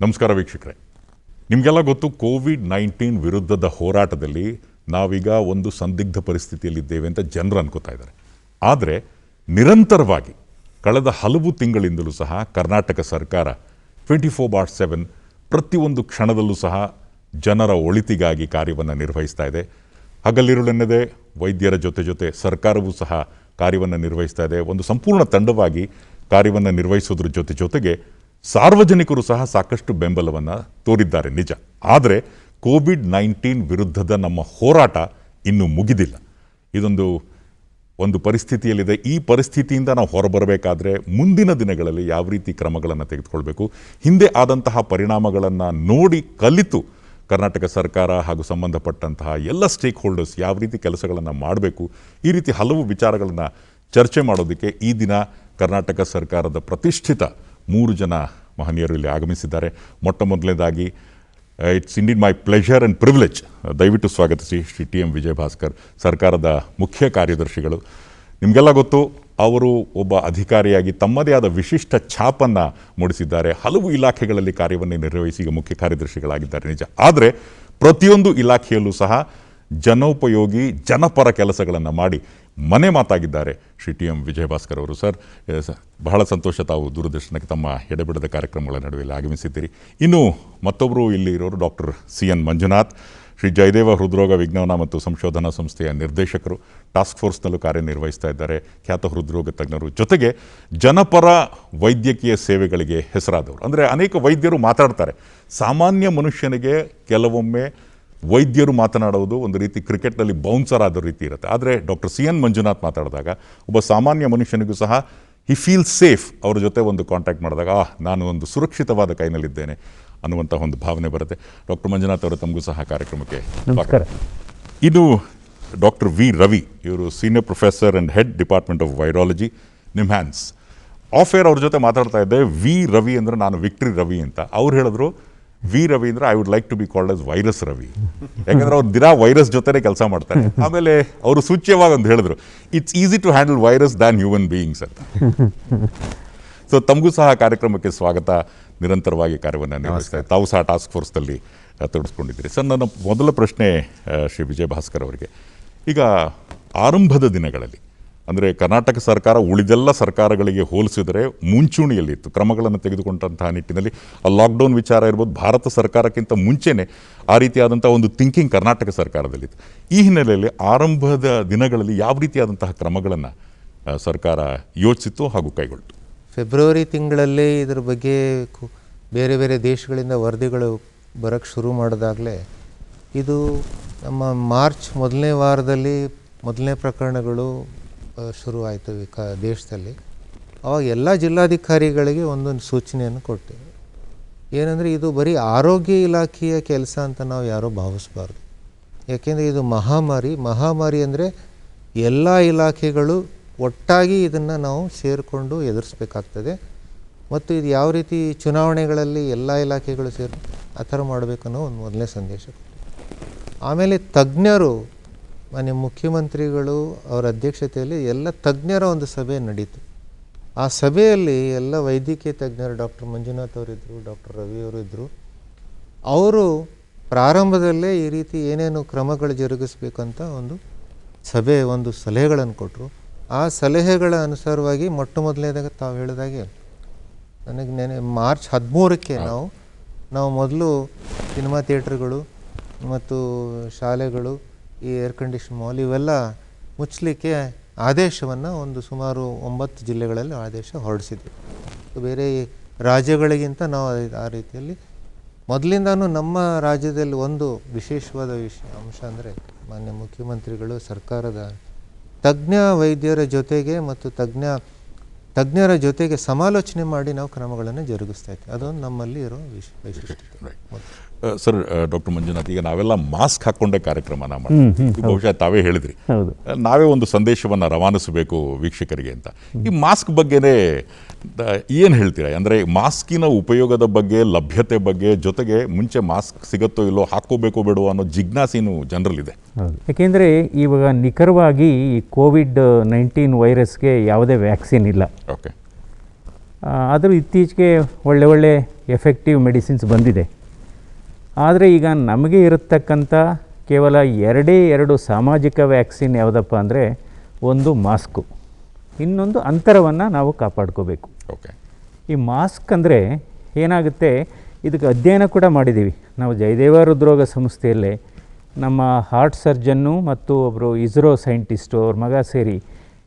ನಮಸ್ಕಾರ ವೀಕ್ಷಕರೇ, ನಿಮಗೆಲ್ಲ ಗೊತ್ತು ಕೋವಿಡ್-19 ವಿರುದ್ಧದ ಹೋರಾಟದಲ್ಲಿ ನಾವೀಗ ಒಂದು ಸಂದಿಗ್ಧ ಪರಿಸ್ಥಿತಿಯಲ್ಲಿದ್ದೇವೆ ಅಂತ ಜನರು ಅನ್ಕೋತಾ ಇದ್ದಾರೆ. ಆದರೆ ನಿರಂತರವಾಗಿ ಕಳೆದ ಹಲವು ತಿಂಗಳಿಂದಲೂ ಸಹ ಕರ್ನಾಟಕ ಸರ್ಕಾರ 24/7 ಪ್ರತಿಯೊಂದು ಕ್ಷಣದಲ್ಲೂ ಸಹ ಜನರ ಒಳಿತಿಗಾಗಿ ಕಾರ್ಯವನ್ನು ನಿರ್ವಹಿಸ್ತಾ ಇದೆ. ಹಗಲಿರುಳೆನ್ನದೇ ವೈದ್ಯರ ಜೊತೆ ಸರ್ಕಾರವೂ ಸಹ ಕಾರ್ಯವನ್ನು ನಿರ್ವಹಿಸ್ತಾ ಇದೆ. ಒಂದು ಸಂಪೂರ್ಣ ತಂಡವಾಗಿ ಕಾರ್ಯವನ್ನು ನಿರ್ವಹಿಸೋದ್ರ ಜೊತೆಗೆ ಸಾರ್ವಜನಿಕರು ಸಹ ಸಾಕಷ್ಟು ಬೆಂಬಲವನ್ನು ತೋರಿದ್ದಾರೆ ನಿಜ. ಆದರೆ ಕೋವಿಡ್-19 ವಿರುದ್ಧದ ನಮ್ಮ ಹೋರಾಟ ಇನ್ನೂ ಮುಗಿದಿಲ್ಲ. ಒಂದು ಪರಿಸ್ಥಿತಿಯಲ್ಲಿದೆ. ಈ ಪರಿಸ್ಥಿತಿಯಿಂದ ನಾವು ಹೊರಬರಬೇಕಾದ್ರೆ ಮುಂದಿನ ದಿನಗಳಲ್ಲಿ ಯಾವ ರೀತಿ ಕ್ರಮಗಳನ್ನು ತೆಗೆದುಕೊಳ್ಬೇಕು, ಹಿಂದೆ ಆದಂತಹ ಪರಿಣಾಮಗಳನ್ನು ನೋಡಿ ಕಲಿತು ಕರ್ನಾಟಕ ಸರ್ಕಾರ ಹಾಗೂ ಸಂಬಂಧಪಟ್ಟಂತಹ ಎಲ್ಲ ಸ್ಟೇಕ್ ಹೋಲ್ಡರ್ಸ್ ಯಾವ ರೀತಿ ಕೆಲಸಗಳನ್ನು ಮಾಡಬೇಕು, ಈ ರೀತಿ ಹಲವು ವಿಚಾರಗಳನ್ನು ಚರ್ಚೆ ಮಾಡೋದಕ್ಕೆ ಈ ದಿನ ಕರ್ನಾಟಕ ಸರ್ಕಾರದ ಪ್ರತಿಷ್ಠಿತ 3 ಜನ ಮಹನೀಯರು ಇಲ್ಲಿ ಆಗಮಿಸಿದ್ದಾರೆ. ಮೊಟ್ಟ ಮೊದಲನೇದಾಗಿ it's indeed my pleasure and privilege, ದಯವಿಟ್ಟು ಸ್ವಾಗತಿಸಿ ಶ್ರೀ ಟಿ ಎಂ ವಿಜಯ ಭಾಸ್ಕರ್, ಸರ್ಕಾರದ ಮುಖ್ಯ ಕಾರ್ಯದರ್ಶಿಗಳು. ನಿಮಗೆಲ್ಲ ಗೊತ್ತು, ಅವರು ಒಬ್ಬ ಅಧಿಕಾರಿಯಾಗಿ ತಮ್ಮದೇ ಆದ ವಿಶಿಷ್ಟ ಛಾಪನ್ನು ಮೂಡಿಸಿದ್ದಾರೆ. ಹಲವು ಇಲಾಖೆಗಳಲ್ಲಿ ಕಾರ್ಯವನ್ನು ನಿರ್ವಹಿಸಿ ಈಗ ಮುಖ್ಯ ಕಾರ್ಯದರ್ಶಿಗಳಾಗಿದ್ದಾರೆ ನಿಜ. ಆದರೆ ಪ್ರತಿಯೊಂದು ಇಲಾಖೆಯಲ್ಲೂ ಸಹ ಜನೋಪಯೋಗಿ ಜನಪರ ಕೆಲಸಗಳನ್ನು ಮಾಡಿ ಮನೆ ಮಾತಾಗಿದ್ದಾರೆ ಶ್ರೀ ಟಿ ಎಂ ವಿಜಯ ಭಾಸ್ಕರ್ ಅವರು. ಸರ್, ಬಹಳ ಸಂತೋಷ, ತಾವು ದೂರದರ್ಶನಕ್ಕೆ ತಮ್ಮ ಎಡೆಬಿಡದ ಕಾರ್ಯಕ್ರಮಗಳ ನಡುವೆ ಆಗಮಿಸಿದ್ದೀರಿ. ಇನ್ನು ಮತ್ತೊಬ್ಬರು ಇಲ್ಲಿ ಇರೋರು ಡಾಕ್ಟರ್ CN ಮಂಜುನಾಥ್, ಶ್ರೀ ಜಯದೇವ ಹೃದ್ರೋಗ ವಿಜ್ಞಾನ ಮತ್ತು ಸಂಶೋಧನಾ ಸಂಸ್ಥೆಯ ನಿರ್ದೇಶಕರು, ಟಾಸ್ಕ್ ಫೋರ್ಸ್ನಲ್ಲೂ ಕಾರ್ಯನಿರ್ವಹಿಸ್ತಾ ಇದ್ದಾರೆ, ಖ್ಯಾತ ಹೃದ್ರೋಗ ತಜ್ಞರು, ಜೊತೆಗೆ ಜನಪರ ವೈದ್ಯಕೀಯ ಸೇವೆಗಳಿಗೆ ಹೆಸರಾದವರು. ಅಂದರೆ ಅನೇಕ ವೈದ್ಯರು ಮಾತಾಡ್ತಾರೆ, ಸಾಮಾನ್ಯ ಮನುಷ್ಯನಿಗೆ ಕೆಲವೊಮ್ಮೆ ವೈದ್ಯರು ಮಾತನಾಡೋದು ಒಂದು ರೀತಿ ಕ್ರಿಕೆಟ್ನಲ್ಲಿ ಬೌನ್ಸರ್ ಆದ ರೀತಿ ಇರುತ್ತೆ. ಆದರೆ ಡಾಕ್ಟರ್ CN ಮಂಜುನಾಥ್ ಮಾತಾಡಿದಾಗ ಒಬ್ಬ ಸಾಮಾನ್ಯ ಮನುಷ್ಯನಿಗೂ ಸಹ ಹಿ ಫೀಲ್ ಸೇಫ್. ಅವ್ರ ಜೊತೆ ಒಂದು ಕಾಂಟ್ಯಾಕ್ಟ್ ಮಾಡಿದಾಗ ನಾನು ಒಂದು ಸುರಕ್ಷಿತವಾದ ಕೈನಲ್ಲಿದ್ದೇನೆ ಅನ್ನುವಂಥ ಒಂದು ಭಾವನೆ ಬರುತ್ತೆ. ಡಾಕ್ಟರ್ ಮಂಜುನಾಥ್ ಅವರು, ತಮಗೂ ಸಹ ಕಾರ್ಯಕ್ರಮಕ್ಕೆ ಸ್ವಾಗತ. ಇದು ಡಾಕ್ಟರ್ ವಿ ರವಿ, ಇವರು senior professor and head department of virology, NIMHANS. Of air ಅವ್ರ ಜೊತೆ ಮಾತಾಡ್ತಾ ಇದ್ದೆ, ವಿ ರವಿ ಅಂದರೆ ನಾನು ವಿಕ್ಟ್ರಿ ರವಿ ಅಂತ. ಅವ್ರು ಹೇಳಿದ್ರು ವಿ ರವಿ ಅಂದರೆ I would like to be called as virus Ravi, ಯಾಕಂದರೆ ಅವ್ರು ದಿನ ವೈರಸ್ ಜೊತೆನೇ ಕೆಲಸ ಮಾಡ್ತಾರೆ. ಆಮೇಲೆ ಅವರು ಸೂಚ್ಯವಾಗಿ ಒಂದು ಹೇಳಿದ್ರು, it's easy to handle virus than human beings ಅಂತ. ಸೊ ತಮಗೂ ಸಹ ಕಾರ್ಯಕ್ರಮಕ್ಕೆ ಸ್ವಾಗತ. ನಿರಂತರವಾಗಿ ಕಾರ್ಯವನ್ನು ನಿರ್ವಹಿಸ್ತಾರೆ, ತಾವು ಸಹ ಟಾಸ್ಕ್ ಫೋರ್ಸ್ನಲ್ಲಿ ತೊಡಗಿಸ್ಕೊಂಡಿದ್ದೀರಿ. ಸರ್, ನನ್ನ ಮೊದಲ ಪ್ರಶ್ನೆ ಶ್ರೀ ವಿಜಯ ಭಾಸ್ಕರ್ ಅವರಿಗೆ, ಈಗ ಆರಂಭದ ದಿನಗಳಲ್ಲಿ ಅಂದರೆ ಕರ್ನಾಟಕ ಸರ್ಕಾರ ಉಳಿದೆಲ್ಲ ಸರ್ಕಾರಗಳಿಗೆ ಹೋಲಿಸಿದರೆ ಮುಂಚೂಣಿಯಲ್ಲಿತ್ತು ಕ್ರಮಗಳನ್ನು ತೆಗೆದುಕೊಂಡಂತಹ ನಿಟ್ಟಿನಲ್ಲಿ. ಆ ಲಾಕ್ಡೌನ್ ವಿಚಾರ ಇರ್ಬೋದು, ಭಾರತ ಸರ್ಕಾರಕ್ಕಿಂತ ಮುಂಚೆನೇ ಆ ರೀತಿಯಾದಂಥ ಒಂದು ಥಿಂಕಿಂಗ್ ಕರ್ನಾಟಕ ಸರ್ಕಾರದಲ್ಲಿತ್ತು. ಈ ಹಿನ್ನೆಲೆಯಲ್ಲಿ ಆರಂಭದ ದಿನಗಳಲ್ಲಿ ಯಾವ ರೀತಿಯಾದಂತಹ ಕ್ರಮಗಳನ್ನು ಸರ್ಕಾರ ಯೋಚಿಸಿತ್ತು ಹಾಗೂ ಕೈಗೊಳ್ತು? ಫೆಬ್ರವರಿ ತಿಂಗಳಲ್ಲೇ ಇದರ ಬಗ್ಗೆ ಬೇರೆ ಬೇರೆ ದೇಶಗಳಿಂದ ವರದಿಗಳು ಬರೋಕ್ಕೆ ಶುರು ಮಾಡಿದಾಗಲೇ, ಇದು ನಮ್ಮ ಮಾರ್ಚ್ ಮೊದಲನೇ ವಾರದಲ್ಲಿ ಮೊದಲನೇ ಪ್ರಕರಣಗಳು ಶುರುವಾಯಿತು ದೇಶದಲ್ಲಿ. ಆವಾಗ ಎಲ್ಲ ಜಿಲ್ಲಾಧಿಕಾರಿಗಳಿಗೆ ಒಂದೊಂದು ಸೂಚನೆಯನ್ನು ಕೊಟ್ಟೆವು. ಏನಂದರೆ, ಇದು ಬರೀ ಆರೋಗ್ಯ ಇಲಾಖೆಯ ಕೆಲಸ ಅಂತ ನಾವು ಯಾರೂ ಭಾವಿಸಬಾರ್ದು. ಯಾಕೆಂದರೆ ಇದು ಮಹಾಮಾರಿ ಅಂದರೆ ಎಲ್ಲ ಇಲಾಖೆಗಳು ಒಟ್ಟಾಗಿ ಇದನ್ನು ನಾವು ಸೇರಿಕೊಂಡು ಎದುರಿಸ್ಬೇಕಾಗ್ತದೆ. ಮತ್ತು ಇದು ಯಾವ ರೀತಿ ಚುನಾವಣೆಗಳಲ್ಲಿ ಎಲ್ಲ ಇಲಾಖೆಗಳು ಆ ಥರ ಮಾಡಬೇಕನ್ನೋ ಒಂದು ಮೊದಲನೇ ಸಂದೇಶ ಕೊಟ್ಟೆ. ಆಮೇಲೆ ತಜ್ಞರು, ಮಾನ್ಯ ಮುಖ್ಯಮಂತ್ರಿಗಳು ಅವರ ಅಧ್ಯಕ್ಷತೆಯಲ್ಲಿ ಎಲ್ಲ ತಜ್ಞರ ಒಂದು ಸಭೆ ನಡೀತು. ಆ ಸಭೆಯಲ್ಲಿ ಎಲ್ಲ ವೈದ್ಯಕೀಯ ತಜ್ಞರು, ಡಾಕ್ಟರ್ ಮಂಜುನಾಥ್ ಅವರಿದ್ದರು, ಡಾಕ್ಟರ್ ರವಿ ಅವರಿದ್ದರು. ಅವರು ಪ್ರಾರಂಭದಲ್ಲೇ ಈ ರೀತಿ ಏನೇನು ಕ್ರಮಗಳು ಜರುಗಿಸ್ಬೇಕಂತ ಒಂದು ಸಲಹೆಗಳನ್ನು ಕೊಟ್ಟರು. ಆ ಸಲಹೆಗಳ ಅನುಸಾರವಾಗಿ ಮೊಟ್ಟ ಮೊದಲನೇದಾಗ ತಾವು ಹೇಳಿದಾಗೆ ನನಗೆ ಮಾರ್ಚ್ 13ಕ್ಕೆ ನಾವು ಮೊದಲು ಸಿನಿಮಾ ಥಿಯೇಟ್ರ್ಗಳು ಮತ್ತು ಶಾಲೆಗಳು, ಈ ಏರ್ ಕಂಡೀಷನ್ ಮಾಲ್ ಇವೆಲ್ಲ ಮುಚ್ಚಲಿಕ್ಕೆ ಆದೇಶವನ್ನು ಸುಮಾರು 9 ಜಿಲ್ಲೆಗಳಲ್ಲಿ ಆದೇಶ ಹೊರಡಿಸಿದ್ವಿ. ಬೇರೆ ರಾಜ್ಯಗಳಿಗಿಂತ ನಾವು ಆ ರೀತಿಯಲ್ಲಿ ಮೊದಲಿಂದನೂ ನಮ್ಮ ರಾಜ್ಯದಲ್ಲಿ ಒಂದು ವಿಶೇಷವಾದ ಅಂಶ ಅಂದರೆ, ಮಾನ್ಯ ಮುಖ್ಯಮಂತ್ರಿಗಳು ಸರ್ಕಾರದ ತಜ್ಞ ವೈದ್ಯರ ಜೊತೆಗೆ ಮತ್ತು ತಜ್ಞರ ಜೊತೆಗೆ ಸಮಾಲೋಚನೆ ಮಾಡಿ ನಾವು ಕ್ರಮಗಳನ್ನು ಜರುಗಿಸ್ತಾ ಇದ್ದೀವಿ. ಅದೊಂದು ನಮ್ಮಲ್ಲಿ ಇರೋ ವೈಶಿಷ್ಟ್ಯ. ಸರ್, ಡಾಕ್ಟರ್ ಮಂಜುನಾಥ್, ಈಗ ನಾವೆಲ್ಲ ಮಾಸ್ಕ್ ಹಾಕ್ಕೊಂಡೇ ಕಾರ್ಯಕ್ರಮನ ಮಾಡ್ತೀವಿ. ಬಹುಶಃ ತಾವೇ ಹೇಳಿದ್ರಿ, ನಾವೇ ಒಂದು ಸಂದೇಶವನ್ನು ರವಾನಿಸಬೇಕು ವೀಕ್ಷಕರಿಗೆ ಅಂತ. ಈ ಮಾಸ್ಕ್ ಬಗ್ಗೆನೇ ಏನು ಹೇಳ್ತೀರಾ? ಅಂದರೆ ಮಾಸ್ಕಿನ ಉಪಯೋಗದ ಬಗ್ಗೆ, ಲಭ್ಯತೆ ಬಗ್ಗೆ, ಜೊತೆಗೆ ಮುಂಚೆ ಮಾಸ್ಕ್ ಸಿಗುತ್ತೋ ಇಲ್ಲೋ, ಹಾಕ್ಕೋಬೇಕೋ ಬೇಡೋ ಅನ್ನೋ ಜಿಜ್ಞಾಸೆನೂ ಜನರಲ್ಲಿದೆ. ಯಾಕೆಂದರೆ ಇವಾಗ ನಿಖರವಾಗಿ ಈ ಕೋವಿಡ್-19 ವೈರಸ್ಗೆ ಯಾವುದೇ ವ್ಯಾಕ್ಸಿನ್ ಇಲ್ಲ. ಓಕೆ. ಆದರೂ ಇತ್ತೀಚೆಗೆ ಒಳ್ಳೆ ಎಫೆಕ್ಟಿವ್ ಮೆಡಿಸಿನ್ಸ್ ಬಂದಿದೆ. ಆದರೆ ಈಗ ನಮಗೆ ಇರತಕ್ಕಂಥ ಕೇವಲ ಎರಡು ಸಾಮಾಜಿಕ ವ್ಯಾಕ್ಸಿನ್ ಯಾವುದಪ್ಪ ಅಂದರೆ, ಒಂದು ಮಾಸ್ಕು, ಇನ್ನೊಂದು ಅಂತರವನ್ನು ನಾವು ಕಾಪಾಡ್ಕೋಬೇಕು. ಓಕೆ. ಈ ಮಾಸ್ಕ್ ಅಂದರೆ ಏನಾಗುತ್ತೆ, ಇದಕ್ಕೆ ಅಧ್ಯಯನ ಕೂಡ ಮಾಡಿದ್ದೀವಿ ನಾವು ಜಯದೇವ ಹೃದ್ರೋಗ ಸಂಸ್ಥೆಯಲ್ಲೇ. ನಮ್ಮ ಹಾರ್ಟ್ ಸರ್ಜನ್ನು ಮತ್ತು ಒಬ್ಬರು ಇಸ್ರೋ ಸೈಂಟಿಸ್ಟು ಅವ್ರ ಮಗ ಸೇರಿ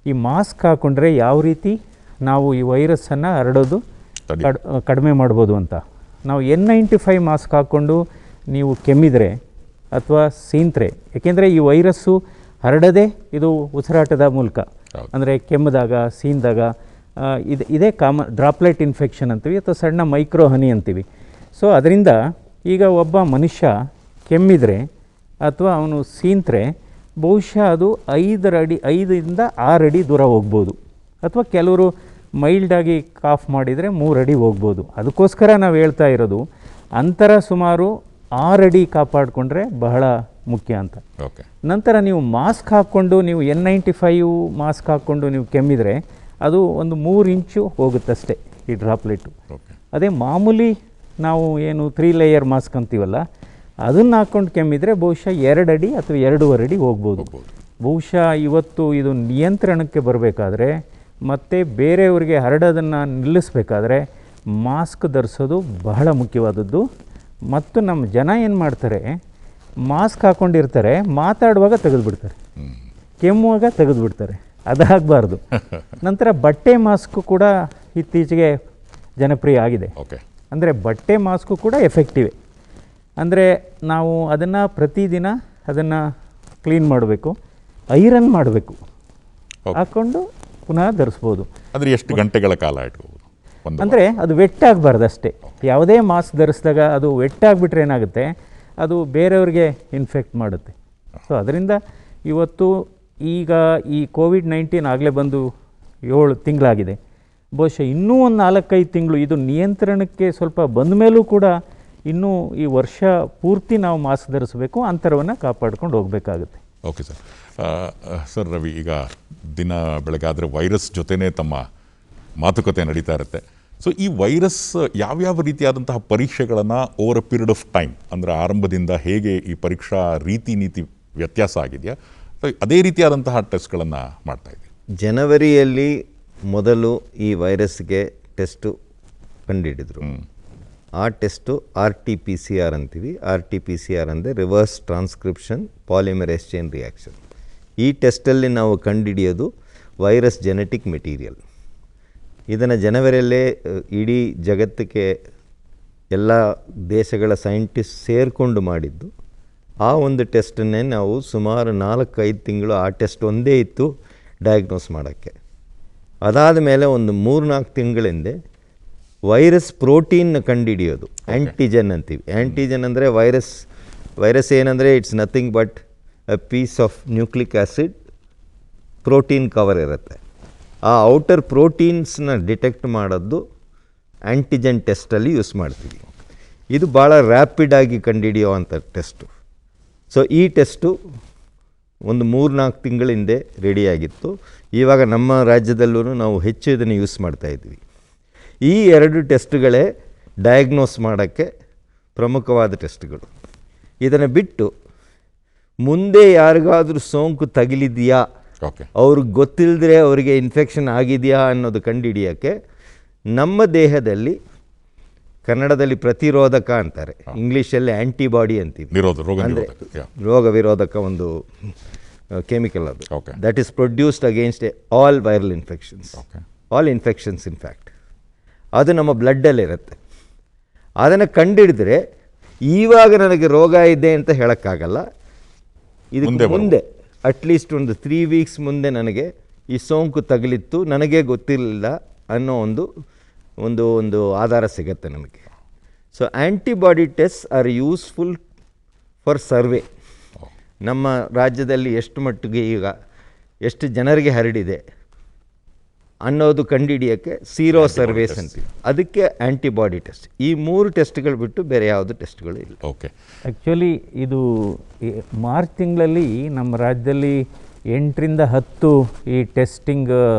ಈ ಮಾಸ್ಕ್ ಹಾಕ್ಕೊಂಡ್ರೆ ಯಾವ ರೀತಿ ನಾವು ಈ ವೈರಸ್ಸನ್ನು ಹರಡೋದು ಕಡಿಮೆ ಮಾಡ್ಬೋದು ಅಂತ. ನಾವು N95 ಮಾಸ್ಕ್ ಹಾಕ್ಕೊಂಡು ನೀವು ಕೆಮ್ಮಿದರೆ ಅಥವಾ ಸೀಂತ್ರೆ, ಏಕೆಂದರೆ ಈ ವೈರಸ್ಸು ಹರಡದೆ ಇದು ಉಸಿರಾಟದ ಮೂಲಕ, ಅಂದರೆ ಕೆಮ್ಮಿದಾಗ ಸೀಂದಾಗ ಇದೇ ಡ್ರಾಪ್ಲೆಟ್ ಇನ್ಫೆಕ್ಷನ್ ಅಂತೀವಿ ಅಥವಾ ಸಣ್ಣ ಮೈಕ್ರೋ ಹನಿ ಅಂತೀವಿ. ಸೊ ಅದರಿಂದ ಈಗ ಒಬ್ಬ ಮನುಷ್ಯ ಕೆಮ್ಮಿದರೆ ಅಥವಾ ಅವನು ಸೀಂತ್ರೆ ಬಹುಶಃ ಅದು 5ರಿಂದ 6 ಅಡಿ ದೂರ ಹೋಗ್ಬೋದು, ಅಥವಾ ಕೆಲವರು ಮೈಲ್ಡಾಗಿ ಕಾಫ್ ಮಾಡಿದರೆ 3 ಅಡಿ ಹೋಗ್ಬೋದು. ಅದಕ್ಕೋಸ್ಕರ ನಾವು ಹೇಳ್ತಾ ಇರೋದು ಅಂತರ ಸುಮಾರು 6 ಅಡಿ ಕಾಪಾಡಿಕೊಂಡ್ರೆ ಬಹಳ ಮುಖ್ಯ ಅಂತ. ಓಕೆ. ನಂತರ ನೀವು ಮಾಸ್ಕ್ ಹಾಕ್ಕೊಂಡು ನೀವು N95 ಮಾಸ್ಕ್ ಹಾಕ್ಕೊಂಡು ನೀವು ಕೆಮ್ಮಿದರೆ ಅದು ಒಂದು 3 ಇಂಚು ಹೋಗುತ್ತಷ್ಟೇ ಈ ಡ್ರಾಪ್ಲೆಟು. ಅದೇ ಮಾಮೂಲಿ ನಾವು ಏನು 3 ಲೇಯರ್ ಮಾಸ್ಕ್ ಅಂತೀವಲ್ಲ, ಅದನ್ನು ಹಾಕ್ಕೊಂಡು ಕೆಮ್ಮಿದರೆ ಬಹುಶಃ 2 ಅಡಿ ಅಥವಾ 2.5 ಅಡಿ ಹೋಗ್ಬೋದು. ಬಹುಶಃ ಇವತ್ತು ಇದು ನಿಯಂತ್ರಣಕ್ಕೆ ಬರಬೇಕಾದ್ರೆ ಮತ್ತು ಬೇರೆಯವರಿಗೆ ಹರಡೋದನ್ನು ನಿಲ್ಲಿಸಬೇಕಾದ್ರೆ ಮಾಸ್ಕ್ ಧರಿಸೋದು ಬಹಳ ಮುಖ್ಯವಾದದ್ದು. ಮತ್ತು ನಮ್ಮ ಜನ ಏನು ಮಾಡ್ತಾರೆ, ಮಾಸ್ಕ್ ಹಾಕ್ಕೊಂಡಿರ್ತಾರೆ, ಮಾತಾಡುವಾಗ ತೆಗೆದುಬಿಡ್ತಾರೆ, ಕೆಮ್ಮುವಾಗ ತೆಗೆದುಬಿಡ್ತಾರೆ. ಅದಾಗಬಾರ್ದು. ನಂತರ ಬಟ್ಟೆ ಮಾಸ್ಕು ಕೂಡ ಇತ್ತೀಚೆಗೆ ಜನಪ್ರಿಯ ಆಗಿದೆ. ಓಕೆ. ಅಂದರೆ ಬಟ್ಟೆ ಮಾಸ್ಕು ಕೂಡ ಎಫೆಕ್ಟಿವೆ. ಅಂದರೆ ನಾವು ಅದನ್ನು ಪ್ರತಿದಿನ ಅದನ್ನು ಕ್ಲೀನ್ ಮಾಡಬೇಕು, ಐರನ್ ಮಾಡಬೇಕು, ಹಾಕ್ಕೊಂಡು ಪುನಃ ಧರಿಸ್ಬೋದು. ಅಂದರೆ ಎಷ್ಟು ಗಂಟೆಗಳ ಕಾಲ ಇಟ್ಕೋಬೋದು? ಅಂದರೆ ಅದು ವೆಟ್ಟಾಗಬಾರ್ದು ಅಷ್ಟೇ. ಯಾವುದೇ ಮಾಸ್ಕ್ ಧರಿಸಿದಾಗ ಅದು ವೆಟ್ಟಾಗಿಬಿಟ್ರೆ ಏನಾಗುತ್ತೆ, ಅದು ಬೇರೆಯವ್ರಿಗೆ ಇನ್ಫೆಕ್ಟ್ ಮಾಡುತ್ತೆ. ಸೊ ಅದರಿಂದ ಇವತ್ತು ಈಗ ಈ ಕೋವಿಡ್-19 ಆಗಲೇ ಬಂದು 7 ತಿಂಗಳಾಗಿದೆ. ಬಹುಶಃ ಇನ್ನೂ ಒಂದು 4-5 ತಿಂಗಳು ಇದು ನಿಯಂತ್ರಣಕ್ಕೆ ಸ್ವಲ್ಪ ಬಂದ ಮೇಲೂ ಕೂಡ ಇನ್ನೂ ಈ ವರ್ಷ ಪೂರ್ತಿ ನಾವು ಮಾಸ್ಕ್ ಧರಿಸಬೇಕು, ಅಂತರವನ್ನು ಕಾಪಾಡ್ಕೊಂಡು ಹೋಗಬೇಕಾಗುತ್ತೆ. Okay sir. ಸರ್ ರವಿ, ಈಗ ದಿನ ಬೆಳಗಾದರೆ ವೈರಸ್ ಜೊತೆನೇ ತಮ್ಮ ಮಾತುಕತೆ ನಡೀತಾ ಇರುತ್ತೆ. ಸೊ ಈ ವೈರಸ್ ಯಾವ್ಯಾವ ರೀತಿಯಾದಂತಹ ಪರೀಕ್ಷೆಗಳನ್ನು over a period of time, ಅಂದರೆ ಆರಂಭದಿಂದ ಹೇಗೆ ಈ ಪರೀಕ್ಷಾ ನೀತಿ ವ್ಯತ್ಯಾಸ ಆಗಿದೆಯಾ, ಅದೇ ರೀತಿಯಾದಂತಹ ಟೆಸ್ಟ್ಗಳನ್ನು ಮಾಡ್ತಾ ಇದ್ದೀವಿ? ಜನವರಿಯಲ್ಲಿ ಮೊದಲು ಈ ವೈರಸ್ಗೆ ಟೆಸ್ಟು ಕಂಡುಹಿಡಿದ್ರು. ಆ ಟೆಸ್ಟು RT-PCR ಅಂತೀವಿ. RT-PCR ಅಂದರೆ reverse transcription polymerase chain reaction. ಈ ಟೆಸ್ಟಲ್ಲಿ ನಾವು ಕಂಡುಹಿಡಿಯೋದು ವೈರಸ್ ಜೆನೆಟಿಕ್ ಮೆಟೀರಿಯಲ್. ಇದನ್ನು ಜನವರಿಯಲ್ಲೇ ಇಡೀ ಜಗತ್ತಿಗೆ ಎಲ್ಲ ದೇಶಗಳ ಸೈಂಟಿಸ್ಟ್ ಸೇರಿಕೊಂಡು ಮಾಡಿದ್ದು. ಆ ಒಂದು ಟೆಸ್ಟನ್ನೇ ನಾವು ಸುಮಾರು 4-5 ತಿಂಗಳು ಆ ಟೆಸ್ಟ್ ಒಂದೇ ಇತ್ತು ಡಯಾಗ್ನೋಸ್ ಮಾಡೋಕ್ಕೆ. ಅದಾದ ಮೇಲೆ ಒಂದು 3-4 ತಿಂಗಳಿಂದ ವೈರಸ್ ಪ್ರೋಟೀನ್ನ ಕಂಡುಹಿಡಿಯೋದು, ಆ್ಯಂಟಿಜನ್ ಅಂತೀವಿ. ಆ್ಯಂಟಿಜನ್ ಅಂದರೆ ವೈರಸ್ ಏನಂದರೆ it's nothing but a piece of nucleic acid, protein cover ಇರುತ್ತೆ. ಆ ಔಟರ್ ಪ್ರೋಟೀನ್ಸ್ನ ಡಿಟೆಕ್ಟ್ ಮಾಡೋದು ಆ್ಯಂಟಿಜನ್ ಟೆಸ್ಟಲ್ಲಿ ಯೂಸ್ ಮಾಡ್ತೀವಿ. ಇದು ಭಾಳ ರ್ಯಾಪಿಡಾಗಿ ಕಂಡುಹಿಡಿಯುವಂಥ ಟೆಸ್ಟು. ಸೊ ಈ ಟೆಸ್ಟು ಒಂದು 3-4 ತಿಂಗಳಿಂದ ರೆಡಿಯಾಗಿತ್ತು. ಇವಾಗ ನಮ್ಮ ರಾಜ್ಯದಲ್ಲೂ ನಾವು ಹೆಚ್ಚು ಇದನ್ನು ಯೂಸ್ ಮಾಡ್ತಾಯಿದ್ವಿ. ಈ 2 ಟೆಸ್ಟ್ಗಳೇ ಡಯಾಗ್ನೋಸ್ ಮಾಡೋಕ್ಕೆ ಪ್ರಮುಖವಾದ ಟೆಸ್ಟ್ಗಳು. ಇದನ್ನು ಬಿಟ್ಟು ಮುಂದೆ ಯಾರಿಗಾದರೂ ಸೋಂಕು ತಗುಲಿದೆಯಾ, ಅವ್ರಿಗೆ ಗೊತ್ತಿಲ್ಲದ್ರೆ ಅವರಿಗೆ ಇನ್ಫೆಕ್ಷನ್ ಆಗಿದೆಯಾ ಅನ್ನೋದು ಕಂಡುಹಿಡಿಯೋಕ್ಕೆ ನಮ್ಮ ದೇಹದಲ್ಲಿ, ಕನ್ನಡದಲ್ಲಿ ಪ್ರತಿರೋಧಕ ಅಂತಾರೆ, ಇಂಗ್ಲೀಷಲ್ಲಿ ಆ್ಯಂಟಿಬಾಡಿ ಅಂತೀವಿ. ಅಂದರೆ ರೋಗ ವಿರೋಧಕ ಒಂದು ಕೆಮಿಕಲ್ ಅದು. That is produced against all viral infections, all infections in fact. ಅದು ನಮ್ಮ ಬ್ಲಡ್ಡಲ್ಲಿರುತ್ತೆ. ಅದನ್ನು ಕಂಡುಹಿಡಿದ್ರೆ ಇವಾಗ ನನಗೆ ರೋಗ ಇದೆ ಅಂತ ಹೇಳೋಕ್ಕಾಗಲ್ಲ. ಇದಕ್ಕೆ ಮುಂದೆ ಅಟ್ಲೀಸ್ಟ್ ಒಂದು 3 ವೀಕ್ಸ್ ಮುಂದೆ ನನಗೆ ಈ ಸೋಂಕು ತಗುಲಿತ್ತು, ನನಗೆ ಗೊತ್ತಿರಲಿಲ್ಲ ಅನ್ನೋ ಒಂದು ಆಧಾರ ಸಿಗುತ್ತೆ ನಮಗೆ. So antibody test are useful for survey. ನಮ್ಮ ರಾಜ್ಯದಲ್ಲಿ ಎಷ್ಟು ಮಟ್ಟಿಗೆ ಈಗ ಎಷ್ಟು ಜನರಿಗೆ ಹರಡಿದೆ ಅನ್ನೋದು ಕಂಡುಹಿಡಿಯೋಕ್ಕೆ ಸೀರೋ ಸರ್ವೇಸ್ ಅಂತೀವಿ. ಅದಕ್ಕೆ ಆ್ಯಂಟಿಬಾಡಿ ಟೆಸ್ಟ್. ಈ 3 ಟೆಸ್ಟ್ಗಳು ಬಿಟ್ಟು ಬೇರೆ ಯಾವುದು ಟೆಸ್ಟ್ಗಳು ಇಲ್ಲ. ಓಕೆ. ಆ್ಯಕ್ಚುಲಿ ಇದು ಮಾರ್ಚ್ ತಿಂಗಳಲ್ಲಿ ನಮ್ಮ ರಾಜ್ಯದಲ್ಲಿ 8ರಿಂದ 10 ಈ ಟೆಸ್ಟಿಂಗ್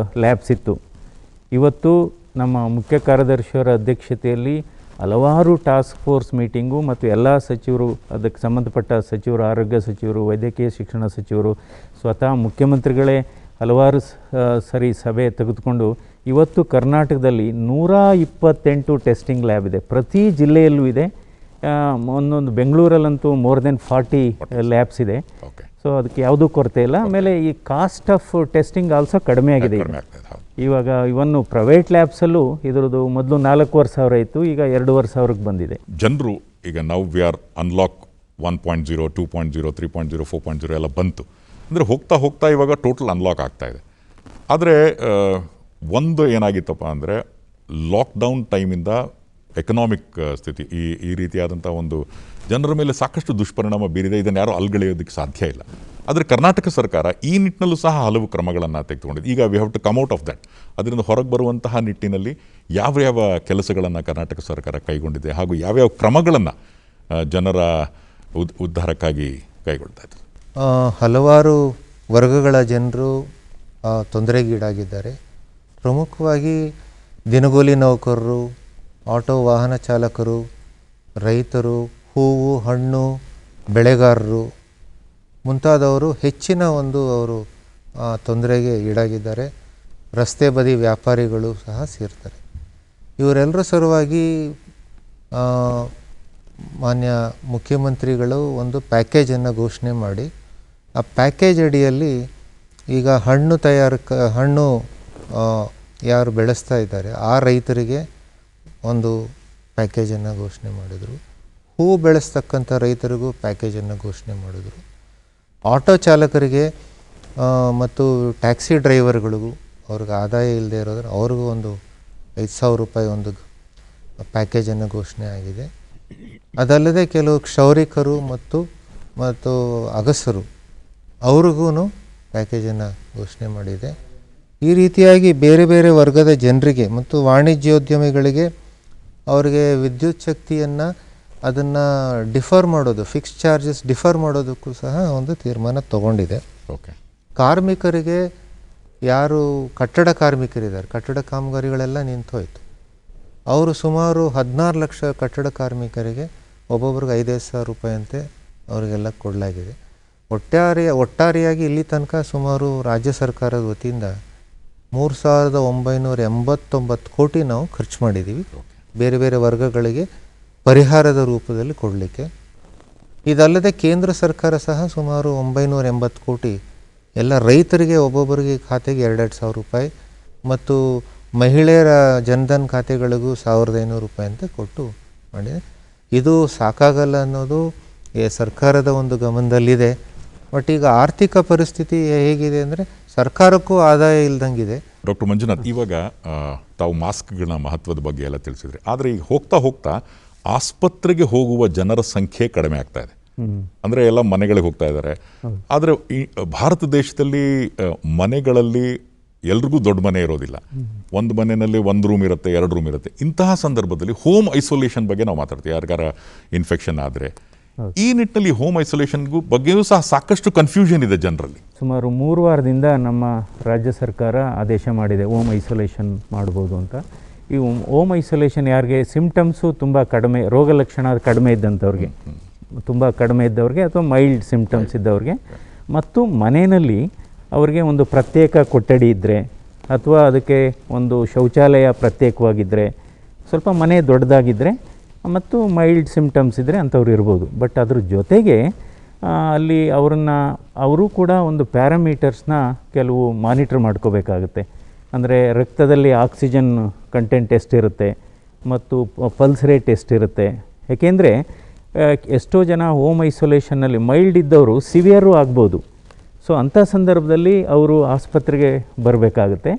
ಲ್ಯಾಬ್ಸ್ ಇತ್ತು. ಇವತ್ತು ನಮ್ಮ ಮುಖ್ಯ ಕಾರ್ಯದರ್ಶಿಯವರ ಅಧ್ಯಕ್ಷತೆಯಲ್ಲಿ ಹಲವಾರು ಟಾಸ್ಕ್ ಫೋರ್ಸ್ ಮೀಟಿಂಗು ಮತ್ತು ಎಲ್ಲ ಸಚಿವರು, ಅದಕ್ಕೆ ಸಂಬಂಧಪಟ್ಟ ಸಚಿವರು, ಆರೋಗ್ಯ ಸಚಿವರು, ವೈದ್ಯಕೀಯ ಶಿಕ್ಷಣ ಸಚಿವರು, ಸ್ವತಃ ಮುಖ್ಯಮಂತ್ರಿಗಳೇ ಹಲವಾರು ಸರಿ ಸಭೆ ತೆಗೆದುಕೊಂಡು ಇವತ್ತು ಕರ್ನಾಟಕದಲ್ಲಿ 128 ಟೆಸ್ಟಿಂಗ್ ಲ್ಯಾಬ್ ಇದೆ. ಪ್ರತಿ ಜಿಲ್ಲೆಯಲ್ಲೂ ಇದೆ. ಒಂದೊಂದು ಬೆಂಗಳೂರಲ್ಲಂತೂ ಮೋರ್ ದೆನ್ 40 ಲ್ಯಾಬ್ಸ್ ಇದೆ. ಸೊ ಅದಕ್ಕೆ ಯಾವುದೂ ಕೊರತೆ ಇಲ್ಲ. ಆಮೇಲೆ ಈ ಕಾಸ್ಟ್ ಆಫ್ ಟೆಸ್ಟಿಂಗ್ ಆಲ್ಸೋ ಕಡಿಮೆ ಆಗಿದೆ. ಇವಾಗ ಇವನ್ನು ಪ್ರೈವೇಟ್ ಲ್ಯಾಬ್ಸಲ್ಲೂ ಇದರದ್ದು ಮೊದಲು 4,500 ಇತ್ತು, ಈಗ 2,500ಕ್ಕೆ ಬಂದಿದೆ. ಜನರು ಈಗ ನಾವು ವಿ ಆರ್ ಅನ್ಲಾಕ್ 1.0, 2.0, 3.0, 4.0 ಎಲ್ಲ ಬಂತು ಅಂದರೆ ಹೋಗ್ತಾ ಹೋಗ್ತಾ ಇವಾಗ ಟೋಟಲ್ ಅನ್ಲಾಕ್ ಆಗ್ತಾ ಇದೆ. ಆದರೆ ಒಂದು ಏನಾಗಿತ್ತಪ್ಪ ಅಂದರೆ ಲಾಕ್ಡೌನ್ ಟೈಮಿಂದ ಎಕನಾಮಿಕ್ ಸ್ಥಿತಿ ಈ ರೀತಿಯಾದಂಥ ಒಂದು ಜನರ ಮೇಲೆ ಸಾಕಷ್ಟು ದುಷ್ಪರಿಣಾಮ ಬೀರಿದೆ. ಇದನ್ನು ಯಾರೂ ಅಲ್ಗಳೆಯೋದಕ್ಕೆ ಸಾಧ್ಯ ಇಲ್ಲ. ಆದರೆ ಕರ್ನಾಟಕ ಸರ್ಕಾರ ಈ ನಿಟ್ಟಿನಲ್ಲೂ ಸಹ ಹಲವು ಕ್ರಮಗಳನ್ನು ತೆಗೆದುಕೊಂಡಿದೆ. ಈಗ we have to come out of that. ಅದರಿಂದ ಹೊರಗೆ ಬರುವಂತಹ ನಿಟ್ಟಿನಲ್ಲಿ ಯಾವ ಕೆಲಸಗಳನ್ನು ಕರ್ನಾಟಕ ಸರ್ಕಾರ ಕೈಗೊಂಡಿದೆ ಹಾಗೂ ಯಾವ್ಯಾವ ಕ್ರಮಗಳನ್ನು ಜನರ ಉದ್ಧಾರಕ್ಕಾಗಿ ಕೈಗೊಳ್ತಾ ಇದೆ? ಹಲವಾರು ವರ್ಗಗಳ ಜನರು ತೊಂದರೆಗೀಡಾಗಿದ್ದಾರೆ. ಪ್ರಮುಖವಾಗಿ ದಿನಗೂಲಿ ನೌಕರರು, ಆಟೋ ವಾಹನ ಚಾಲಕರು, ರೈತರು, ಹೂವು ಹಣ್ಣು ಬೆಳೆಗಾರರು ಮುಂತಾದವರು ಹೆಚ್ಚಿನ ಅವರು ತೊಂದರೆಗೆ ಈಡಾಗಿದ್ದಾರೆ. ರಸ್ತೆ ಬದಿ ವ್ಯಾಪಾರಿಗಳು ಸಹ ಸೇರ್ತಾರೆ. ಇವರೆಲ್ಲರ ಸಲುವಾಗಿ ಮಾನ್ಯ ಮುಖ್ಯಮಂತ್ರಿಗಳು ಒಂದು ಪ್ಯಾಕೇಜನ್ನು ಘೋಷಣೆ ಮಾಡಿ, ಆ ಪ್ಯಾಕೇಜ್ ಅಡಿಯಲ್ಲಿ ಈಗ ಹಣ್ಣು ಯಾರು ಬೆಳೆಸ್ತಾ ಇದ್ದಾರೆ ಆ ರೈತರಿಗೆ ಒಂದು ಪ್ಯಾಕೇಜನ್ನು ಘೋಷಣೆ ಮಾಡಿದರು. ಹೂವು ಬೆಳೆಸ್ತಕ್ಕಂಥ ರೈತರಿಗೂ ಪ್ಯಾಕೇಜನ್ನು ಘೋಷಣೆ ಮಾಡಿದರು. ಆಟೋ ಚಾಲಕರಿಗೆ ಮತ್ತು ಟ್ಯಾಕ್ಸಿ ಡ್ರೈವರ್ಗಳಿಗೂ ಅವ್ರಿಗೆ ಆದಾಯ ಇಲ್ಲದೆ ಇರೋದ್ರೆ ಅವ್ರಿಗೂ ಒಂದು 5,000 ರೂಪಾಯಿ ಒಂದು ಪ್ಯಾಕೇಜನ್ನು ಘೋಷಣೆ ಆಗಿದೆ. ಅದಲ್ಲದೆ ಕೆಲವು ಕ್ಷೌರಿಕರು ಮತ್ತು ಅಗಸರು ಅವ್ರಿಗೂ ಪ್ಯಾಕೇಜನ್ನು ಘೋಷಣೆ ಮಾಡಿದೆ. ಈ ರೀತಿಯಾಗಿ ಬೇರೆ ಬೇರೆ ವರ್ಗದ ಜನರಿಗೆ ಮತ್ತು ವಾಣಿಜ್ಯೋದ್ಯಮಿಗಳಿಗೆ ಅವರಿಗೆ ವಿದ್ಯುತ್ ಶಕ್ತಿಯನ್ನು ಅದನ್ನು ಡಿಫರ್ ಮಾಡೋದು, ಫಿಕ್ಸ್ ಚಾರ್ಜಸ್ ಡಿಫರ್ ಮಾಡೋದಕ್ಕೂ ಸಹ ಒಂದು ತೀರ್ಮಾನ ತಗೊಂಡಿದೆ. ಕಾರ್ಮಿಕರಿಗೆ, ಯಾರು ಕಟ್ಟಡ ಕಾರ್ಮಿಕರಿದ್ದಾರೆ, ಕಟ್ಟಡ ಕಾಮಗಾರಿಗಳೆಲ್ಲ ನಿಂತೋಯ್ತು. ಅವರು ಸುಮಾರು 16 ಲಕ್ಷ ಕಟ್ಟಡ ಕಾರ್ಮಿಕರಿಗೆ ಒಬ್ಬೊಬ್ರಿಗೆ 5,000 ರೂಪಾಯಿ ಅಂತೆ ಅವರಿಗೆಲ್ಲ ಕೊಡಲಾಗಿದೆ. ಒಟ್ಟಾರೆಯಾಗಿ ಇಲ್ಲಿ ತನಕ ಸುಮಾರು ರಾಜ್ಯ ಸರ್ಕಾರದ ವತಿಯಿಂದ 3,989 ಕೋಟಿ ನಾವು ಖರ್ಚು ಮಾಡಿದ್ದೀವಿ ಬೇರೆ ಬೇರೆ ವರ್ಗಗಳಿಗೆ ಪರಿಹಾರದ ರೂಪದಲ್ಲಿ ಕೊಡಲಿಕ್ಕೆ. ಇದಲ್ಲದೆ ಕೇಂದ್ರ ಸರ್ಕಾರ ಸಹ ಸುಮಾರು 980 ಕೋಟಿ ಎಲ್ಲ ರೈತರಿಗೆ ಒಬ್ಬೊಬ್ಬರಿಗೆ ಖಾತೆಗೆ 2,000 ರೂಪಾಯಿ ಮತ್ತು ಮಹಿಳೆಯರ ಜನ್ಧನ್ ಖಾತೆಗಳಿಗೂ 1,500 ರೂಪಾಯಿ ಅಂತ ಕೊಟ್ಟು ಮಾಡಿದೆ. ಇದು ಸಾಕಾಗಲ್ಲ ಅನ್ನೋದು ಸರ್ಕಾರದ ಒಂದು ಗಮನದಲ್ಲಿದೆ. ಬಟ್ ಈಗ ಆರ್ಥಿಕ ಪರಿಸ್ಥಿತಿ ಹೇಗಿದೆ ಅಂದರೆ ಸರ್ಕಾರಕ್ಕೂ ಆದಾಯ ಇಲ್ದಂಗಿದೆ. ಡಾಕ್ಟರ್ ಮಂಜುನಾಥ್, ಇವಾಗ ತಾವು ಮಾಸ್ಕ್ಗಳ ಮಹತ್ವದ ಬಗ್ಗೆ ಎಲ್ಲ ತಿಳಿಸಿದ್ರಿ. ಆದರೆ ಈಗ ಹೋಗ್ತಾ ಹೋಗ್ತಾ ಆಸ್ಪತ್ರೆಗೆ ಹೋಗುವ ಜನರ ಸಂಖ್ಯೆ ಕಡಿಮೆ ಆಗ್ತಾ ಇದೆ. ಅಂದರೆ ಎಲ್ಲ ಮನೆಗಳಿಗೆ ಹೋಗ್ತಾ ಇದ್ದಾರೆ. ಆದರೆ ಈ ಭಾರತ ದೇಶದಲ್ಲಿ ಮನೆಗಳಲ್ಲಿ ಎಲ್ರಿಗೂ ದೊಡ್ಡ ಮನೆ ಇರೋದಿಲ್ಲ. ಒಂದು ಮನೆಯಲ್ಲಿ 1 ರೂಮ್ ಇರುತ್ತೆ, 2 ರೂಮ್ ಇರುತ್ತೆ. ಇಂತಹ ಸಂದರ್ಭದಲ್ಲಿ ಹೋಮ್ ಐಸೋಲೇಷನ್ ಬಗ್ಗೆ ನಾವು ಮಾತಾಡ್ತೀವಿ. ಯಾರಿಗಾರ ಇನ್ಫೆಕ್ಷನ್ ಆದರೆ ಈ ನಿಟ್ಟಿನಲ್ಲಿ ಹೋಮ್ ಐಸೋಲೇಷನ್ಗೂ ಬಗ್ಗೆಯೂ ಸಹ ಸಾಕಷ್ಟು ಕನ್ಫ್ಯೂಷನ್ ಇದೆ ಜನರಲ್ಲಿ. ಸುಮಾರು 3 ವಾರದಿಂದ ನಮ್ಮ ರಾಜ್ಯ ಸರ್ಕಾರ ಆದೇಶ ಮಾಡಿದೆ ಹೋಮ್ ಐಸೋಲೇಷನ್ ಮಾಡ್ಬೋದು ಅಂತ. ಈ ಹೋಮ್ ಐಸೋಲೇಷನ್ ಯಾರಿಗೆ ಸಿಮ್ಟಮ್ಸು ತುಂಬ ಕಡಿಮೆ, ರೋಗ ಲಕ್ಷಣ ಕಡಿಮೆ ಇದ್ದಂಥವ್ರಿಗೆ, ತುಂಬ ಕಡಿಮೆ ಇದ್ದವ್ರಿಗೆ ಅಥವಾ ಮೈಲ್ಡ್ ಸಿಮ್ಟಮ್ಸ್ ಇದ್ದವ್ರಿಗೆ, ಮತ್ತು ಮನೆಯಲ್ಲಿ ಅವರಿಗೆ ಒಂದು ಪ್ರತ್ಯೇಕ ಕೊಠಡಿ ಇದ್ದರೆ ಅಥವಾ ಅದಕ್ಕೆ ಒಂದು ಶೌಚಾಲಯ ಪ್ರತ್ಯೇಕವಾಗಿದ್ದರೆ, ಸ್ವಲ್ಪ ಮನೆ ದೊಡ್ಡದಾಗಿದ್ದರೆ ಮತ್ತು ಮೈಲ್ಡ್ ಸಿಮ್ಟಮ್ಸ್ ಇದ್ದರೆ ಅಂಥವ್ರು ಇರ್ಬೋದು. ಬಟ್ ಅದ್ರ ಜೊತೆಗೆ ಅಲ್ಲಿ ಅವರು ಕೂಡ ಒಂದು ಪ್ಯಾರಾಮೀಟರ್ಸ್ನ ಕೆಲವು ಮಾನಿಟ್ರ್ ಮಾಡ್ಕೋಬೇಕಾಗುತ್ತೆ. ಅಂದರೆ ರಕ್ತದಲ್ಲಿ ಆಕ್ಸಿಜನ್ ಕಂಟೆಂಟ್ ಎಷ್ಟಿರುತ್ತೆ ಮತ್ತು ಪಲ್ಸ್ ರೇಟ್ ಎಷ್ಟಿರುತ್ತೆ. ಏಕೆಂದರೆ ಎಷ್ಟೋ ಜನ ಹೋಮ್ ಐಸೋಲೇಷನ್ನಲ್ಲಿ ಮೈಲ್ಡ್ ಇದ್ದವರು ಸಿವಿಯರು ಆಗ್ಬೋದು. ಸೊ ಅಂಥ ಸಂದರ್ಭದಲ್ಲಿ ಅವರು ಆಸ್ಪತ್ರೆಗೆ ಬರಬೇಕಾಗುತ್ತೆ.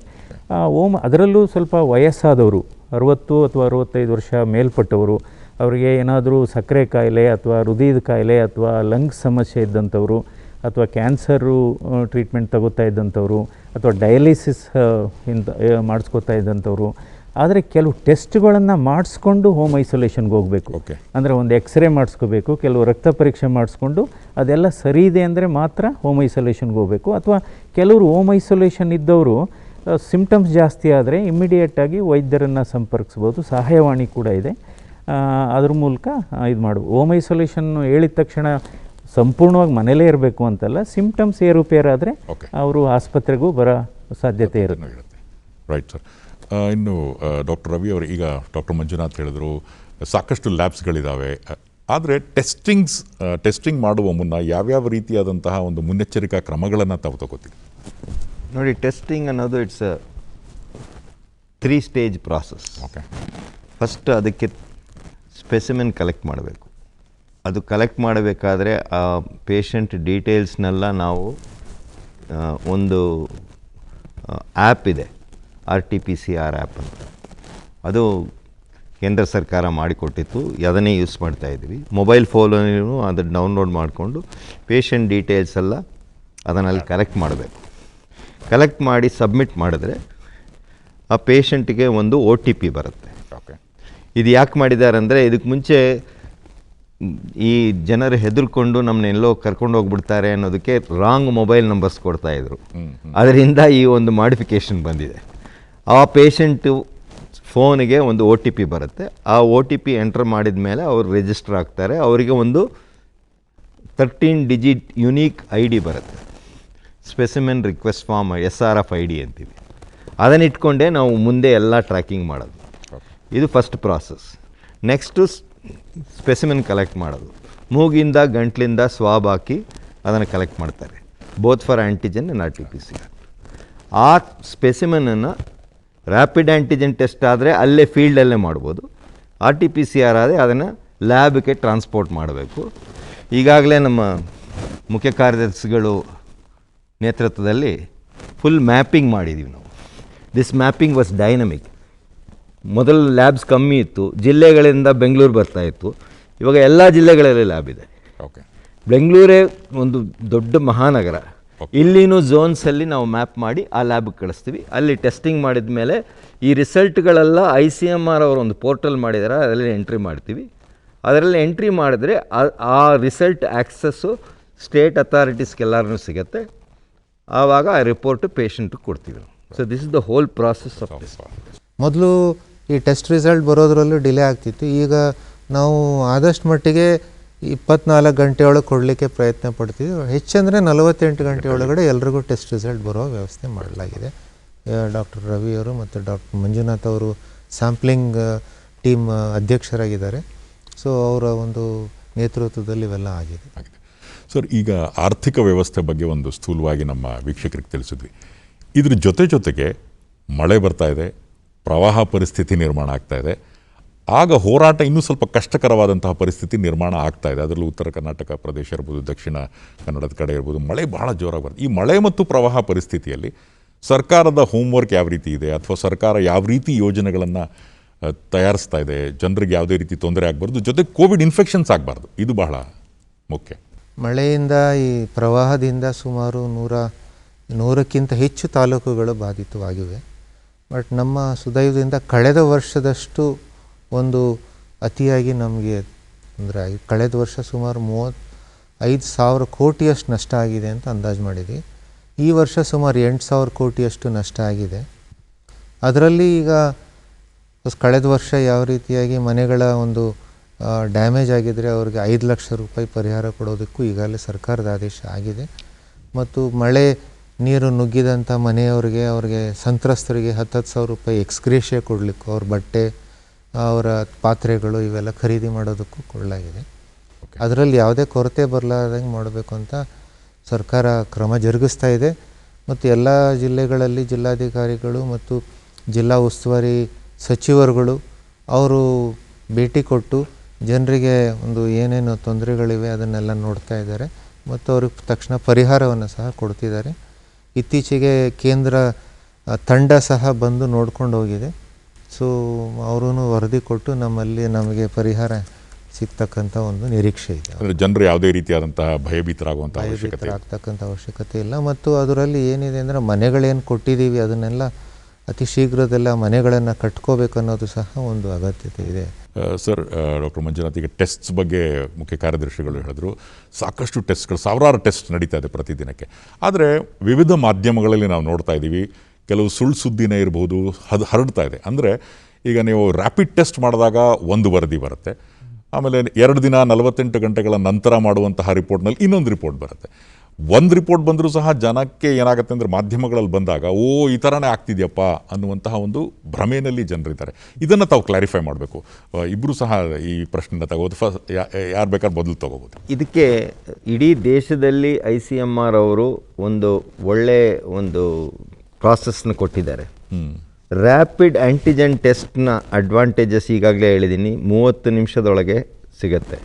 ಅದರಲ್ಲೂ ಸ್ವಲ್ಪ ವಯಸ್ಸಾದವರು, 60 ಅಥವಾ 65 ವರ್ಷ ಮೇಲ್ಪಟ್ಟವರು, ಅವರಿಗೆ ಏನಾದರೂ ಸಕ್ಕರೆ ಕಾಯಿಲೆ ಅಥವಾ ಹೃದಯದ ಕಾಯಿಲೆ ಅಥವಾ ಲಂಗ್ಸ್ ಸಮಸ್ಯೆ ಇದ್ದಂಥವರು ಅಥವಾ ಕ್ಯಾನ್ಸರು ಟ್ರೀಟ್ಮೆಂಟ್ ತಗೋತಾ ಇದ್ದಂಥವ್ರು ಅಥವಾ ಡಯಾಲಿಸಿಸ್ ಮಾಡಿಸ್ಕೋತಾ ಇದ್ದಂಥವ್ರು. ಆದರೆ ಕೆಲವು ಟೆಸ್ಟ್ಗಳನ್ನು ಮಾಡಿಸ್ಕೊಂಡು ಹೋಮ್ ಐಸೋಲೇಷನ್ಗೆ ಹೋಗಬೇಕು. ಅಂದರೆ ಒಂದು ಎಕ್ಸ್ರೇ ಮಾಡಿಸ್ಕೋಬೇಕು, ಕೆಲವು ರಕ್ತ ಪರೀಕ್ಷೆ ಮಾಡಿಸ್ಕೊಂಡು ಅದೆಲ್ಲ ಸರಿ ಇದೆ ಅಂದರೆ ಮಾತ್ರ ಹೋಮ್ ಐಸೋಲೇಷನ್ಗೆ ಹೋಗಬೇಕು. ಅಥವಾ ಕೆಲವರು ಹೋಮ್ ಐಸೋಲೇಷನ್ ಇದ್ದವರು ಸಿಮ್ಟಮ್ಸ್ ಜಾಸ್ತಿ ಆದರೆ ಇಮ್ಮಿಡಿಯೇಟಾಗಿ ವೈದ್ಯರನ್ನು ಸಂಪರ್ಕಿಸ್ಬೋದು. ಸಹಾಯವಾಣಿ ಕೂಡ ಇದೆ, ಅದ್ರ ಮೂಲಕ ಇದು ಮಾಡ್ಬೋದು. ಹೋಮ್ ಐಸೋಲೇಷನ್ ಹೇಳಿದ ತಕ್ಷಣ ಸಂಪೂರ್ಣವಾಗಿ ಮನೇಲೇ ಇರಬೇಕು ಅಂತಲ್ಲ, ಸಿಮ್ಟಮ್ಸ್ ಏರುಪೇರಾದರೆ ಅವರು ಆಸ್ಪತ್ರೆಗೂ ಬರೋ ಸಾಧ್ಯತೆ ಇರುತ್ತೆ. Right sir. ಇನ್ನು ಡಾಕ್ಟರ್ ರವಿ ಅವರು, ಈಗ ಡಾಕ್ಟರ್ ಮಂಜುನಾಥ್ ಹೇಳಿದ್ರು ಸಾಕಷ್ಟು ಲ್ಯಾಬ್ಸ್ಗಳಿದ್ದಾವೆ, ಆದರೆ ಟೆಸ್ಟಿಂಗ್ ಮಾಡುವ ಮುನ್ನ ಯಾವ್ಯಾವ ರೀತಿಯಾದಂತಹ ಒಂದು ಮುನ್ನೆಚ್ಚರಿಕಾ ಕ್ರಮಗಳನ್ನು ತಾವು ತಗೋತೀವಿ? ನೋಡಿ, ಟೆಸ್ಟಿಂಗ್ ಅನ್ನೋದು it's a 3 stage process. Okay. First ಅದಕ್ಕೆ ಸ್ಪೆಸಿಮೆನ್ ಕಲೆಕ್ಟ್ ಮಾಡಬೇಕು. ಅದು ಕಲೆಕ್ಟ್ ಮಾಡಬೇಕಾದ್ರೆ ಆ ಪೇಷಂಟ್ ಡೀಟೇಲ್ಸ್ನೆಲ್ಲ ನಾವು ಒಂದು ಆ್ಯಪ್ ಇದೆ, RT-PCR ಆ್ಯಪ್ ಅಂತ. ಅದು ಕೇಂದ್ರ ಸರ್ಕಾರ ಮಾಡಿಕೊಟ್ಟಿತ್ತು, ಅದನ್ನೇ ಯೂಸ್ ಮಾಡ್ತಾಯಿದ್ವಿ. ಮೊಬೈಲ್ ಫೋನಲ್ಲೂ ಅದನ್ನು ಡೌನ್ಲೋಡ್ ಮಾಡಿಕೊಂಡು ಪೇಷಂಟ್ ಡೀಟೇಲ್ಸ್ ಎಲ್ಲ ಅದನ್ನಲ್ಲಿ ಕಲೆಕ್ಟ್ ಮಾಡಬೇಕು. ಕಲೆಕ್ಟ್ ಮಾಡಿ ಸಬ್ಮಿಟ್ ಮಾಡಿದ್ರೆ ಆ ಪೇಷಂಟಿಗೆ ಒಂದು OTP ಬರುತ್ತೆ. ಓಕೆ. ಇದು ಯಾಕೆ ಮಾಡಿದ್ದಾರೆ ಅಂದರೆ, ಇದಕ್ಕೆ ಮುಂಚೆ ಈ ಜನರು ಹೆದರ್ಕೊಂಡು ನಮ್ಮನ್ನೆಲ್ಲೋ ಕರ್ಕೊಂಡು ಹೋಗ್ಬಿಡ್ತಾರೆ ಅನ್ನೋದಕ್ಕೆ ರಾಂಗ್ ಮೊಬೈಲ್ ನಂಬರ್ಸ್ ಕೊಡ್ತಾಯಿದ್ರು. ಅದರಿಂದ ಈ ಒಂದು ಮಾಡಿಫಿಕೇಷನ್ ಬಂದಿದೆ. ಆ ಪೇಷಂಟು ಫೋನಿಗೆ ಒಂದು OTP ಬರುತ್ತೆ. ಆ OTP ಎಂಟರ್ ಮಾಡಿದ ಮೇಲೆ ಅವರು ರಿಜಿಸ್ಟರ್ ಆಗ್ತಾರೆ. ಅವರಿಗೆ ಒಂದು 13 ಡಿಜಿಟ್ ಯುನೀಕ್ ID ಬರುತ್ತೆ, specimen request form, SRF ID ಅಂತೀವಿ. ಅದನ್ನಿಟ್ಕೊಂಡೇ ನಾವು ಮುಂದೆ ಎಲ್ಲ ಟ್ರ್ಯಾಕಿಂಗ್ ಮಾಡೋದು. ಇದು first process. Next specimen collect ಮಾಡೋದು. ಮೂಗಿಂದ ಗಂಟ್ಲಿಂದ ಸ್ವಾಬ್ ಹಾಕಿ ಅದನ್ನು ಕಲೆಕ್ಟ್ ಮಾಡ್ತಾರೆ, both for antigen and RT-PCR. ಆ ಸ್ಪೆಸಿಮೆನನ್ನು ರ್ಯಾಪಿಡ್ ಆ್ಯಂಟಿಜನ್ ಟೆಸ್ಟ್ ಆದರೆ ಅಲ್ಲೇ ಫೀಲ್ಡಲ್ಲೇ ಮಾಡ್ಬೋದು. RT-PCR ಆದರೆ ಅದನ್ನು ಲ್ಯಾಬ್ಗೆ ಟ್ರಾನ್ಸ್ಪೋರ್ಟ್ ಮಾಡಬೇಕು. ಈಗಾಗಲೇ ನಮ್ಮ ಮುಖ್ಯ ಕಾರ್ಯದರ್ಶಿಗಳು ನೇತೃತ್ವದಲ್ಲಿ ಫುಲ್ ಮ್ಯಾಪಿಂಗ್ ಮಾಡಿದ್ದೀವಿ ನಾವು. This mapping was dynamic. ಮೊದಲು ಲ್ಯಾಬ್ಸ್ ಕಮ್ಮಿ ಇತ್ತು, ಜಿಲ್ಲೆಗಳಿಂದ ಬೆಂಗಳೂರು ಬರ್ತಾಯಿತ್ತು. ಇವಾಗ ಎಲ್ಲ ಜಿಲ್ಲೆಗಳಲ್ಲಿ ಲ್ಯಾಬ್ ಇದೆ. ಓಕೆ. ಬೆಂಗಳೂರೇ ಒಂದು ದೊಡ್ಡ ಮಹಾನಗರ. ಇಲ್ಲಿನೂ ಝೋನ್ಸಲ್ಲಿ ನಾವು ಮ್ಯಾಪ್ ಮಾಡಿ ಆ ಲ್ಯಾಬ್ಗೆ ಕಳಿಸ್ತೀವಿ. ಅಲ್ಲಿ ಟೆಸ್ಟಿಂಗ್ ಮಾಡಿದ ಮೇಲೆ ಈ ರಿಸಲ್ಟ್ಗಳೆಲ್ಲ ICMR ಅವರು ಒಂದು ಪೋರ್ಟಲ್ ಮಾಡಿದ್ದಾರೆ, ಅದರಲ್ಲಿ ಎಂಟ್ರಿ ಮಾಡ್ತೀವಿ. ಅದರಲ್ಲಿ ಎಂಟ್ರಿ ಮಾಡಿದ್ರೆ ಆ ರಿಸಲ್ಟ್ ಆ್ಯಕ್ಸಸ್ಸು ಸ್ಟೇಟ್ ಅಥಾರಿಟೀಸ್ಗೆಲ್ಲರೂ ಸಿಗುತ್ತೆ. ಆವಾಗ ಆ ರಿಪೋರ್ಟು ಪೇಷಂಟಿಗೆ ಕೊಡ್ತೀವಿ. So this is the whole process of test. ಮೊದಲು ಈ ಟೆಸ್ಟ್ ರಿಸಲ್ಟ್ ಬರೋದ್ರಲ್ಲೂ ಡಿಲೇ ಆಗ್ತಿತ್ತು. ಈಗ ನಾವು ಆದಷ್ಟು ಮಟ್ಟಿಗೆ 24 ಗಂಟೆ ಒಳಗೆ ಕೊಡಲಿಕ್ಕೆ ಪ್ರಯತ್ನ ಪಡ್ತೀವಿ. ಹೆಚ್ಚಂದರೆ 48 ಗಂಟೆ ಒಳಗಡೆ ಎಲ್ರಿಗೂ ಟೆಸ್ಟ್ ರಿಸಲ್ಟ್ ಬರೋ ವ್ಯವಸ್ಥೆ ಮಾಡಲಾಗಿದೆ. ಡಾಕ್ಟರ್ ರವಿಯವರು ಮತ್ತು ಡಾಕ್ಟರ್ ಮಂಜುನಾಥ್ ಅವರು ಸ್ಯಾಂಪ್ಲಿಂಗ್ ಟೀಮ್ ಅಧ್ಯಕ್ಷರಾಗಿದ್ದಾರೆ. ಸೊ ಅವರ ಒಂದು ನೇತೃತ್ವದಲ್ಲಿ ಇವೆಲ್ಲ ಆಗಿದೆ. ಸರ್, ಈಗ ಆರ್ಥಿಕ ವ್ಯವಸ್ಥೆ ಬಗ್ಗೆ ಒಂದು ಸ್ಥೂಲವಾಗಿ ನಮ್ಮ ವೀಕ್ಷಕರಿಗೆ ತಿಳಿಸಿದ್ವಿ. ಇದ್ರ ಜೊತೆಗೆ ಮಳೆ ಬರ್ತಾ ಇದೆ, ಪ್ರವಾಹ ಪರಿಸ್ಥಿತಿ ನಿರ್ಮಾಣ ಆಗ್ತಾ ಇದೆ. ಆಗ ಹೋರಾಟ ಇನ್ನೂ ಸ್ವಲ್ಪ ಕಷ್ಟಕರವಾದಂತಹ ಪರಿಸ್ಥಿತಿ ನಿರ್ಮಾಣ ಆಗ್ತಾ ಇದೆ. ಅದರಲ್ಲೂ ಉತ್ತರ ಕರ್ನಾಟಕ ಪ್ರದೇಶ ಇರ್ಬೋದು, ದಕ್ಷಿಣ ಕನ್ನಡದ ಕಡೆ ಇರ್ಬೋದು, ಮಳೆ ಬಹಳ ಜೋರಾಗಿ ಬರುತ್ತೆ. ಈ ಮಳೆ ಮತ್ತು ಪ್ರವಾಹ ಪರಿಸ್ಥಿತಿಯಲ್ಲಿ ಸರ್ಕಾರದ ಹೋಮ್ವರ್ಕ್ ಯಾವ ರೀತಿ ಇದೆ, ಅಥವಾ ಸರ್ಕಾರ ಯಾವ ರೀತಿ ಯೋಜನೆಗಳನ್ನು ತಯಾರಿಸ್ತಾ ಇದೆ, ಜನರಿಗೆ ಯಾವುದೇ ರೀತಿ ತೊಂದರೆ ಆಗಬಾರ್ದು, ಜೊತೆಗೆ ಕೋವಿಡ್ ಇನ್ಫೆಕ್ಷನ್ಸ್ ಆಗಬಾರ್ದು, ಇದು ಬಹಳ ಮುಖ್ಯ. ಮಳೆಯಿಂದ, ಈ ಪ್ರವಾಹದಿಂದ ಸುಮಾರು 100ಕ್ಕಿಂತ ಹೆಚ್ಚು ತಾಲೂಕುಗಳು ಬಾಧಿತವಾಗಿವೆ. ಬಟ್ ನಮ್ಮ ಸುದೈವದಿಂದ ಕಳೆದ ವರ್ಷದಷ್ಟು ಒಂದು ಅತಿಯಾಗಿ ನಮಗೆ ಅಂದರೆ ಕಳೆದ ವರ್ಷ ಸುಮಾರು 35,000 ಕೋಟಿಯಷ್ಟು ನಷ್ಟ ಆಗಿದೆ ಅಂತ ಅಂದಾಜು ಮಾಡಿದ್ವಿ. ಈ ವರ್ಷ ಸುಮಾರು 8,000 ಕೋಟಿಯಷ್ಟು ನಷ್ಟ ಆಗಿದೆ. ಅದರಲ್ಲಿ ಈಗ ಕಳೆದ ವರ್ಷ ಯಾವ ರೀತಿಯಾಗಿ ಮನೆಗಳ ಒಂದು ಡ್ಯಾಮೇಜ್ ಆಗಿದ್ದರೆ ಅವ್ರಿಗೆ 5 ಲಕ್ಷ ರೂಪಾಯಿ ಪರಿಹಾರ ಕೊಡೋದಕ್ಕೂ ಈಗಾಗಲೇ ಸರ್ಕಾರದ ಆದೇಶ ಆಗಿದೆ. ಮತ್ತು ಮಳೆ ನೀರು ನುಗ್ಗಿದಂಥ ಮನೆಯವರಿಗೆ, ಅವ್ರಿಗೆ ಸಂತ್ರಸ್ತರಿಗೆ 10,000 ರೂಪಾಯಿ ಎಕ್ಸ್ಗ್ರೇಷಿಯಾ ಕೊಡಲಿಕ್ಕೂ, ಅವ್ರ ಬಟ್ಟೆ, ಅವರ ಪಾತ್ರೆಗಳು ಇವೆಲ್ಲ ಖರೀದಿ ಮಾಡೋದಕ್ಕೂ ಕೊಡಲಾಗಿದೆ. ಅದರಲ್ಲಿ ಯಾವುದೇ ಕೊರತೆ ಬರಲಾರ್ದಂಗೆ ಮಾಡಬೇಕು ಅಂತ ಸರ್ಕಾರ ಕ್ರಮ ಜರುಗಿಸ್ತಾ ಇದೆ. ಮತ್ತು ಎಲ್ಲ ಜಿಲ್ಲೆಗಳಲ್ಲಿ ಜಿಲ್ಲಾಧಿಕಾರಿಗಳು ಮತ್ತು ಜಿಲ್ಲಾ ಉಸ್ತುವಾರಿ ಸಚಿವರುಗಳು ಅವರು ಭೇಟಿ ಕೊಟ್ಟು ಜನರಿಗೆ ಒಂದು ಏನೇನು ತೊಂದರೆಗಳಿವೆ ಅದನ್ನೆಲ್ಲ ನೋಡ್ತಾ ಇದ್ದಾರೆ ಮತ್ತು ಅವ್ರಿಗೆ ತಕ್ಷಣ ಪರಿಹಾರವನ್ನು ಸಹ ಕೊಡ್ತಿದ್ದಾರೆ. ಇತ್ತೀಚೆಗೆ ಕೇಂದ್ರ ತಂಡ ಸಹ ಬಂದು ನೋಡ್ಕೊಂಡು ಹೋಗಿದೆ. ಸೊ ಅವರೂ ವರದಿ ಕೊಟ್ಟು ನಮಗೆ ಪರಿಹಾರ ಸಿಗ್ತಕ್ಕಂಥ ಒಂದು ನಿರೀಕ್ಷೆ ಇದೆ. ಜನರು ಯಾವುದೇ ರೀತಿಯಾದಂತಹ ಭಯಭೀತರಾಗುವಂಥ ಆಗ್ತಕ್ಕಂಥ ಅವಶ್ಯಕತೆ ಇಲ್ಲ. ಮತ್ತು ಅದರಲ್ಲಿ ಏನಿದೆ ಅಂದರೆ ಮನೆಗಳೇನು ಕೊಟ್ಟಿದ್ದೀವಿ ಅದನ್ನೆಲ್ಲ ಅತಿ ಶೀಘ್ರದಲ್ಲ ಮನೆಗಳನ್ನು ಕಟ್ಕೋಬೇಕು ಅನ್ನೋದು ಸಹ ಒಂದು ಅಗತ್ಯತೆ ಇದೆ. ಸರ್, ಡಾಕ್ಟರ್ ಮಂಜುನಾಥ್, ಈಗ ಟೆಸ್ಟ್ಸ್ ಬಗ್ಗೆ ಮುಖ್ಯ ಕಾರ್ಯದರ್ಶಿಗಳು ಹೇಳಿದ್ರು, ಸಾಕಷ್ಟು ಟೆಸ್ಟ್ಗಳು, ಸಾವಿರಾರು ಟೆಸ್ಟ್ ನಡೀತಾ ಇದೆ ಪ್ರತಿದಿನಕ್ಕೆ. ಆದರೆ ವಿವಿಧ ಮಾಧ್ಯಮಗಳಲ್ಲಿ ನಾವು ನೋಡ್ತಾ ಇದ್ದೀವಿ, ಕೆಲವು ಸುಳ್ಳು ಸುದ್ದಿನೇ ಇರ್ಬೋದು, ಅದು ಹರಡ್ತಾ ಇದೆ. ಅಂದರೆ ಈಗ ನೀವು ರ್ಯಾಪಿಡ್ ಟೆಸ್ಟ್ ಮಾಡಿದಾಗ ಒಂದು ವರದಿ ಬರುತ್ತೆ, ಆಮೇಲೆ 2 ದಿನ 48 ಗಂಟೆಗಳ ನಂತರ ಮಾಡುವಂತಹ ರಿಪೋರ್ಟ್ನಲ್ಲಿ ಇನ್ನೊಂದು ರಿಪೋರ್ಟ್ ಬರುತ್ತೆ. ಒಂದು ರಿಪೋರ್ಟ್ ಬಂದರೂ ಸಹ ಜನಕ್ಕೆ ಏನಾಗುತ್ತೆ ಅಂದರೆ ಮಾಧ್ಯಮಗಳಲ್ಲಿ ಬಂದಾಗ ಈ ಥರನೇ ಆಗ್ತಿದೆಯಪ್ಪ ಅನ್ನುವಂತಹ ಒಂದು ಭ್ರಮೆಯಲ್ಲಿ ಜನರಿದ್ದಾರೆ. ಇದನ್ನು ತಾವು ಕ್ಲಾರಿಫೈ ಮಾಡಬೇಕು. ಇಬ್ಬರು ಸಹ ಈ ಪ್ರಶ್ನೆನ ತಗೋದು, ಫಸ್ಟ್ ಯಾರು ಬೇಕಾದ್ರೆ ಮೊದಲು ತಗೋಬೋದು. ಇದಕ್ಕೆ ಇಡೀ ದೇಶದಲ್ಲಿ ICMR ಅವರು ಒಂದು ಒಳ್ಳೆ ಒಂದು ಪ್ರಾಸೆಸ್ನ ಕೊಟ್ಟಿದ್ದಾರೆ. ರ್ಯಾಪಿಡ್ ಆ್ಯಂಟಿಜೆನ್ ಟೆಸ್ಟ್ನ ಅಡ್ವಾಂಟೇಜಸ್ ಈಗಾಗಲೇ ಹೇಳಿದ್ದೀನಿ, 30 ನಿಮಿಷದೊಳಗೆ ಸಿಗುತ್ತೆ.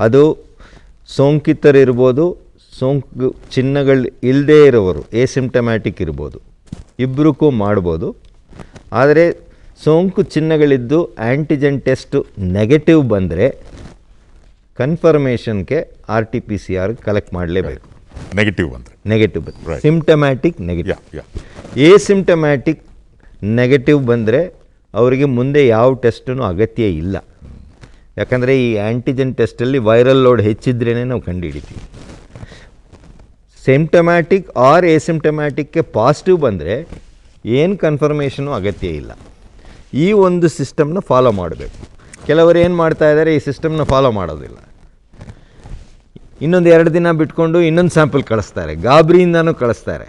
ಅದು ಸೋಂಕಿತರಿರ್ಬೋದು, ಸೋಂಕು ಚಿಹ್ನೆಗಳು ಇಲ್ಲದೇ ಇರೋರು, ಎಸಿಂಪ್ಟಮ್ಯಾಟಿಕ್ ಇರ್ಬೋದು, ಇಬ್ಬರಿಗೂ ಮಾಡ್ಬೋದು. ಆದರೆ ಸೋಂಕು ಚಿಹ್ನೆಗಳಿದ್ದು ಆ್ಯಂಟಿಜೆನ್ ಟೆಸ್ಟು ನೆಗೆಟಿವ್ ಬಂದರೆ ಕನ್ಫರ್ಮೇಷನ್ಗೆ RT-PCR ಕಲೆಕ್ಟ್ ಮಾಡಲೇಬೇಕು. ನೆಗೆಟಿವ್ ಅಂದರೆ ನೆಗೆಟಿವ್ ಬಂದರೆ ಸಿಂಪ್ಟಮ್ಯಾಟಿಕ್ ನೆಗೆಟಿವ್. ಎಸಿಂಪ್ಟಮ್ಯಾಟಿಕ್ ನೆಗೆಟಿವ್ ಬಂದರೆ ಅವರಿಗೆ ಮುಂದೆ ಯಾವ ಟೆಸ್ಟೂ ಅಗತ್ಯ ಇಲ್ಲ. ಯಾಕಂದರೆ ಈ ಆ್ಯಂಟಿಜೆನ್ ಟೆಸ್ಟಲ್ಲಿ ವೈರಲ್ ಲೋಡ್ ಹೆಚ್ಚಿದ್ರೇ ನಾವು ಕಂಡುಹಿಡಿತೀವಿ. ಸಿಂಪ್ಟಮ್ಯಾಟಿಕ್ ಆರ್ ಎಸಿಂಪ್ಟಮ್ಯಾಟಿಕ್ಗೆ ಪಾಸಿಟಿವ್ ಬಂದರೆ ಏನು ಕನ್ಫರ್ಮೇಷನು ಅಗತ್ಯ ಇಲ್ಲ. ಈ ಒಂದು ಸಿಸ್ಟಮ್ನ ಫಾಲೋ ಮಾಡಬೇಕು. ಕೆಲವರು ಏನು ಮಾಡ್ತಾ ಇದ್ದಾರೆ, ಈ ಸಿಸ್ಟಮ್ನ ಫಾಲೋ ಮಾಡೋದಿಲ್ಲ. ಇನ್ನೊಂದು 2 ದಿನ ಬಿಟ್ಕೊಂಡು ಇನ್ನೊಂದು ಸ್ಯಾಂಪಲ್ ಕಳಿಸ್ತಾರೆ, ಗಾಬರಿಯಿಂದನೂ ಕಳಿಸ್ತಾರೆ.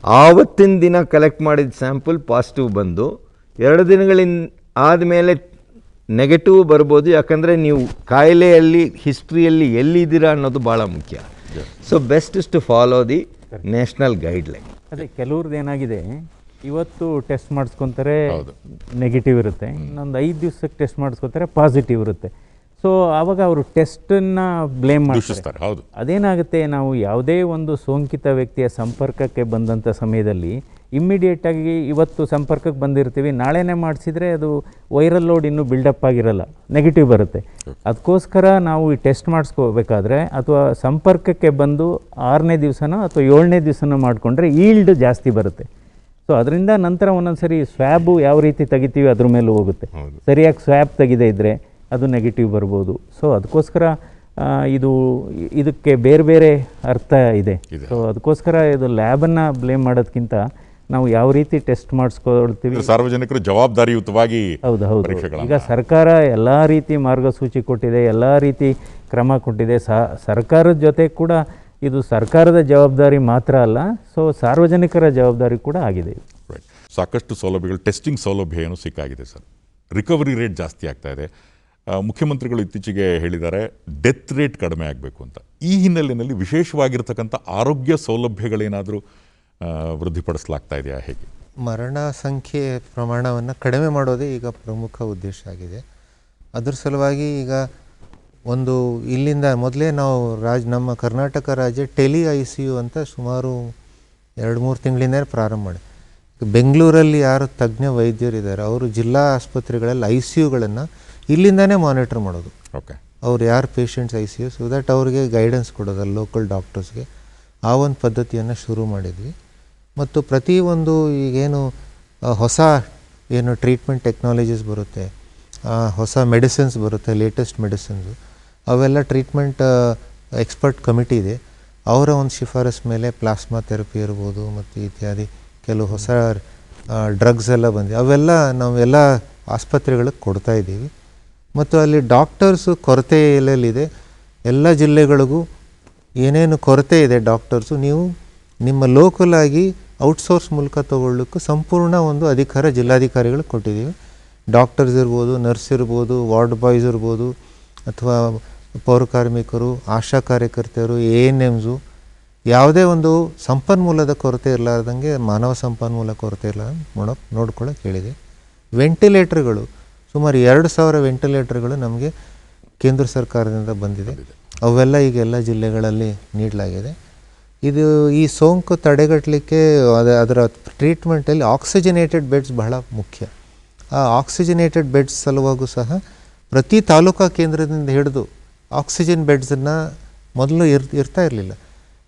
ಆವತ್ತಿನ ದಿನ ಕಲೆಕ್ಟ್ ಮಾಡಿದ ಸ್ಯಾಂಪಲ್ ಪಾಸಿಟಿವ್ ಬಂದು 2 ದಿನಗಳಿಂದ ಆದಮೇಲೆ ನೆಗೆಟಿವ್ ಬರ್ಬೋದು. ಯಾಕಂದರೆ ನೀವು ಕಾಯಿಲೆಯಲ್ಲಿ ಹಿಸ್ಟ್ರಿಯಲ್ಲಿ ಎಲ್ಲಿದ್ದೀರಾ ಅನ್ನೋದು ಭಾಳ ಮುಖ್ಯ. So best is to follow the national guideline. ಅದೇ ಕೆಲವ್ರದ್ದು ಏನಾಗಿದೆ, ಇವತ್ತು ಟೆಸ್ಟ್ ಮಾಡಿಸ್ಕೊತಾರೆ ನೆಗೆಟಿವ್ ಇರುತ್ತೆ, ಇನ್ನೊಂದು 5 ದಿವಸಕ್ಕೆ ಟೆಸ್ಟ್ ಮಾಡಿಸ್ಕೊತಾರೆ ಪಾಸಿಟಿವ್ ಇರುತ್ತೆ. ಸೊ ಆವಾಗ ಅವರು ಟೆಸ್ಟನ್ನು ಬ್ಲೇಮ್ ಮಾಡ್ತಾರೆ. ಹೌದು, ಅದೇನಾಗುತ್ತೆ, ನಾವು ಯಾವುದೇ ಒಂದು ಸೋಂಕಿತ ವ್ಯಕ್ತಿಯ ಸಂಪರ್ಕಕ್ಕೆ ಬಂದಂಥ ಸಮಯದಲ್ಲಿ ಇಮ್ಮಿಡಿಯೇಟಾಗಿ ಇವತ್ತು ಸಂಪರ್ಕಕ್ಕೆ ಬಂದಿರ್ತೀವಿ, ನಾಳೆನೇ ಮಾಡಿಸಿದ್ರೆ ಅದು ವೈರಲ್ ಲೋಡ್ ಇನ್ನೂ ಬಿಲ್ಡಪ್ ಆಗಿರಲ್ಲ, ನೆಗೆಟಿವ್ ಬರುತ್ತೆ. ಅದಕ್ಕೋಸ್ಕರ ನಾವು ಈ ಟೆಸ್ಟ್ ಮಾಡಿಸ್ಕೋಬೇಕಾದ್ರೆ ಅಥವಾ ಸಂಪರ್ಕಕ್ಕೆ ಬಂದು 6ನೇ ದಿವಸನೋ ಅಥವಾ 7ನೇ ದಿವಸನೋ ಮಾಡಿಕೊಂಡ್ರೆ ಈಲ್ಡ್ ಜಾಸ್ತಿ ಬರುತ್ತೆ. ಸೊ ಅದರಿಂದ ನಂತರ ಒಂದೊಂದು ಸರಿ ಸ್ವ್ಯಾಬು ಯಾವ ರೀತಿ ತೆಗಿತೀವಿ ಅದ್ರ ಮೇಲೆ ಹೋಗುತ್ತೆ. ಸರಿಯಾಗಿ ಸ್ವ್ಯಾಬ್ ತೆಗೆದೇ ಇದ್ದರೆ ಅದು ನೆಗೆಟಿವ್ ಬರ್ಬೋದು. ಸೊ ಅದಕ್ಕೋಸ್ಕರ ಇದಕ್ಕೆ ಬೇರೆ ಬೇರೆ ಅರ್ಥ ಇದೆ. ಸೊ ಅದಕ್ಕೋಸ್ಕರ ಇದು ಲ್ಯಾಬನ್ನು ಬ್ಲೇಮ್ ಮಾಡೋದಕ್ಕಿಂತ ನಾವು ಯಾವ ರೀತಿ ಟೆಸ್ಟ್ ಮಾಡಿಸ್ಕೊಳ್ತೀವಿ, ಸಾರ್ವಜನಿಕರು ಜವಾಬ್ದಾರಿಯುತವಾಗಿ. ಹೌದು. ಈಗ ಸರ್ಕಾರ ಎಲ್ಲ ರೀತಿ ಮಾರ್ಗಸೂಚಿ ಕೊಟ್ಟಿದೆ, ಎಲ್ಲ ರೀತಿ ಕ್ರಮ ಕೊಟ್ಟಿದೆ. ಸರ್ಕಾರದ ಜೊತೆ ಕೂಡ ಇದು ಸರ್ಕಾರದ ಜವಾಬ್ದಾರಿ ಮಾತ್ರ ಅಲ್ಲ, ಸೊ ಸಾರ್ವಜನಿಕರ ಜವಾಬ್ದಾರಿ ಕೂಡ ಆಗಿದೆ. ಸಾಕಷ್ಟು ಸೌಲಭ್ಯಗಳು, ಟೆಸ್ಟಿಂಗ್ ಸೌಲಭ್ಯ ಏನು ಸಿಕ್ಕಾಗಿದೆ ಸರ್. ರಿಕವರಿ ರೇಟ್ ಜಾಸ್ತಿ ಆಗ್ತಾ ಇದೆ. ಮುಖ್ಯಮಂತ್ರಿಗಳು ಇತ್ತೀಚೆಗೆ ಹೇಳಿದ್ದಾರೆ ಡೆತ್ ರೇಟ್ ಕಡಿಮೆ ಆಗಬೇಕು ಅಂತ. ಈ ಹಿನ್ನೆಲೆಯಲ್ಲಿ ವಿಶೇಷವಾಗಿರ್ತಕ್ಕಂಥ ಆರೋಗ್ಯ ಸೌಲಭ್ಯಗಳೇನಾದರೂ ವೃದ್ಧಿಪಡಿಸಲಾಗ್ತಾ ಇದೆಯಾ, ಹೇಗೆ? ಮರಣ ಸಂಖ್ಯೆ ಪ್ರಮಾಣವನ್ನು ಕಡಿಮೆ ಮಾಡೋದೇ ಈಗ ಪ್ರಮುಖ ಉದ್ದೇಶ ಆಗಿದೆ. ಅದರ ಸಲುವಾಗಿ ಈಗ ಒಂದು ಇಲ್ಲಿಂದ ಮೊದಲೇ ನಾವು ನಮ್ಮ ಕರ್ನಾಟಕ ರಾಜ್ಯ ಟೆಲಿ ICU ಅಂತ ಸುಮಾರು 2-3 ತಿಂಗಳಿಂದ ಪ್ರಾರಂಭ ಮಾಡಿ, ಬೆಂಗಳೂರಲ್ಲಿ ಯಾರು ತಜ್ಞ ವೈದ್ಯರಿದ್ದಾರೆ ಅವರು ಜಿಲ್ಲಾ ಆಸ್ಪತ್ರೆಗಳಲ್ಲಿ ICUಗಳನ್ನು ಇಲ್ಲಿಂದನೇ ಮಾನಿಟರ್ ಮಾಡೋದು. ಓಕೆ, ಅವ್ರು ಯಾರು ಪೇಷಂಟ್ಸ್ ICU, ಸೊ ದಟ್ ಅವ್ರಿಗೆ ಗೈಡೆನ್ಸ್ ಕೊಡೋದು ಲೋಕಲ್ ಡಾಕ್ಟರ್ಸ್ಗೆ. ಆ ಒಂದು ಪದ್ಧತಿಯನ್ನು ಶುರು ಮಾಡಿದ್ವಿ. ಮತ್ತು ಪ್ರತಿಯೊಂದು ಈಗೇನು ಹೊಸ ಏನು ಟ್ರೀಟ್ಮೆಂಟ್ ಟೆಕ್ನಾಲಜೀಸ್ ಬರುತ್ತೆ, ಹೊಸ ಮೆಡಿಸಿನ್ಸ್ ಬರುತ್ತೆ, ಲೇಟೆಸ್ಟ್ ಮೆಡಿಸಿನ್ಸು, ಅವೆಲ್ಲ ಟ್ರೀಟ್ಮೆಂಟ್ ಎಕ್ಸ್ಪರ್ಟ್ ಕಮಿಟಿ ಇದೆ, ಅವರ ಒಂದು ಶಿಫಾರಸ್ ಮೇಲೆ ಪ್ಲಾಸ್ಮಾ ಥೆರಪಿ ಇರ್ಬೋದು ಮತ್ತು ಇತ್ಯಾದಿ ಕೆಲವು ಹೊಸ ಡ್ರಗ್ಸ್ ಎಲ್ಲ ಬಂದಿದೆ, ಅವೆಲ್ಲ ನಾವೆಲ್ಲ ಆಸ್ಪತ್ರೆಗಳಿಗೆ ಕೊಡ್ತಾ ಇದ್ದೀವಿ. ಮತ್ತು ಅಲ್ಲಿ ಡಾಕ್ಟರ್ಸು ಕೊರತೆ ಎಲ್ಲೆಲ್ಲಿದೆ, ಎಲ್ಲ ಜಿಲ್ಲೆಗಳಿಗೂ ಏನೇನು ಕೊರತೆ ಇದೆ ಡಾಕ್ಟರ್ಸು, ನೀವು ನಿಮ್ಮ ಲೋಕಲಾಗಿ ಔಟ್ಸೋರ್ಸ್ ಮೂಲಕ ತೊಗೊಳ್ಳೋಕ್ಕೂ ಸಂಪೂರ್ಣ ಒಂದು ಅಧಿಕಾರ ಜಿಲ್ಲಾಧಿಕಾರಿಗಳಿಗೆ ಕೊಟ್ಟಿದ್ದೀವಿ. ಡಾಕ್ಟರ್ಸ್ ಇರ್ಬೋದು, ನರ್ಸ್ ಇರ್ಬೋದು, ವಾರ್ಡ್ ಬಾಯ್ಸ್ ಇರ್ಬೋದು, ಅಥವಾ ಪೌರಕಾರ್ಮಿಕರು, ಆಶಾ ಕಾರ್ಯಕರ್ತೆಯರು, ANMs, ಯಾವುದೇ ಒಂದು ಸಂಪನ್ಮೂಲದ ಕೊರತೆ ಇರಲಾರ್ದಂಗೆ, ಮಾನವ ಸಂಪನ್ಮೂಲ ಕೊರತೆ ಇರಲಾರ್ದಂಗೆ ನೋಡ್ಕೊಳ್ಳೋಕೆ ಹೇಳಿದೆ. ವೆಂಟಿಲೇಟರ್ಗಳು ಸುಮಾರು 2,000 ವೆಂಟಿಲೇಟರ್ಗಳು ನಮಗೆ ಕೇಂದ್ರ ಸರ್ಕಾರದಿಂದ ಬಂದಿದೆ. ಅವೆಲ್ಲ ಈಗ ಎಲ್ಲ ಜಿಲ್ಲೆಗಳಲ್ಲಿ ನೀಡಲಾಗಿದೆ. ಇದು ಈ ಸೋಂಕು ತಡೆಗಟ್ಟಲಿಕ್ಕೆ ಅದರ ಟ್ರೀಟ್ಮೆಂಟಲ್ಲಿ ಆಕ್ಸಿಜನೇಟೆಡ್ ಬೆಡ್ಸ್ ಬಹಳ ಮುಖ್ಯ. ಆ ಆಕ್ಸಿಜನೇಟೆಡ್ ಬೆಡ್ಸ್ ಸಲುವಾಗೂ ಸಹ ಪ್ರತಿ ತಾಲೂಕಾ ಕೇಂದ್ರದಿಂದ ಹಿಡಿದು ಆಕ್ಸಿಜನ್ ಬೆಡ್ಸನ್ನು ಮೊದಲು ಇರ್ತಾ ಇರಲಿಲ್ಲ.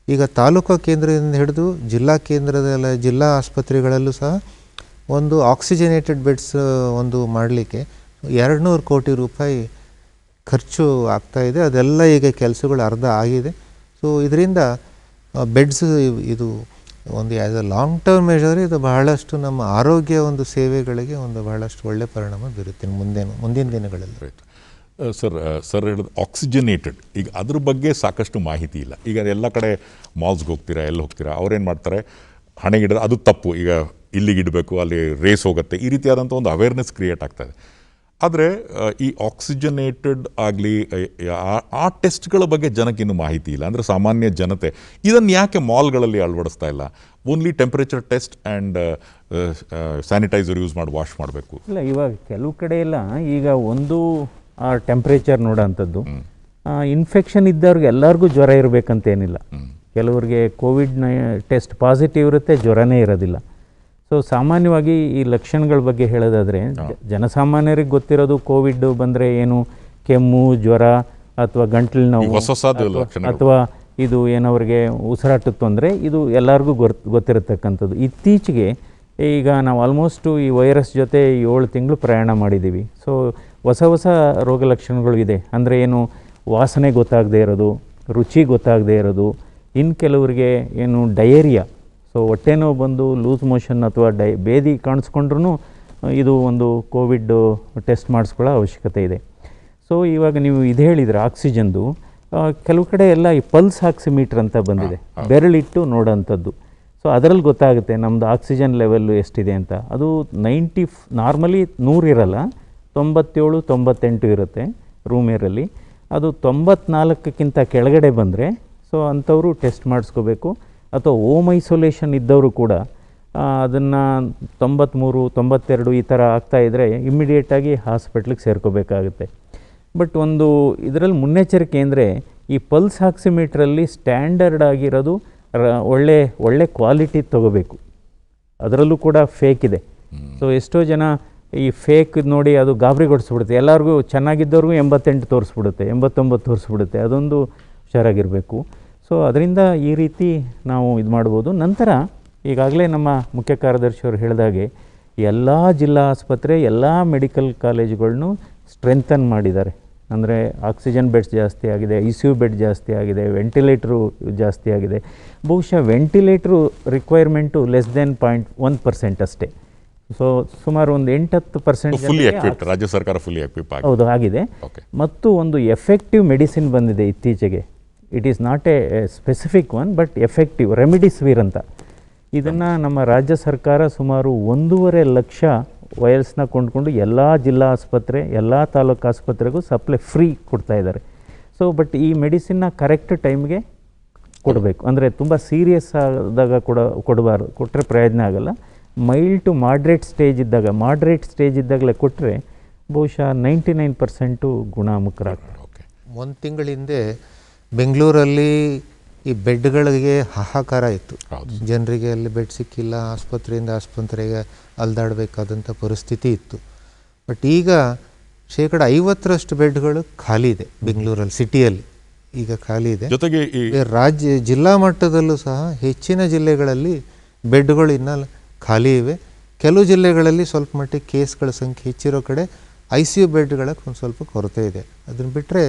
ಈಗ ತಾಲೂಕಾ ಕೇಂದ್ರದಿಂದ ಹಿಡಿದು ಜಿಲ್ಲಾ ಕೇಂದ್ರದಲ್ಲ ಜಿಲ್ಲಾ ಆಸ್ಪತ್ರೆಗಳಲ್ಲೂ ಸಹ ಒಂದು ಆಕ್ಸಿಜನೇಟೆಡ್ ಬೆಡ್ಸ್ ಒಂದು ಮಾಡಲಿಕ್ಕೆ 200 ಕೋಟಿ ರೂಪಾಯಿ ಖರ್ಚು ಆಗ್ತಾಯಿದೆ. ಅದೆಲ್ಲ ಈಗ ಕೆಲಸಗಳು ಅರ್ಧ ಆಗಿದೆ. ಸೊ ಇದರಿಂದ ಬೆಡ್ಸ್ ಇದು ಒಂದು as a long term measure ಇದು ಬಹಳಷ್ಟು ನಮ್ಮ ಆರೋಗ್ಯ ಒಂದು ಸೇವೆಗಳಿಗೆ ಒಂದು ಬಹಳಷ್ಟು ಒಳ್ಳೆ ಪರಿಣಾಮ ಬೀರುತ್ತೆ ಮುಂದಿನ ದಿನಗಳಲ್ಲಿ. ರೈಟ್. ಸರ್ ಹೇಳಿದ ಆಕ್ಸಿಜನೇಟೆಡ್, ಈಗ ಅದ್ರ ಬಗ್ಗೆ ಸಾಕಷ್ಟು ಮಾಹಿತಿ ಇಲ್ಲ. ಈಗ ಎಲ್ಲ ಕಡೆ ಮಾಲ್ಸ್ಗೆ ಹೋಗ್ತೀರಾ, ಎಲ್ಲಿ ಹೋಗ್ತೀರಾ, ಅವ್ರೇನು ಮಾಡ್ತಾರೆ, ಹಣೆಗಿಡೋದು ಅದು ತಪ್ಪು, ಈಗ ಇಲ್ಲಿಗೆ ಇಡಬೇಕು, ಅಲ್ಲಿ ರೇಸ್ ಹೋಗುತ್ತೆ, ಈ ರೀತಿಯಾದಂಥ ಒಂದು ಅವೇರ್ನೆಸ್ ಕ್ರಿಯೇಟ್ ಆಗ್ತಾಯಿದೆ. ಆದರೆ ಈ ಆಕ್ಸಿಜನೇಟೆಡ್ ಆಗಲಿ ಆ ಟೆಸ್ಟ್ಗಳ ಬಗ್ಗೆ ಜನಕ್ಕಿನ್ನೂ ಮಾಹಿತಿ ಇಲ್ಲ. ಅಂದರೆ ಸಾಮಾನ್ಯ ಜನತೆ ಇದನ್ನು ಯಾಕೆ ಮಾಲ್ಗಳಲ್ಲಿ ಅಳವಡಿಸ್ತಾ ಇಲ್ಲ? Only temperature test and sanitiser use ಮಾಡಿ ವಾಶ್ ಮಾಡಬೇಕು. ಇಲ್ಲ, ಇವಾಗ ಕೆಲವು ಕಡೆ ಎಲ್ಲ ಈಗ ಒಂದು ಟೆಂಪ್ರೇಚರ್ ನೋಡೋಂಥದ್ದು, ಇನ್ಫೆಕ್ಷನ್ ಇದ್ದವ್ರಿಗೆ ಎಲ್ಲರಿಗೂ ಜ್ವರ ಇರಬೇಕಂತೇನಿಲ್ಲ. ಕೆಲವ್ರಿಗೆ ಕೋವಿಡ್ ಟೆಸ್ಟ್ ಪಾಸಿಟಿವ್ ಇರುತ್ತೆ, ಜ್ವರನೇ ಇರೋದಿಲ್ಲ. ಸೊ ಸಾಮಾನ್ಯವಾಗಿ ಈ ಲಕ್ಷಣಗಳ ಬಗ್ಗೆ ಹೇಳೋದಾದರೆ, ಜನಸಾಮಾನ್ಯರಿಗೆ ಗೊತ್ತಿರೋದು ಕೋವಿಡ್ ಬಂದರೆ ಏನು, ಕೆಮ್ಮು, ಜ್ವರ ಅಥವಾ ಗಂಟಲು ನೋವು ಅಥವಾ ಇದು ಏನವ್ರಿಗೆ ಉಸಿರಾಟದ ತೊಂದರೆ, ಇದು ಎಲ್ಲರಿಗೂ ಗೊತ್ತಿರತಕ್ಕಂಥದ್ದು. ಇತ್ತೀಚೆಗೆ ಈಗ ನಾವು ಆಲ್ಮೋಸ್ಟು ಈ ವೈರಸ್ ಜೊತೆ 7 ತಿಂಗಳು ಪ್ರಯಾಣ ಮಾಡಿದ್ದೀವಿ. ಸೊ ಹೊಸ ರೋಗ ಲಕ್ಷಣಗಳು ಇದೆ. ಅಂದರೆ ಏನು, ವಾಸನೆ ಗೊತ್ತಾಗದೇ ಇರೋದು, ರುಚಿ ಗೊತ್ತಾಗದೇ ಇರೋದು, ಇನ್ನು ಕೆಲವರಿಗೆ ಏನು ಡಯೇರಿಯಾ, ಸೊ ಹೊಟ್ಟೆ ನೋವು ಬಂದು ಲೂಸ್ ಮೋಷನ್ ಅಥವಾ ಬೇದಿ ಕಾಣಿಸ್ಕೊಂಡ್ರೂ ಇದು ಒಂದು ಕೋವಿಡ್ ಟೆಸ್ಟ್ ಮಾಡಿಸ್ಕೊಳ್ಳೋ ಅವಶ್ಯಕತೆ ಇದೆ. ಸೊ ಇವಾಗ ನೀವು ಇದು ಹೇಳಿದರೆ ಆಕ್ಸಿಜನ್ದು, ಕೆಲವು ಕಡೆ ಎಲ್ಲ ಈ ಪಲ್ಸ್ ಆಕ್ಸಿಮೀಟ್ರ್ ಅಂತ ಬಂದಿದೆ, ಬೆರಳಿಟ್ಟು ನೋಡೋಂಥದ್ದು. ಸೊ ಅದರಲ್ಲಿ ಗೊತ್ತಾಗುತ್ತೆ ನಮ್ಮದು ಆಕ್ಸಿಜನ್ ಲೆವೆಲ್ಲು ಎಷ್ಟಿದೆ ಅಂತ. ಅದು ನಾರ್ಮಲಿ 100 ಇರಲ್ಲ, 97-98 ಇರುತ್ತೆ ರೂಮ್ ಏರಲ್ಲಿ. ಅದು 94ಕ್ಕಿಂತ ಕೆಳಗಡೆ ಬಂದರೆ ಸೊ ಅಂಥವರು ಟೆಸ್ಟ್ ಮಾಡಿಸ್ಕೋಬೇಕು. ಅಥವಾ ಹೋಮ್ ಐಸೋಲೇಷನ್ ಇದ್ದವರು ಕೂಡ ಅದನ್ನು 93-92 ಈ ಥರ ಆಗ್ತಾಯಿದ್ರೆ ಇಮ್ಮಿಡಿಯೇಟಾಗಿ ಹಾಸ್ಪಿಟ್ಲಿಗೆ ಸೇರ್ಕೋಬೇಕಾಗುತ್ತೆ. ಬಟ್ ಒಂದು ಇದರಲ್ಲಿ ಮುನ್ನೆಚ್ಚರಿಕೆ ಅಂದರೆ, ಈ ಪಲ್ಸ್ ಆಕ್ಸಿಮೀಟ್ರಲ್ಲಿ ಸ್ಟ್ಯಾಂಡರ್ಡ್ ಆಗಿರೋದು ಒಳ್ಳೆ ಕ್ವಾಲಿಟಿ ತೊಗೋಬೇಕು. ಅದರಲ್ಲೂ ಕೂಡ ಫೇಕ್ ಇದೆ. ಸೊ ಎಷ್ಟೋ ಜನ ಈ ಫೇಕ್ ನೋಡಿ ಅದು ಗಾಬರಿಗೊಡಿಸ್ಬಿಡುತ್ತೆ. ಎಲ್ಲರಿಗೂ ಚೆನ್ನಾಗಿದ್ದವ್ರಿಗೂ 88 ತೋರಿಸ್ಬಿಡುತ್ತೆ, 89 ತೋರಿಸ್ಬಿಡುತ್ತೆ. ಅದೊಂದು ಹುಷಾರಾಗಿರಬೇಕು. ಸೊ ಅದರಿಂದ ಈ ರೀತಿ ನಾವು ಇದು ಮಾಡ್ಬೋದು. ನಂತರ ಈಗಾಗಲೇ ನಮ್ಮ ಮುಖ್ಯ ಕಾರ್ಯದರ್ಶಿಯವರು ಹೇಳಿದಾಗೆ ಎಲ್ಲ ಜಿಲ್ಲಾ ಆಸ್ಪತ್ರೆ, ಎಲ್ಲ ಮೆಡಿಕಲ್ ಕಾಲೇಜುಗಳನ್ನು ಸ್ಟ್ರೆಂಥನ್ ಮಾಡಿದ್ದಾರೆ. ಅಂದರೆ ಆಕ್ಸಿಜನ್ ಬೆಡ್ಸ್ ಜಾಸ್ತಿ ಆಗಿದೆ, ICU ಬೆಡ್ ಜಾಸ್ತಿ ಆಗಿದೆ, ವೆಂಟಿಲೇಟ್ರು ಜಾಸ್ತಿ ಆಗಿದೆ. ಬಹುಶಃ ವೆಂಟಿಲೇಟ್ರು ರಿಕ್ವೈರ್ಮೆಂಟು ಲೆಸ್ ದೆನ್ 0.1% ಅಷ್ಟೇ. ಸೊ ಸುಮಾರು ಒಂದು 8-10% ರಾಜ್ಯ ಸರ್ಕಾರ ಫುಲ್ಲಿ ಎಕ್ವಿಪ್ ಹೌದು ಆಗಿದೆ. ಮತ್ತು ಒಂದು ಎಫೆಕ್ಟಿವ್ ಮೆಡಿಸಿನ್ ಬಂದಿದೆ ಇತ್ತೀಚೆಗೆ. It is not A specific one, but effective remdesivir ಅಂತ. ಇದನ್ನು ನಮ್ಮ ರಾಜ್ಯ ಸರ್ಕಾರ ಸುಮಾರು 1.5 ಲಕ್ಷ ವಯಲ್ಸ್ನ ಕೊಂಡ್ಕೊಂಡು ಎಲ್ಲ ಜಿಲ್ಲಾ ಆಸ್ಪತ್ರೆ, ಎಲ್ಲ ತಾಲೂಕು ಆಸ್ಪತ್ರೆಗೂ ಸಪ್ಲೈ ಫ್ರೀ ಕೊಡ್ತಾ ಇದ್ದಾರೆ. ಸೊ ಬಟ್ ಈ ಮೆಡಿಸಿನ್ನ ಕರೆಕ್ಟ್ ಟೈಮ್ಗೆ ಕೊಡಬೇಕು. ಅಂದರೆ ತುಂಬ ಸೀರಿಯಸ್ ಆದಾಗ ಕೊಟ್ಟರೆ ಪ್ರಯೋಜನ ಆಗೋಲ್ಲ. ಮೈಲ್ಡ್ ಟು ಮಾಡ್ರೇಟ್ ಸ್ಟೇಜ್ ಇದ್ದಾಗಲೇ ಕೊಟ್ಟರೆ ಬಹುಶಃ 99% ಗುಣಮುಖರಾಗ್ತಾರೆ. ಒಂದು ತಿಂಗಳ ಹಿಂದೆ ಬೆಂಗಳೂರಲ್ಲಿ ಈ ಬೆಡ್ಗಳಿಗೆ ಹಾಹಾಕಾರ ಇತ್ತು. ಜನರಿಗೆ ಅಲ್ಲಿ ಬೆಡ್ ಸಿಕ್ಕಿಲ್ಲ, ಆಸ್ಪತ್ರೆಯಿಂದ ಆಸ್ಪತ್ರೆಗೆ ಅಲ್ದಾಡಬೇಕಾದಂಥ ಪರಿಸ್ಥಿತಿ ಇತ್ತು. ಬಟ್ ಈಗ 50% ಬೆಡ್ಗಳು ಖಾಲಿ ಇದೆ ಬೆಂಗಳೂರಲ್ಲಿ, ಸಿಟಿಯಲ್ಲಿ ಈಗ ಖಾಲಿ ಇದೆ. ಜೊತೆಗೆ ಜಿಲ್ಲಾ ಮಟ್ಟದಲ್ಲೂ ಸಹ ಹೆಚ್ಚಿನ ಜಿಲ್ಲೆಗಳಲ್ಲಿ ಬೆಡ್ಗಳು ಇನ್ನೂ ಖಾಲಿ ಇವೆ. ಕೆಲವು ಜಿಲ್ಲೆಗಳಲ್ಲಿ ಸ್ವಲ್ಪ ಮಟ್ಟಿಗೆ ಕೇಸ್ಗಳ ಸಂಖ್ಯೆ ಹೆಚ್ಚಿರೋ ಕಡೆ ICU ಬೆಡ್ಗಳ ಒಂದು ಸ್ವಲ್ಪ ಕೊರತೆ ಇದೆ. ಅದನ್ನು ಬಿಟ್ಟರೆ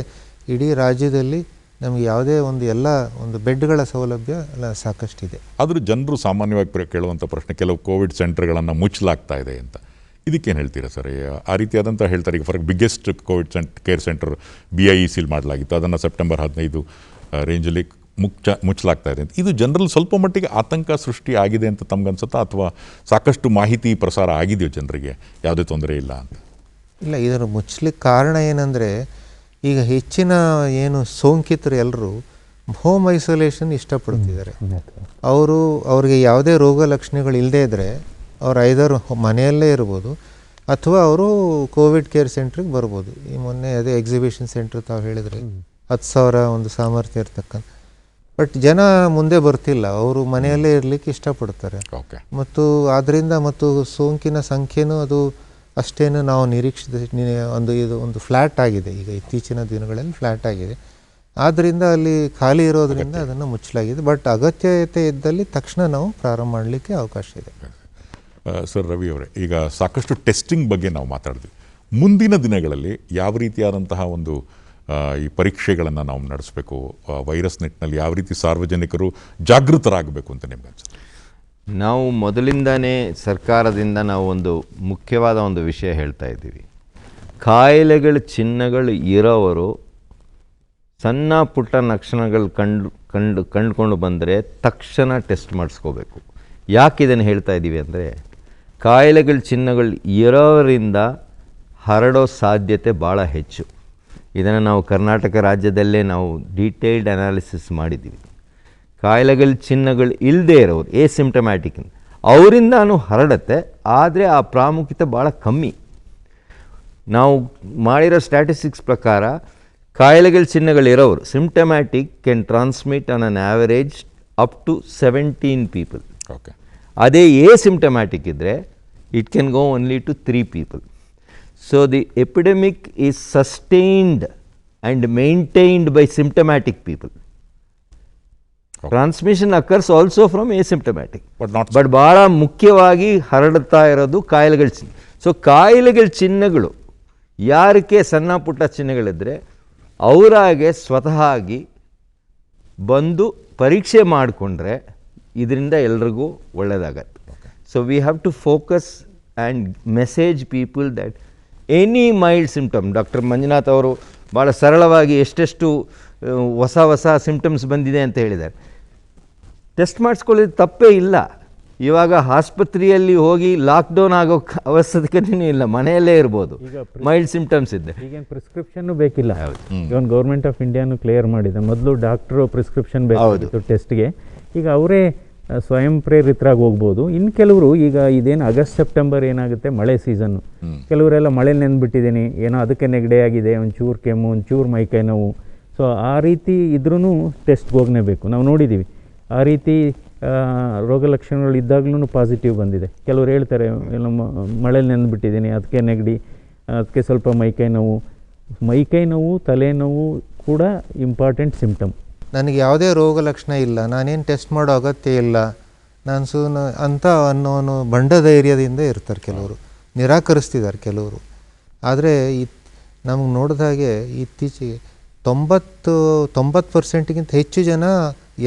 ಇಡೀ ರಾಜ್ಯದಲ್ಲಿ ನಮಗೆ ಯಾವುದೇ ಒಂದು ಬೆಡ್ಗಳ ಸೌಲಭ್ಯ ಎಲ್ಲ ಸಾಕಷ್ಟಿದೆ. ಆದರೂ ಜನರು ಸಾಮಾನ್ಯವಾಗಿ ಕೇಳುವಂಥ ಪ್ರಶ್ನೆ, ಕೆಲವು ಕೋವಿಡ್ ಸೆಂಟರ್ಗಳನ್ನು ಮುಚ್ಚಲಾಗ್ತಾ ಇದೆ ಅಂತ. ಇದಕ್ಕೇನು ಹೇಳ್ತೀರಾ ಸರ್? ಆ ರೀತಿಯಾದಂಥ ಹೇಳ್ತಾರೆ. ಈಗ ಬಿಗ್ಗೆಸ್ಟ್ ಕೋವಿಡ್ ಕೇರ್ ಸೆಂಟರ್ BIECಲಿ ಮಾಡಲಾಗಿತ್ತು, ಅದನ್ನು ಸೆಪ್ಟೆಂಬರ್ 15 ರೇಂಜಲ್ಲಿ ಮುಚ್ಚಲಾಗ್ತಾ ಇದೆ ಅಂತ. ಇದು ಜನರಲ್ಲಿ ಸ್ವಲ್ಪ ಮಟ್ಟಿಗೆ ಆತಂಕ ಸೃಷ್ಟಿ ಆಗಿದೆ ಅಂತ ತಮಗನ್ಸುತ್ತಾ, ಅಥವಾ ಸಾಕಷ್ಟು ಮಾಹಿತಿ ಪ್ರಸಾರ ಆಗಿದೆಯೋ ಜನರಿಗೆ ಯಾವುದೇ ತೊಂದರೆ ಇಲ್ಲ ಅಂತ? ಇಲ್ಲ, ಇದರ ಮುಚ್ಚಲಿಕ್ಕೆ ಕಾರಣ ಏನಂದರೆ, ಈಗ ಹೆಚ್ಚಿನ ಸೋಂಕಿತರು ಎಲ್ಲರೂ ಹೋಮ್ ಐಸೋಲೇಷನ್ ಇಷ್ಟಪಡ್ತಿದ್ದಾರೆ. ಅವ್ರಿಗೆ ಯಾವುದೇ ರೋಗ ಲಕ್ಷಣಗಳು ಇಲ್ಲದೇ ಇದ್ದರೆ ಅವ್ರು ಐದಾರು ಮನೆಯಲ್ಲೇ ಇರ್ಬೋದು, ಅಥವಾ ಅವರು ಕೋವಿಡ್ ಕೇರ್ ಸೆಂಟ್ರಿಗೆ ಬರ್ಬೋದು. ಈ ಮೊನ್ನೆ ಅದೇ ಎಕ್ಸಿಬಿಷನ್ ಸೆಂಟ್ರ್ ತಾವು ಹೇಳಿದ್ರೆ 10,000 ಒಂದು ಸಾಮರ್ಥ್ಯ ಇರ್ತಕ್ಕಂಥ. ಬಟ್ ಜನ ಮುಂದೆ ಬರ್ತಿಲ್ಲ, ಅವರು ಮನೆಯಲ್ಲೇ ಇರಲಿಕ್ಕೆ ಇಷ್ಟಪಡ್ತಾರೆ. ಮತ್ತು ಆದ್ದರಿಂದ ಸೋಂಕಿನ ಸಂಖ್ಯೆನೂ ಅದು ಅಷ್ಟೇನು ನಾವು ಇದು ಫ್ಲ್ಯಾಟ್ ಆಗಿದೆ. ಈಗ ಇತ್ತೀಚಿನ ದಿನಗಳಲ್ಲಿ ಫ್ಲ್ಯಾಟ್ ಆಗಿದೆ. ಆದ್ದರಿಂದ ಅಲ್ಲಿ ಖಾಲಿ ಇರೋದರಿಂದ ಅದನ್ನು ಮುಚ್ಚಲಾಗಿದೆ. ಬಟ್ ಅಗತ್ಯತೆ ಇದ್ದಲ್ಲಿ ತಕ್ಷಣ ನಾವು ಪ್ರಾರಂಭ ಮಾಡಲಿಕ್ಕೆ ಅವಕಾಶ ಇದೆ. ಸರ್ ರವಿ ಅವರೇ, ಈಗ ಸಾಕಷ್ಟು ಟೆಸ್ಟಿಂಗ್ ಬಗ್ಗೆ ನಾವು ಮಾತಾಡಿದ್ವಿ. ಮುಂದಿನ ದಿನಗಳಲ್ಲಿ ಯಾವ ರೀತಿಯಾದಂತಹ ಒಂದು ಈ ಪರೀಕ್ಷೆಗಳನ್ನು ನಾವು ನಡೆಸಬೇಕು, ವೈರಸ್ ನಿಟ್ಟಿನಲ್ಲಿ ಯಾವ ರೀತಿ ಸಾರ್ವಜನಿಕರು ಜಾಗೃತರಾಗಬೇಕು ಅಂತ ನಿಮ್ಗೆ ಅನ್ಸುತ್ತೆ? ನಾವು ಮೊದಲಿಂದನೇ ಸರ್ಕಾರದಿಂದ ನಾವು ಒಂದು ಮುಖ್ಯವಾದ ಒಂದು ವಿಷಯ ಹೇಳ್ತಾ ಇದ್ದೀವಿ. ಕಾಯಿಲೆಗಳ ಚಿಹ್ನೆಗಳು ಇರೋವರು ಸಣ್ಣ ಪುಟ್ಟ ಲಕ್ಷಣಗಳು ಕಂಡುಕೊಂಡು ಬಂದರೆ ತಕ್ಷಣ ಟೆಸ್ಟ್ ಮಾಡಿಸ್ಕೋಬೇಕು. ಯಾಕೆ ಇದನ್ನು ಹೇಳ್ತಾ ಇದ್ದೀವಿ ಅಂದರೆ, ಕಾಯಿಲೆಗಳ ಚಿಹ್ನೆಗಳು ಇರೋರಿಂದ ಹರಡೋ ಸಾಧ್ಯತೆ ಭಾಳ ಹೆಚ್ಚು. ಇದನ್ನು ನಾವು ಕರ್ನಾಟಕ ರಾಜ್ಯದಲ್ಲೇ ನಾವು ಡೀಟೇಲ್ಡ್ ಅನಾಲಿಸಿಸ್ ಮಾಡಿದ್ದೀವಿ. ಕಾಯಿಲೆಗಳ ಚಿಹ್ನೆಗಳು ಇಲ್ಲದೇ ಇರೋರು ಎಸಿಂಪ್ಟಮ್ಯಾಟಿಕ್ ಅವರಿಂದಾನು ಹರಡುತ್ತೆ, ಆದರೆ ಆ ಪ್ರಾಮುಖ್ಯತೆ ಭಾಳ ಕಮ್ಮಿ. ನಾವು ಮಾಡಿರೋ ಸ್ಟ್ಯಾಟಿಸ್ಟಿಕ್ಸ್ ಪ್ರಕಾರ ಕಾಯಿಲೆಗಳ ಚಿಹ್ನೆಗಳಿರೋರು symptomatic can transmit on an average up to 17 people. Okay. ಅದೇ ಸಿಂಪ್ಟಮ್ಯಾಟಿಕ್ ಇದ್ದರೆ it can go only to 3 people. So the epidemic is sustained and maintained by symptomatic people. Transmission occurs also from asymptomatic, but ಭಾಳ ಮುಖ್ಯವಾಗಿ ಹರಡುತ್ತಾ ಇರೋದು ಕಾಯಿಲೆಗಳ ಚಿಹ್ನೆ. So ಕಾಯಿಲೆಗಳ ಚಿಹ್ನೆಗಳು ಯಾರಿಗೆ ಸಣ್ಣ ಪುಟ್ಟ ಚಿಹ್ನೆಗಳಿದ್ದರೆ ಅವರಾಗೆ ಸ್ವತಃ ಆಗಿ ಬಂದು ಪರೀಕ್ಷೆ ಮಾಡಿಕೊಂಡ್ರೆ ಇದರಿಂದ ಎಲ್ರಿಗೂ ಒಳ್ಳೆಯದಾಗತ್ತೆ. So we have to focus and message people that any mild symptom, doctor Manjunath ಅವರು ಭಾಳ ಸರಳವಾಗಿ ಎಷ್ಟೆಷ್ಟು ಹೊಸ ಸಿಂಪ್ಟಮ್ಸ್ ಬಂದಿದೆ ಅಂತ ಹೇಳಿದ್ದಾರೆ. ಟೆಸ್ಟ್ ಮಾಡಿಸ್ಕೊಳ್ಳೋದು ತಪ್ಪೇ ಇಲ್ಲ. ಇವಾಗ ಆಸ್ಪತ್ರೆಯಲ್ಲಿ ಹೋಗಿ ಲಾಕ್ಡೌನ್ ಆಗೋ ಅವಶ್ಯಕತೆಯೂ ಇಲ್ಲ, ಮನೆಯಲ್ಲೇ ಇರ್ಬೋದು ಮೈಲ್ಡ್ ಸಿಂಪ್ಟಮ್ಸ್ ಇದ್ದೆ. ಈಗೇನು ಪ್ರಿಸ್ಕ್ರಿಪ್ಷನ್ನು ಬೇಕಿಲ್ಲ. ಇವನ್ ಗೌರ್ಮೆಂಟ್ ಆಫ್ ಇಂಡಿಯಾನು ಕ್ಲಿಯರ್ ಮಾಡಿದೆ. ಮೊದಲು ಡಾಕ್ಟ್ರು ಪ್ರಿಸ್ಕ್ರಿಪ್ಷನ್ ಬೇಕಾಗಿತ್ತು ಟೆಸ್ಟ್ಗೆ, ಈಗ ಅವರೇ ಸ್ವಯಂ ಪ್ರೇರಿತರಾಗಿ ಹೋಗ್ಬೋದು. ಇನ್ನು ಕೆಲವರು ಈಗ ಇದೇನು ಆಗಸ್ಟ್ ಸೆಪ್ಟೆಂಬರ್ ಏನಾಗುತ್ತೆ ಮಳೆ ಸೀಸನ್ನು, ಕೆಲವರೆಲ್ಲ ಮಳೆ ನೆಂದ್ಬಿಟ್ಟಿದ್ದೀನಿ ಏನೋ ಅದಕ್ಕೆ ನೆಗಡಿ ಆಗಿದೆ, ಒಂಚೂರು ಕೆಮ್ಮು ಒಂಚೂರು ಮೈಕೈ ನೋವು, ಸೊ ಆ ರೀತಿ ಇದ್ರೂ ಟೆಸ್ಟ್ಗೆ ಹೋಗಲೇಬೇಕು. ನಾವು ನೋಡಿದ್ದೀವಿ ಆ ರೀತಿ ರೋಗ ಲಕ್ಷಣಗಳು ಇದ್ದಾಗಲೂ ಪಾಸಿಟಿವ್ ಬಂದಿದೆ. ಕೆಲವರು ಹೇಳ್ತಾರೆ ಎಲ್ಲ ಮಳೆಯಲ್ಲಿ ನೆಂದ್ಬಿಟ್ಟಿದ್ದೀನಿ ಅದಕ್ಕೆ ನೆಗಡಿ, ಅದಕ್ಕೆ ಸ್ವಲ್ಪ ಮೈಕೈ ನೋವು ತಲೆನೋವು ಕೂಡ ಇಂಪಾರ್ಟೆಂಟ್ ಸಿಂಪ್ಟಮ್. ನನಗೆ ಯಾವುದೇ ರೋಗ ಲಕ್ಷಣ ಇಲ್ಲ, ನಾನೇನು ಟೆಸ್ಟ್ ಮಾಡೋ ಅಗತ್ಯ ಇಲ್ಲ, ನಾನು ಅಂತ ಅನ್ನೋನು ಬಂಡ ಧೈರ್ಯದಿಂದ ಇರ್ತಾರೆ ಕೆಲವರು, ನಿರಾಕರಿಸ್ತಿದ್ದಾರೆ ಕೆಲವರು. ಆದರೆ ನಮಗೆ ನೋಡಿದ ಹಾಗೆ ಇತ್ತೀಚೆಗೆ 90% ಹೆಚ್ಚು ಜನ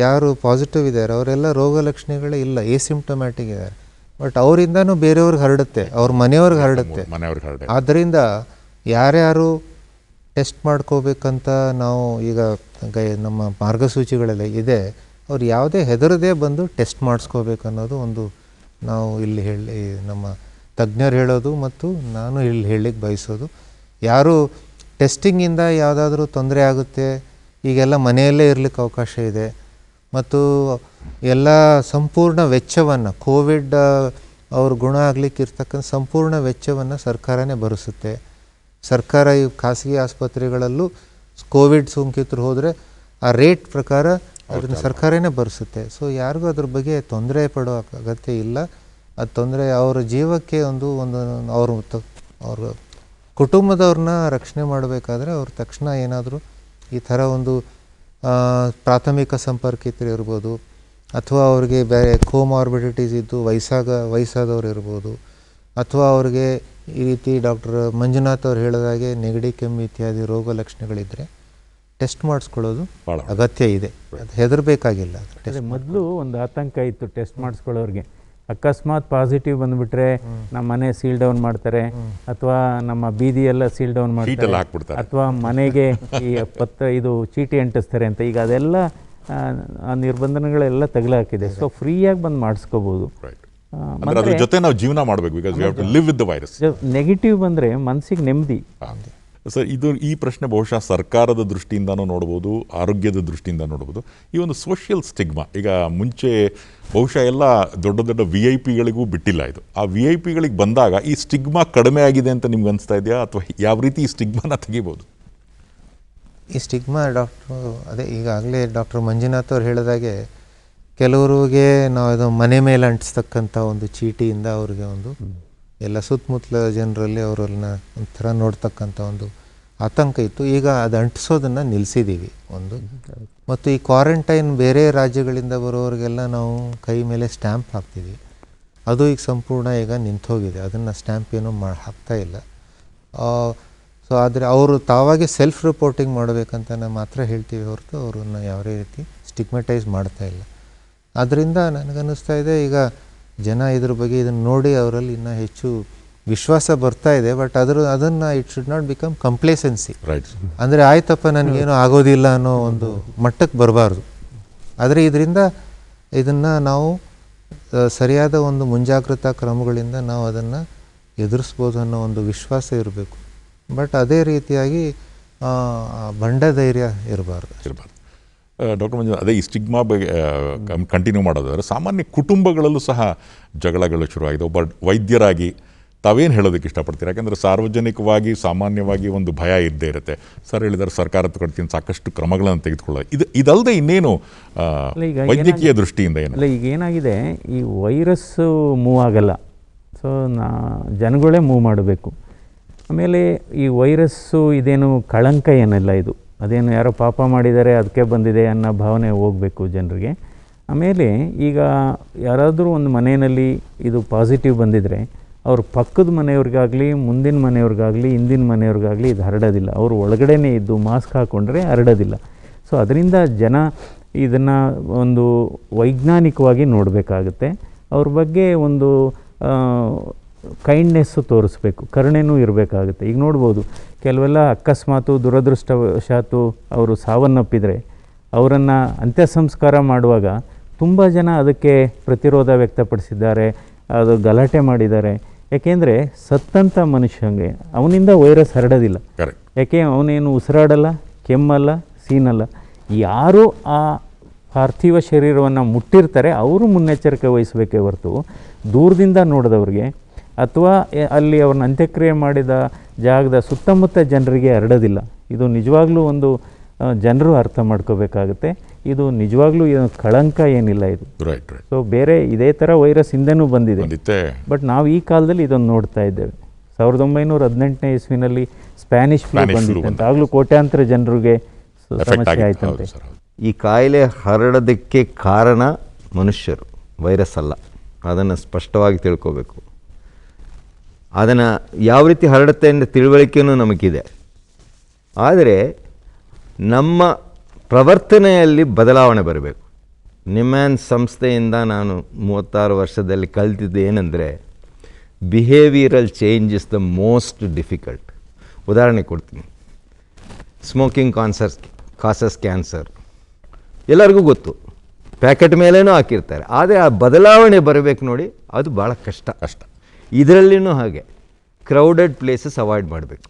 ಯಾರು ಪಾಸಿಟಿವ್ ಇದ್ದಾರೆ ಅವರೆಲ್ಲ ರೋಗ ಲಕ್ಷಣಗಳೇ ಇಲ್ಲ, ಎಸಿಂಪ್ಟಮ್ಯಾಟಿಕ್ ಇದ್ದಾರೆ. ಬಟ್ ಅವರಿಂದನೂ ಬೇರೆಯವ್ರಿಗೆ ಹರಡುತ್ತೆ, ಅವ್ರ ಮನೆಯವ್ರಿಗೆ ಹರಡುತ್ತೆ. ಆದ್ದರಿಂದ ಯಾರ್ಯಾರು ಟೆಸ್ಟ್ ಮಾಡ್ಕೋಬೇಕಂತ ನಾವು ಈಗ ನಮ್ಮ ಮಾರ್ಗಸೂಚಿಗಳೆಲ್ಲ ಇದೆ, ಅವ್ರು ಯಾವುದೇ ಹೆದರದೇ ಬಂದು ಟೆಸ್ಟ್ ಮಾಡಿಸ್ಕೋಬೇಕು ಅನ್ನೋದು ಒಂದು ನಾವು ಇಲ್ಲಿ ನಮ್ಮ ತಜ್ಞರು ಹೇಳೋದು ಮತ್ತು ನಾನು ಇಲ್ಲಿ ಹೇಳಲಿಕ್ಕೆ ಬಯಸೋದು. ಯಾರು ಟೆಸ್ಟಿಂಗಿಂದ ಯಾವುದಾದ್ರೂ ತೊಂದರೆ ಆಗುತ್ತೆ, ಈಗೆಲ್ಲ ಮನೆಯಲ್ಲೇ ಇರಲಿಕ್ಕೆ ಅವಕಾಶ ಇದೆ ಮತ್ತು ಎಲ್ಲ ಸಂಪೂರ್ಣ ವೆಚ್ಚವನ್ನು ಕೋವಿಡ್ ಅವ್ರ ಗುಣ ಆಗಲಿಕ್ಕೆ ಇರ್ತಕ್ಕಂಥ ಸಂಪೂರ್ಣ ವೆಚ್ಚವನ್ನು ಸರ್ಕಾರನೇ ಭರಿಸುತ್ತೆ. ಸರ್ಕಾರ ಈ ಖಾಸಗಿ ಆಸ್ಪತ್ರೆಗಳಲ್ಲೂ ಕೋವಿಡ್ ಸೋಂಕಿತರು ಹೋದರೆ ಆ ರೇಟ್ ಪ್ರಕಾರ ಅದನ್ನು ಸರ್ಕಾರನೇ ಭರಿಸುತ್ತೆ. ಸೊ ಯಾರಿಗೂ ಅದ್ರ ಬಗ್ಗೆ ತೊಂದರೆ ಪಡೋ ಅಗತ್ಯ ಇಲ್ಲ. ಅದು ತೊಂದರೆ ಅವರ ಜೀವಕ್ಕೆ ಒಂದು ಅವ್ರ ಕುಟುಂಬದವ್ರನ್ನ ರಕ್ಷಣೆ ಮಾಡಬೇಕಾದ್ರೆ ಅವ್ರ ತಕ್ಷಣ ಏನಾದರೂ ಈ ಥರ ಒಂದು ಪ್ರಾಥಮಿಕ ಸಂಪರ್ಕಿತರು ಇರ್ಬೋದು, ಅಥವಾ ಅವ್ರಿಗೆ ಬೇರೆ ಕೋಮಾರ್ಬಿಡಿಟೀಸ್ ಇದ್ದು ವಯಸ್ಸಾದವ್ರು ಇರ್ಬೋದು, ಅಥವಾ ಅವ್ರಿಗೆ ಈ ರೀತಿ ಡಾಕ್ಟರ್ ಮಂಜುನಾಥ್ ಅವ್ರು ಹೇಳಿದಾಗೆ ನೆಗಡಿ ಕೆಮ್ಮು ಇತ್ಯಾದಿ ರೋಗ ಲಕ್ಷಣಗಳಿದ್ದರೆ ಟೆಸ್ಟ್ ಮಾಡಿಸ್ಕೊಳ್ಳೋದು ಅಗತ್ಯ ಇದೆ. ಅದು ಹೆದರಬೇಕಾಗಿಲ್ಲ. ಮೊದಲು ಒಂದು ಆತಂಕ ಇತ್ತು ಟೆಸ್ಟ್ ಮಾಡಿಸ್ಕೊಳ್ಳೋರಿಗೆ, ಅಕಸ್ಮಾತ್ ಪಾಸಿಟಿವ್ ಬಂದುಬಿಟ್ರೆ ನಮ್ಮ ಮನೆ ಸೀಲ್ ಡೌನ್ ಮಾಡ್ತಾರೆ, ಅಥವಾ ನಮ್ಮ ಬೀದಿಯೆಲ್ಲ ಸೀಲ್ ಡೌನ್ ಮಾಡ್ತಾರೆ, ಅಥವಾ ಮನೆಗೆ ಈ ಇದು ಚೀಟಿ ಅಂಟಿಸ್ತಾರೆ ಅಂತ. ಈಗ ಅದೆಲ್ಲ ಆ ನಿರ್ಬಂಧನೆಗಳೆಲ್ಲ ತಗಲಾಕಿದೆ. ಸೊ ಫ್ರೀಯಾಗಿ ಬಂದು ಮಾಡಿಸ್ಕೋಬೋದು. ಜೊತೆ ನಾವು ಜೀವನ ಮಾಡಬೇಕು, because we have to live with the virus. Negative ಬಂದರೆ ಮನಸ್ಸಿಗೆ ನೆಮ್ಮದಿ. ಸರ್, ಈ ಪ್ರಶ್ನೆ ಬಹುಶಃ ಸರ್ಕಾರದ ದೃಷ್ಟಿಯಿಂದನೂ ನೋಡ್ಬೋದು, ಆರೋಗ್ಯದ ದೃಷ್ಟಿಯಿಂದ ನೋಡ್ಬೋದು. ಈ ಒಂದು ಸೋಷಿಯಲ್ ಸ್ಟಿಗ್ಮಾ, ಈಗ ಮುಂಚೆ ಬಹುಶಃ ಎಲ್ಲ ದೊಡ್ಡ VIP-ಗಳಿಗೂ ಬಿಟ್ಟಿಲ್ಲ ಇದು. ಆ VIP-ಗಳಿಗೆ ಬಂದಾಗ ಈ ಸ್ಟಿಗ್ಮಾ ಕಡಿಮೆ ಆಗಿದೆ ಅಂತ ನಿಮ್ಗೆ ಅನಿಸ್ತಾ ಇದೆಯಾ, ಅಥವಾ ಯಾವ ರೀತಿ ಈ ಸ್ಟಿಗ್ಮಾನ ತೆಗಿಬೋದು? ಈ ಸ್ಟಿಗ್ಮಾ ಅದೇ ಈಗಾಗಲೇ ಡಾಕ್ಟರ್ ಮಂಜುನಾಥ್ ಅವ್ರು ಹೇಳಿದಾಗೆ ಕೆಲವರಿಗೆ ನಾವು ಅದು ಮನೆ ಮೇಲೆ ಅಂಟಿಸ್ತಕ್ಕಂಥ ಒಂದು ಚೀಟಿಯಿಂದ ಅವ್ರಿಗೆ ಒಂದು ಎಲ್ಲ ಸುತ್ತಮುತ್ತಲ ಜನರಲ್ಲಿ ಅವರನ್ನ ಒಂಥರ ನೋಡ್ತಕ್ಕಂಥ ಒಂದು ಆತಂಕ ಇತ್ತು. ಈಗ ಅದು ಅಂಟಿಸೋದನ್ನು ನಿಲ್ಲಿಸಿದ್ದೀವಿ ಒಂದು. ಮತ್ತು ಈ ಕ್ವಾರಂಟೈನ್ ಬೇರೆ ರಾಜ್ಯಗಳಿಂದ ಬರೋರಿಗೆಲ್ಲ ನಾವು ಕೈ ಮೇಲೆ ಸ್ಟ್ಯಾಂಪ್ ಹಾಕ್ತಿದ್ವಿ, ಅದು ಈಗ ಸಂಪೂರ್ಣ ಈಗ ನಿಂತೋಗಿದೆ. ಅದನ್ನು ಸ್ಟ್ಯಾಂಪ್ ಏನೂ ಹಾಕ್ತಾ ಇಲ್ಲ. ಸೊ ಆದರೆ ಅವರು ತಾವಾಗೆ ಸೆಲ್ಫ್ ರಿಪೋರ್ಟಿಂಗ್ ಮಾಡಬೇಕಂತ ನಾವು ಮಾತ್ರ ಹೇಳ್ತೀವಿ ಹೊರತು ಅವ್ರನ್ನ ಯಾವುದೇ ರೀತಿ ಸ್ಟಿಗ್ಮಟೈಸ್ ಮಾಡ್ತಾ ಇಲ್ಲ. ಆದ್ದರಿಂದ ನನಗನ್ನಿಸ್ತಾ ಇದೆ ಈಗ ಜನ ಇದ್ರ ಬಗ್ಗೆ ಇದನ್ನು ನೋಡಿ ಅವರಲ್ಲಿ ಇನ್ನೂ ಹೆಚ್ಚು ವಿಶ್ವಾಸ ಬರ್ತಾ ಇದೆ. ಬಟ್ ಅದನ್ನು it should not become complacency. Right. ಅಂದರೆ ಆಯ್ತಪ್ಪ ನನಗೇನು ಆಗೋದಿಲ್ಲ ಅನ್ನೋ ಒಂದು ಮಟ್ಟಕ್ಕೆ ಬರಬಾರ್ದು. ಆದರೆ ಇದನ್ನು ನಾವು ಸರಿಯಾದ ಒಂದು ಮುಂಜಾಗ್ರತಾ ಕ್ರಮಗಳಿಂದ ನಾವು ಅದನ್ನು ಎದುರಿಸ್ಬೋದು ಅನ್ನೋ ಒಂದು ವಿಶ್ವಾಸ ಇರಬೇಕು. ಬಟ್ ಅದೇ ರೀತಿಯಾಗಿ ಬಂಡ ಧೈರ್ಯ ಇರಬಾರ್ದು. ಡಾಕ್ಟರ್ ಮಂಜು, ಅದೇ ಈ ಸ್ಟಿಗ್ಮಾ ಬಗ್ಗೆ ಕಂಟಿನ್ಯೂ ಮಾಡೋದಾದ್ರೆ ಸಾಮಾನ್ಯ ಕುಟುಂಬಗಳಲ್ಲೂ ಸಹ ಜಗಳಗಳು ಶುರುವಾಗಿದೆ. ಒಬ್ಬ ವೈದ್ಯರಾಗಿ ತಾವೇನು ಹೇಳೋದಕ್ಕೆ ಇಷ್ಟಪಡ್ತೀರಾ? ಯಾಕಂದರೆ ಸಾರ್ವಜನಿಕವಾಗಿ ಸಾಮಾನ್ಯವಾಗಿ ಒಂದು ಭಯ ಇದ್ದೇ ಇರುತ್ತೆ. ಸರ್ ಹೇಳಿದರೆ ಸರ್ಕಾರದ ಕಡೆಯಿಂದ ಸಾಕಷ್ಟು ಕ್ರಮಗಳನ್ನು ತೆಗೆದುಕೊಳ್ಳೋದು ಇದಲ್ಲದೆ ಇನ್ನೇನು ವೈದ್ಯಕೀಯ ದೃಷ್ಟಿಯಿಂದ ಏನು? ಅಲ್ಲ, ಈಗ ಏನಾಗಿದೆ, ಈ ವೈರಸ್ಸು ಮೂವ್ ಆಗಲ್ಲ. ಸೊ ಜನಗಳೇ ಮೂವ್ ಮಾಡಬೇಕು. ಆಮೇಲೆ ಈ ವೈರಸ್ಸು ಇದೇನು ಕಳಂಕ ಏನಲ್ಲ, ಇದು ಅದೇನು ಯಾರೋ ಪಾಪ ಮಾಡಿದ್ದಾರೆ ಅದಕ್ಕೆ ಬಂದಿದೆ ಅನ್ನೋ ಭಾವನೆ ಹೋಗಬೇಕು ಜನರಿಗೆ. ಆಮೇಲೆ ಈಗ ಯಾರಾದರೂ ಒಂದು ಮನೆಯಲ್ಲಿ ಇದು ಪಾಸಿಟಿವ್ ಬಂದಿದ್ದರೆ ಅವ್ರ ಪಕ್ಕದ ಮನೆಯವ್ರಿಗಾಗಲಿ, ಮುಂದಿನ ಮನೆಯವ್ರಿಗಾಗಲಿ, ಹಿಂದಿನ ಮನೆಯವ್ರಿಗಾಗಲಿ ಇದು ಹರಡೋದಿಲ್ಲ. ಅವರು ಒಳಗಡೆನೇ ಇದ್ದು ಮಾಸ್ಕ್ ಹಾಕ್ಕೊಂಡ್ರೆ ಹರಡೋದಿಲ್ಲ. ಸೊ ಅದರಿಂದ ಜನ ಇದನ್ನು ಒಂದು ವೈಜ್ಞಾನಿಕವಾಗಿ ನೋಡಬೇಕಾಗುತ್ತೆ. ಅವ್ರ ಬಗ್ಗೆ ಒಂದು ಕೈಂಡ್ನೆಸ್ಸು ತೋರಿಸ್ಬೇಕು, ಕರುಣೆನೂ ಇರಬೇಕಾಗುತ್ತೆ. ಈಗ ನೋಡ್ಬೋದು, ಕೆಲವೆಲ್ಲ ಅಕಸ್ಮಾತು ದುರದೃಷ್ಟವಶಾತು ಅವರು ಸಾವನ್ನಪ್ಪಿದರೆ ಅವರನ್ನು ಅಂತ್ಯ ಸಂಸ್ಕಾರ ಮಾಡುವಾಗ ತುಂಬ ಜನ ಅದಕ್ಕೆ ಪ್ರತಿರೋಧ ವ್ಯಕ್ತಪಡಿಸಿದ್ದಾರೆ, ಅದು ಗಲಾಟೆ ಮಾಡಿದ್ದಾರೆ. ಯಾಕೆಂದರೆ ಸತ್ತಂಥ ಮನುಷ್ಯಂಗೆ ಅವನಿಂದ ವೈರಸ್ ಹರಡೋದಿಲ್ಲ. ಯಾಕೆ ಅವನೇನು ಉಸಿರಾಡಲ್ಲ, ಕೆಮ್ಮಲ್ಲ, ಸೀನಲ್ಲ. ಯಾರು ಆ ಪಾರ್ಥಿವ ಶರೀರವನ್ನು ಮುಟ್ಟಿರ್ತಾರೆ ಅವರು ಮುನ್ನೆಚ್ಚರಿಕೆ ವಹಿಸಬೇಕೇ ಹೊರತು ದೂರದಿಂದ ನೋಡಿದವ್ರಿಗೆ ಅಥವಾ ಅಲ್ಲಿ ಅವ್ರನ್ನ ಅಂತ್ಯಕ್ರಿಯೆ ಮಾಡಿದ ಜಾಗದ ಸುತ್ತಮುತ್ತ ಜನರಿಗೆ ಹರಡೋದಿಲ್ಲ. ಇದು ನಿಜವಾಗ್ಲೂ ಒಂದು ಜನರು ಅರ್ಥ ಮಾಡ್ಕೋಬೇಕಾಗುತ್ತೆ. ಇದು ನಿಜವಾಗ್ಲೂ ಕಳಂಕ ಏನಿಲ್ಲ ಇದು. ಸೊ ಬೇರೆ ಇದೇ ಥರ ವೈರಸ್ ಹಿಂದೆನೂ ಬಂದಿದೆ. ಬಟ್ ನಾವು ಈ ಕಾಲದಲ್ಲಿ ಇದನ್ನು ನೋಡ್ತಾ ಇದ್ದೇವೆ. 1918ನೇ ಇಸ್ವಿನಲ್ಲಿ ಸ್ಪ್ಯಾನಿಷ್ ಫ್ಲೂ ಬಂದಿತ್ತಂತೆ. ಆಗಲೂ ಕೋಟ್ಯಾಂತರ ಜನರಿಗೆ ಸಮಸ್ಯೆ ಆಯ್ತಂತೆ. ಈ ಕಾಯಿಲೆ ಹರಡೋದಕ್ಕೆ ಕಾರಣ ಮನುಷ್ಯರು, ವೈರಸ್ ಅಲ್ಲ. ಅದನ್ನು ಸ್ಪಷ್ಟವಾಗಿ ತಿಳ್ಕೋಬೇಕು. ಅದನ್ನು ಯಾವ ರೀತಿ ಹರಡುತ್ತೆ ಅನ್ನೋ ತಿಳುವಳಿಕೆಯೂ ನಮಗಿದೆ. ಆದರೆ ನಮ್ಮ ಪ್ರವರ್ತನೆಯಲ್ಲಿ ಬದಲಾವಣೆ ಬರಬೇಕು. ನಿಮ್ಯಾನ್ ಸಂಸ್ಥೆಯಿಂದ ನಾನು 36 ವರ್ಷದಲ್ಲಿ ಕಲಿತಿದ್ದು ಏನಂದರೆ, behavioural change is the most difficult. ಉದಾಹರಣೆ ಕೊಡ್ತೀನಿ. ಸ್ಮೋಕಿಂಗ್ ಕಾಸಸ್ ಕ್ಯಾನ್ಸರ್ ಎಲ್ಲರಿಗೂ ಗೊತ್ತು, ಪ್ಯಾಕೆಟ್ ಮೇಲೇನೂ ಹಾಕಿರ್ತಾರೆ. ಆದರೆ ಆ ಬದಲಾವಣೆ ಬರಬೇಕು ನೋಡಿ, ಅದು ಭಾಳ ಕಷ್ಟ. ಇದರಲ್ಲಿನೂ ಹಾಗೆ ಕ್ರೌಡೆಡ್ ಪ್ಲೇಸಸ್ ಅವಾಯ್ಡ್ ಮಾಡಬೇಕು.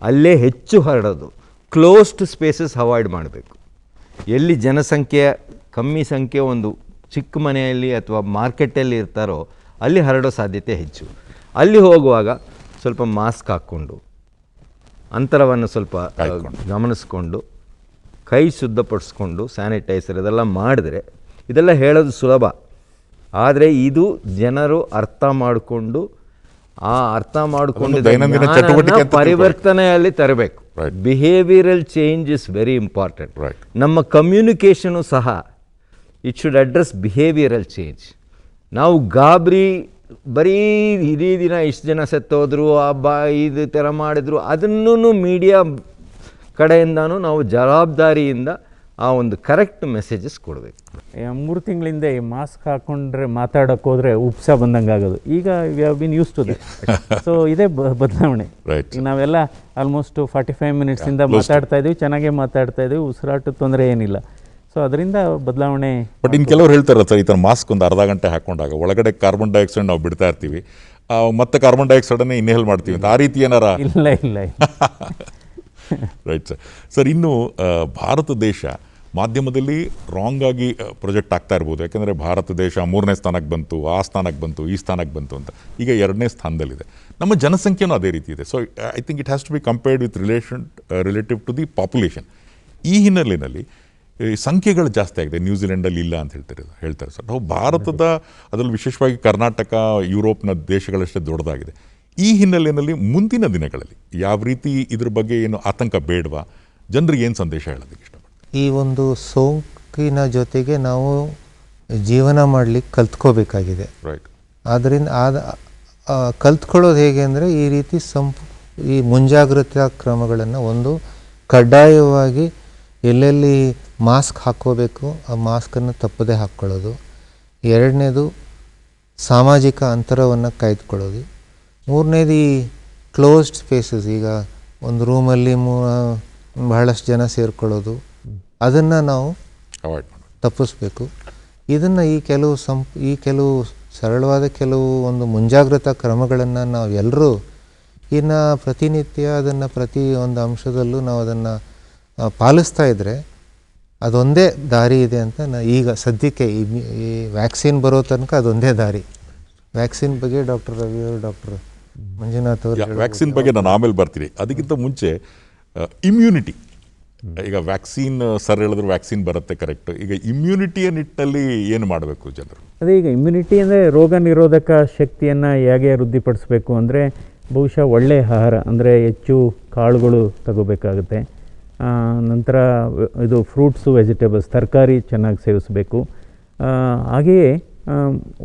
ಅಲ್ಲೇ ಹೆಚ್ಚು ಹರಡೋದು. ಕ್ಲೋಸ್ಡ್ ಸ್ಪೇಸಸ್ ಅವಾಯ್ಡ್ ಮಾಡಬೇಕು. ಎಲ್ಲಿ ಜನಸಂಖ್ಯೆ ಕಮ್ಮಿ ಸಂಖ್ಯೆ ಒಂದು ಚಿಕ್ಕ ಮನೆಯಲ್ಲಿ ಅಥವಾ ಮಾರ್ಕೆಟಲ್ಲಿ ಇರ್ತಾರೋ ಅಲ್ಲಿ ಹರಡೋ ಸಾಧ್ಯತೆ ಹೆಚ್ಚು. ಅಲ್ಲಿ ಹೋಗುವಾಗ ಸ್ವಲ್ಪ ಮಾಸ್ಕ್ ಹಾಕ್ಕೊಂಡು, ಅಂತರವನ್ನು ಸ್ವಲ್ಪ ಗಮನಿಸ್ಕೊಂಡು, ಕೈ ಶುದ್ಧಪಡಿಸ್ಕೊಂಡು, ಸ್ಯಾನಿಟೈಸರ್ ಇದೆಲ್ಲ ಮಾಡಿದ್ರೆ ಇದೆಲ್ಲ ಹೇಳೋದು ಸುಲಭ. ಆದರೆ ಇದು ಜನರು ಅರ್ಥ ಮಾಡಿಕೊಂಡು ಪರಿವರ್ತನೆಯಲ್ಲಿ ತರಬೇಕು. Behavioural change is very important. ನಮ್ಮ ಕಮ್ಯುನಿಕೇಷನು ಸಹ it should address behavioural change. ನಾವು ಗಾಬರಿ ಬರೀ ಇಡೀ ದಿನ ಇಷ್ಟು ಜನ ಸತ್ತೋದ್ರು, ಇದು ಥರ ಮಾಡಿದ್ರು, ಅದನ್ನು ಮೀಡಿಯಾ ಕಡೆಯಿಂದನೂ ನಾವು ಜವಾಬ್ದಾರಿಯಿಂದ ಆ ಒಂದು ಕರೆಕ್ಟ್ ಮೆಸೇಜಸ್ ಕೊಡಬೇಕು. 3 ತಿಂಗಳಿಂದ ಈ ಮಾಸ್ಕ್ ಹಾಕ್ಕೊಂಡ್ರೆ ಮಾತಾಡೋಕ್ಕೆ ಹೋದರೆ ಉಪ್ಸ ಬಂದಂಗೆ ಆಗೋದು. ಈಗ we have been used to that. So ಇದೇ ಬದಲಾವಣೆ. ಈಗ ನಾವೆಲ್ಲ ಆಲ್ಮೋಸ್ಟ್ 45 ಮಿನಿಟ್ಸಿಂದ ಮಾತಾಡ್ತಾ ಇದ್ದೀವಿ, ಚೆನ್ನಾಗೇ ಮಾತಾಡ್ತಾ ಇದ್ದೀವಿ, ಉಸಿರಾಟದ ತೊಂದರೆ ಏನಿಲ್ಲ. ಸೊ ಅದರಿಂದ ಬದಲಾವಣೆ. ಬಟ್ ಇನ್ನು ಕೆಲವರು ಹೇಳ್ತಾರೆ ಸರ್, ಈ ಥರ ಮಾಸ್ಕ್ ಒಂದು ಅರ್ಧ ಗಂಟೆ ಹಾಕೊಂಡಾಗ ಒಳಗಡೆ ಕಾರ್ಬನ್ ಡೈಆಕ್ಸೈಡ್ ನಾವು ಬಿಡ್ತಾ ಇರ್ತೀವಿ, ಮತ್ತೆ ಕಾರ್ಬನ್ ಡೈಆಕ್ಸೈಡನ್ನೇ ಇನ್ಹೇಲ್ ಮಾಡ್ತೀವಿ ಅಂತ, ಆ ರೀತಿ ಏನಾರ? ಇಲ್ಲ ರೈಟ್ ಸರ್. ಇನ್ನು ಭಾರತ ದೇಶ ಮಾಧ್ಯಮದಲ್ಲಿ ರಾಂಗ್ ಆಗಿ ಪ್ರೊಜೆಕ್ಟ್ ಆಗ್ತಾ ಇರ್ಬೋದು. ಯಾಕೆಂದರೆ ಭಾರತ ದೇಶ 3ನೇ ಸ್ಥಾನಕ್ಕೆ ಬಂತು, ಆ ಸ್ಥಾನಕ್ಕೆ ಬಂತು, ಈ ಸ್ಥಾನಕ್ಕೆ ಬಂತು ಅಂತ. ಈಗ 2ನೇ ಸ್ಥಾನದಲ್ಲಿದೆ. ನಮ್ಮ ಜನಸಂಖ್ಯೆನೂ ಅದೇ ರೀತಿ ಇದೆ. So I think it has to be compared with relative to the population. ಈ ಹಿನ್ನೆಲೆಯಲ್ಲಿ ಸಂಖ್ಯೆಗಳು ಜಾಸ್ತಿ ಆಗಿದೆ. ನ್ಯೂಜಿಲೆಂಡಲ್ಲಿ ಇಲ್ಲ ಅಂತ ಹೇಳ್ತಾರೆ ಸರ್. ನಾವು ಭಾರತದ, ಅದರಲ್ಲಿ ವಿಶೇಷವಾಗಿ ಕರ್ನಾಟಕ, ಯುರೋಪ್ನ ದೇಶಗಳಷ್ಟೇ ದೊಡ್ಡದಾಗಿದೆ. ಈ ಹಿನ್ನೆಲೆಯಲ್ಲಿ ಮುಂದಿನ ದಿನಗಳಲ್ಲಿ ಯಾವ ರೀತಿ ಇದ್ರ ಬಗ್ಗೆ ಏನು ಆತಂಕ ಬೇಡವಾ? ಜನರಿಗೆ ಏನು ಸಂದೇಶ ಹೇಳೋದಕ್ಕೆ ಇಷ್ಟಪಡ್ತೀವಿ? ಈ ಒಂದು ಸೋಂಕಿನ ಜೊತೆಗೆ ನಾವು ಜೀವನ ಮಾಡಲಿಕ್ಕೆ ಕಲ್ತ್ಕೋಬೇಕಾಗಿದೆ. ರೈಟ್. ಆದ್ದರಿಂದ ಕಲ್ತ್ಕೊಳ್ಳೋದು ಹೇಗೆ ಅಂದರೆ, ಈ ರೀತಿ ಈ ಮುಂಜಾಗ್ರತಾ ಕ್ರಮಗಳನ್ನು ಒಂದು ಕಡ್ಡಾಯವಾಗಿ ಎಲ್ಲೆಲ್ಲಿ ಮಾಸ್ಕ್ ಹಾಕ್ಕೋಬೇಕು ಆ ಮಾಸ್ಕನ್ನು ತಪ್ಪದೇ ಹಾಕ್ಕೊಳ್ಳೋದು. 2ನೇದು ಸಾಮಾಜಿಕ ಅಂತರವನ್ನು ಕಾಯ್ದುಕೊಳ್ಳೋದು. ಮೂರನೇದು ಈ ಕ್ಲೋಸ್ಡ್ ಸ್ಪೇಸಸ್, ಈಗ ಒಂದು ರೂಮಲ್ಲಿ ಬಹಳಷ್ಟು ಜನ ಸೇರ್ಕೊಳ್ಳೋದು, ಅದನ್ನು ನಾವು ಅವಾಯ್ಡ್ ಮಾಡಿ. ತಪ್ಪಿಸ್ಬೇಕು. ಇದನ್ನು ಈ ಕೆಲವು ಸರಳವಾದ ಕೆಲವು ಒಂದು ಮುಂಜಾಗ್ರತಾ ಕ್ರಮಗಳನ್ನು ನಾವು ಎಲ್ಲರೂ ಇನ್ನು ಪ್ರತಿನಿತ್ಯ ಅದನ್ನು ಪ್ರತಿ ಒಂದು ಅಂಶದಲ್ಲೂ ನಾವು ಅದನ್ನು ಪಾಲಿಸ್ತಾ ಇದ್ದರೆ ಅದೊಂದೇ ದಾರಿ ಇದೆ ಅಂತ ಈಗ ಸದ್ಯಕ್ಕೆ ಈ ವ್ಯಾಕ್ಸಿನ್ ಬರೋ ತನಕ ಅದೊಂದೇ ದಾರಿ. ವ್ಯಾಕ್ಸಿನ್ ಬಗ್ಗೆ ಡಾಕ್ಟರ್ ರವಿ ಅವರು, ಡಾಕ್ಟರ್ ಮಂಜುನಾಥ್ ಅವರು ವ್ಯಾಕ್ಸಿನ್ ಬಗ್ಗೆ ನಾನು ಆಮೇಲೆ ಬರ್ತೀನಿ. ಅದಕ್ಕಿಂತ ಮುಂಚೆ ಇಮ್ಯುನಿಟಿ, ಈಗ ವ್ಯಾಕ್ಸಿನ್ ಸರ್ ಹೇಳಿದ್ರು ವ್ಯಾಕ್ಸಿನ್ ಬರುತ್ತೆ, ಕರೆಕ್ಟ್. ಈಗ ಇಮ್ಯುನಿಟಿಯ ನಿಟ್ಟಿನಲ್ಲಿ ಏನು ಮಾಡಬೇಕು ಜನರು? ಅದೇ ಈಗ ಇಮ್ಯುನಿಟಿ ಅಂದರೆ ರೋಗ ನಿರೋಧಕ ಶಕ್ತಿಯನ್ನು ಹೇಗೆ ವೃದ್ಧಿಪಡಿಸಬೇಕು ಅಂದರೆ ಬಹುಶಃ ಒಳ್ಳೆಯ ಆಹಾರ ಅಂದರೆ ಹೆಚ್ಚು ಕಾಳುಗಳು ತಗೋಬೇಕಾಗುತ್ತೆ. ನಂತರ ಇದು ಫ್ರೂಟ್ಸು, ವೆಜಿಟೇಬಲ್ಸ್, ತರಕಾರಿ ಚೆನ್ನಾಗಿ ಸೇವಿಸಬೇಕು. ಹಾಗೆಯೇ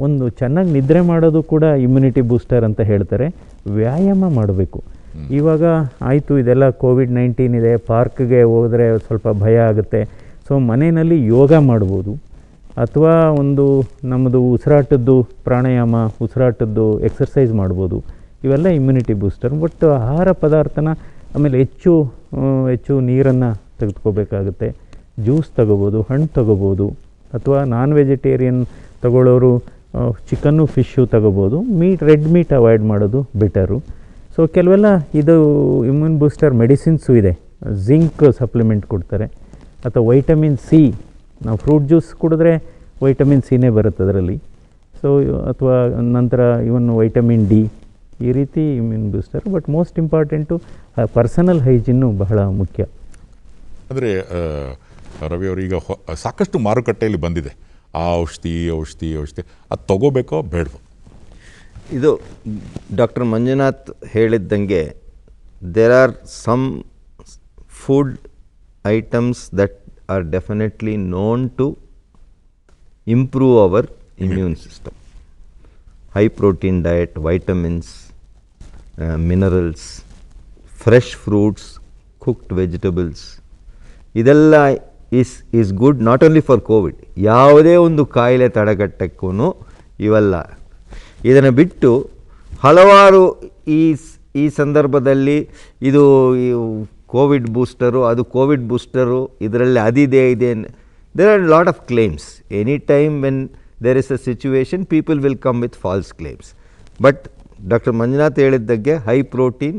ಒಂದು ಚೆನ್ನಾಗಿ ನಿದ್ರೆ ಮಾಡೋದು ಕೂಡ ಇಮ್ಯುನಿಟಿ ಬೂಸ್ಟರ್ ಅಂತ ಹೇಳ್ತಾರೆ. ವ್ಯಾಯಾಮ ಮಾಡಬೇಕು. ಇವಾಗ ಆಯಿತು ಇದೆಲ್ಲ ಕೋವಿಡ್-19 ಇದೆ, ಪಾರ್ಕ್ಗೆ ಹೋದರೆ ಸ್ವಲ್ಪ ಭಯ ಆಗುತ್ತೆ. ಸೊ ಮನೆಯಲ್ಲಿ ಯೋಗ ಮಾಡ್ಬೋದು, ಅಥವಾ ಒಂದು ನಮ್ಮದು ಉಸಿರಾಟದ್ದು ಪ್ರಾಣಾಯಾಮ, ಉಸಿರಾಟದ್ದು ಎಕ್ಸರ್ಸೈಸ್ ಮಾಡ್ಬೋದು. ಇವೆಲ್ಲ ಇಮ್ಯುನಿಟಿ ಬೂಸ್ಟರ್. ಬಟ್ ಆಹಾರ ಪದಾರ್ಥನ ಆಮೇಲೆ ಹೆಚ್ಚು ನೀರನ್ನು ತೆಗೆದುಕೋಬೇಕಾಗುತ್ತೆ. ಜ್ಯೂಸ್ ತಗೋಬೋದು, ಹಣ್ಣು ತಗೋಬೋದು, ಅಥವಾ ನಾನ್ ವೆಜಿಟೇರಿಯನ್ ತಗೊಳ್ಳೋರು ಚಿಕನ್ನು, ಫಿಶ್ಶು ತಗೋಬೋದು. ರೆಡ್ ಮೀಟ್ ಅವಾಯ್ಡ್ ಮಾಡೋದು ಬೆಟರು. ಸೊ ಕೆಲವೆಲ್ಲ ಇದು ಇಮ್ಯೂನ್ ಬೂಸ್ಟರ್ ಮೆಡಿಸಿನ್ಸು ಇದೆ. ಜಿಂಕ್ ಸಪ್ಲಿಮೆಂಟ್ ಕೊಡ್ತಾರೆ, ಅಥವಾ ವೈಟಮಿನ್ ಸಿ. ನಾವು ಫ್ರೂಟ್ ಜ್ಯೂಸ್ ಕುಡಿದ್ರೆ ವೈಟಮಿನ್ ಸಿನೇ ಬರುತ್ತೆ ಅದರಲ್ಲಿ. ಸೊ ಅಥವಾ ನಂತರ ಇವನ್ ವೈಟಮಿನ್ ಡಿ, ಈ ರೀತಿ immune booster. But most important personal ಹೈಜಿನ್ನು ಬಹಳ ಮುಖ್ಯ. ಅಂದರೆ ರವಿ ಅವರು, ಈಗ ಸಾಕಷ್ಟು ಮಾರುಕಟ್ಟೆಯಲ್ಲಿ ಬಂದಿದೆ ಆ ಔಷಧಿ ಅದು ತಗೋಬೇಕೋ ಬೇಡವೋ? ಇದು ಡಾಕ್ಟರ್ ಮಂಜುನಾಥ್ ಹೇಳಿದ್ದಂಗೆ there are some food items that are definitely known to improve our immune system. High protein diet, vitamins, minerals, fresh fruits, cooked vegetables, ಇದೆಲ್ಲ is good not only for COVID. ಯಾವುದೇ ಒಂದು ಕಾಯಿಲೆ ತಡೆಗಟ್ಟಕ್ಕೂ ಇವೆಲ್ಲ. ಇದನ್ನು ಬಿಟ್ಟು ಹಲವಾರು ಈ ಸಂದರ್ಭದಲ್ಲಿ ಇದು ಕೋವಿಡ್ ಬೂಸ್ಟರು, ಅದು ಕೋವಿಡ್ ಬೂಸ್ಟರು, ಇದರಲ್ಲಿ ಅದಿದೆ ಇದೆ. There are lot of claims. Any time when there is a situation, people will come with false claims. But doctor Manjunath ಹೇಳಿದ್ದಾಗೆ high protein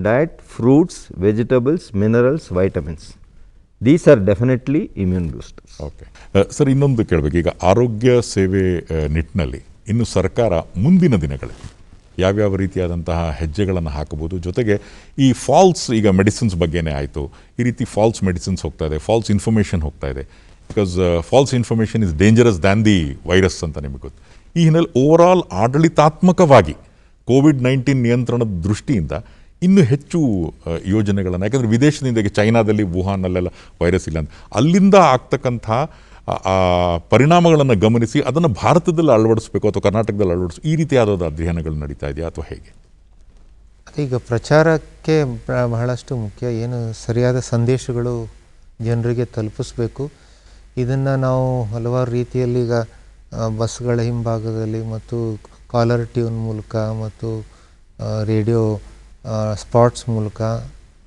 diet, fruits, vegetables, minerals, vitamins, these are definitely immune boosters. Okay sir, ಇನ್ನೊಂದು ಕೇಳಬೇಕು. ಈಗ ಆರೋಗ್ಯ ಸೇವೆ ನಿಟ್ಟಿನಲ್ಲಿ ಇನ್ನು ಸರ್ಕಾರ ಮುಂದಿನ ದಿನಗಳಲ್ಲಿ ಯಾವ್ಯಾವ ರೀತಿಯಾದಂತಹ ಹೆಜ್ಜೆಗಳನ್ನು ಹಾಕಬಹುದು? ಜೊತೆಗೆ ಈ ಫಾಲ್ಸ್, ಈಗ ಮೆಡಿಸಿನ್ಸ್ ಬಗ್ಗೆನೇ ಆಯಿತು, ಈ ರೀತಿ ಫಾಲ್ಸ್ ಮೆಡಿಸಿನ್ಸ್ ಹೋಗ್ತಾ ಇದೆ, ಫಾಲ್ಸ್ ಇನ್ಫಾರ್ಮೇಷನ್ ಹೋಗ್ತಾ ಇದೆ. Because false information is dangerous than the virus ಅಂತ ನಿಮಗೆ ಗೊತ್ತು. ಈ ಹಿನ್ನೆಲೆ ಓವರಾಲ್ ಆಡಳಿತಾತ್ಮಕವಾಗಿ ಕೋವಿಡ್-19 ನಿಯಂತ್ರಣದ ದೃಷ್ಟಿಯಿಂದ ಇನ್ನೂ ಹೆಚ್ಚು ಯೋಜನೆಗಳನ್ನು, ಯಾಕಂದರೆ ವಿದೇಶದಿಂದ, ಈಗ ಚೈನಾದಲ್ಲಿ, ವುಹಾನ್ನಲ್ಲೆಲ್ಲ ವೈರಸ್ ಇಲ್ಲ ಅಂತ, ಅಲ್ಲಿಂದ ಆಗ್ತಕ್ಕಂಥ ಪರಿಣಾಮಗಳನ್ನು ಗಮನಿಸಿ ಅದನ್ನು ಭಾರತದಲ್ಲಿ ಅಳವಡಿಸಬೇಕು ಅಥವಾ ಕರ್ನಾಟಕದಲ್ಲಿ ಅಳವಡಿಸಬೇಕು, ಈ ರೀತಿ ಯಾವುದಾದ್ರು ಅಧ್ಯಯನಗಳು ನಡೀತಾ ಇದೆಯಾ ಅಥವಾ ಹೇಗೆ? ಈಗ ಪ್ರಚಾರಕ್ಕೆ ಬಹಳಷ್ಟು ಮುಖ್ಯ. ಏನು ಸರಿಯಾದ ಸಂದೇಶಗಳು ಜನರಿಗೆ ತಲುಪಿಸ್ಬೇಕು. ಇದನ್ನು ನಾವು ಹಲವಾರು ರೀತಿಯಲ್ಲಿ ಈಗ ಬಸ್ಗಳ ಹಿಂಭಾಗದಲ್ಲಿ ಮತ್ತು ಕಾಲರ್ ಟ್ಯೂನ್ ಮೂಲಕ ಮತ್ತು ರೇಡಿಯೋ ಸ್ಪಾಟ್ಸ್ ಮೂಲಕ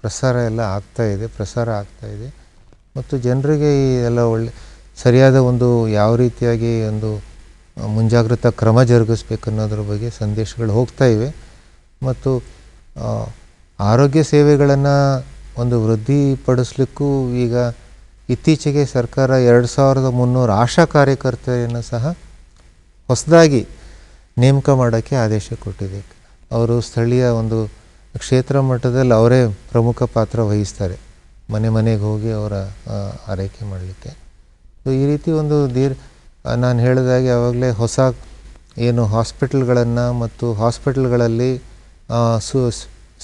ಪ್ರಸಾರ ಆಗ್ತಾಯಿದೆ. ಮತ್ತು ಜನರಿಗೆ ಎಲ್ಲ ಸರಿಯಾದ ಒಂದು ಯಾವ ರೀತಿಯಾಗಿ ಒಂದು ಮುಂಜಾಗ್ರತಾ ಕ್ರಮ ಜರುಗಿಸ್ಬೇಕು ಅನ್ನೋದ್ರ ಬಗ್ಗೆ ಸಂದೇಶಗಳು ಹೋಗ್ತಾ ಇವೆ. ಮತ್ತು ಆರೋಗ್ಯ ಸೇವೆಗಳನ್ನು ಒಂದು ವೃದ್ಧಿಪಡಿಸ್ಲಿಕ್ಕೂ ಈಗ ಇತ್ತೀಚೆಗೆ ಸರ್ಕಾರ 2300 ಆಶಾ ಕಾರ್ಯಕರ್ತೆಯನ್ನು ಸಹ ಹೊಸದಾಗಿ ನೇಮಕ ಮಾಡೋಕ್ಕೆ ಆದೇಶ ಕೊಟ್ಟಿದೆ. ಅವರು ಸ್ಥಳೀಯ ಒಂದು ಕ್ಷೇತ್ರ ಮಟ್ಟದಲ್ಲಿ ಅವರೇ ಪ್ರಮುಖ ಪಾತ್ರ ವಹಿಸ್ತಾರೆ, ಮನೆಗೆ ಹೋಗಿ ಅವರ ಆರೈಕೆ ಮಾಡಲಿಕ್ಕೆ. ಸೊ ಈ ರೀತಿ ಒಂದು ನಾನು ಹೇಳಿದಾಗೆ ಆವಾಗಲೇ ಹೊಸ ಏನು ಹಾಸ್ಪಿಟಲ್ಗಳನ್ನು ಮತ್ತು ಹಾಸ್ಪಿಟಲ್ಗಳಲ್ಲಿ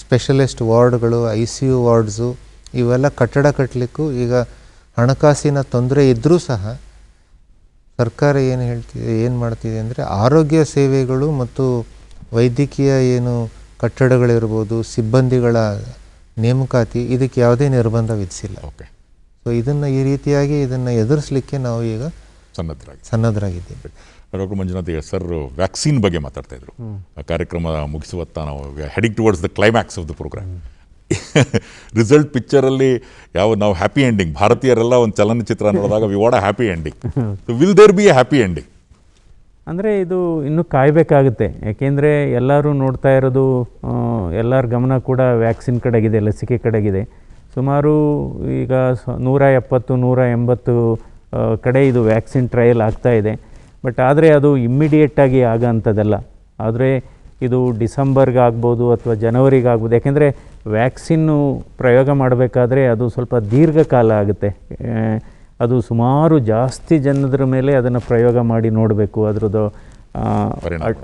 ಸ್ಪೆಷಲಿಸ್ಟ್ ವಾರ್ಡ್ಗಳು, ICU ವಾರ್ಡ್ಸು, ಇವೆಲ್ಲ ಕಟ್ಟಡ ಕಟ್ಟಲಿಕ್ಕೂ ಈಗ ಹಣಕಾಸಿನ ತೊಂದರೆ ಇದ್ದರೂ ಸಹ ಸರ್ಕಾರ ಏನು ಮಾಡ್ತಿದೆ ಅಂದರೆ ಆರೋಗ್ಯ ಸೇವೆಗಳು ಮತ್ತು ವೈದ್ಯಕೀಯ ಏನು ಕಟ್ಟಡಗಳಿರ್ಬೋದು, ಸಿಬ್ಬಂದಿಗಳ ನೇಮಕಾತಿ, ಇದಕ್ಕೆ ಯಾವುದೇ ನಿರ್ಬಂಧ ವಿಧಿಸಿಲ್ಲ. ಓಕೆ. ಸೊ ಈ ರೀತಿಯಾಗಿ ಇದನ್ನು ಎದುರಿಸಲಿಕ್ಕೆ ನಾವು ಈಗ ಸನ್ನದ್ಧರಾಗಿದ್ದೀವಿ. ಡಾಕ್ಟರ್ ಮಂಜುನಾಥ್ ಸರ್ ವ್ಯಾಕ್ಸಿನ್ ಬಗ್ಗೆ ಮಾತಾಡ್ತಾ ಇದ್ರು. ಆ ಕಾರ್ಯಕ್ರಮ ಮುಗಿಸುವತ್ತ ನಾವು heading towards the climax of the programme. Result ಪಿಕ್ಚರಲ್ಲಿ ನಾವು ಹ್ಯಾಪಿ ಎಂಡಿಂಗ್, ಭಾರತೀಯರೆಲ್ಲ ಒಂದು ಚಲನಚಿತ್ರ ನೋಡಿದಾಗ we want a happy ending. Will there be a happy ending? ಅಂದರೆ ಇದು ಇನ್ನೂ ಕಾಯಬೇಕಾಗುತ್ತೆ. ಯಾಕೆಂದರೆ ಎಲ್ಲರೂ ನೋಡ್ತಾ ಇರೋದು, ಎಲ್ಲರ ಗಮನ ಕೂಡ ವ್ಯಾಕ್ಸಿನ್ ಕಡೆಗಿದೆ, ಲಸಿಕೆ ಕಡೆಗಿದೆ. ಸುಮಾರು ಈಗ 170 180 ಕಡೆ ಇದು ವ್ಯಾಕ್ಸಿನ್ ಟ್ರಯಲ್ ಆಗ್ತಾಯಿದೆ. ಬಟ್ ಆದರೆ ಅದು ಇಮ್ಮಿಡಿಯೇಟಾಗಿ ಆಗೋ ಅಂಥದ್ದಲ್ಲ. ಆದರೆ ಇದು ಡಿಸೆಂಬರ್ಗೆ ಆಗ್ಬೋದು ಅಥವಾ ಜನವರಿಗೆ ಆಗ್ಬೋದು. ಯಾಕೆಂದರೆ ವ್ಯಾಕ್ಸಿನ್ನು ಪ್ರಯೋಗ ಮಾಡಬೇಕಾದ್ರೆ ಅದು ಸ್ವಲ್ಪ ದೀರ್ಘಕಾಲ ಆಗುತ್ತೆ. ಅದು ಸುಮಾರು ಜಾಸ್ತಿ ಜನರ ಮೇಲೆ ಅದನ್ನು ಪ್ರಯೋಗ ಮಾಡಿ ನೋಡಬೇಕು, ಅದರದ್ದು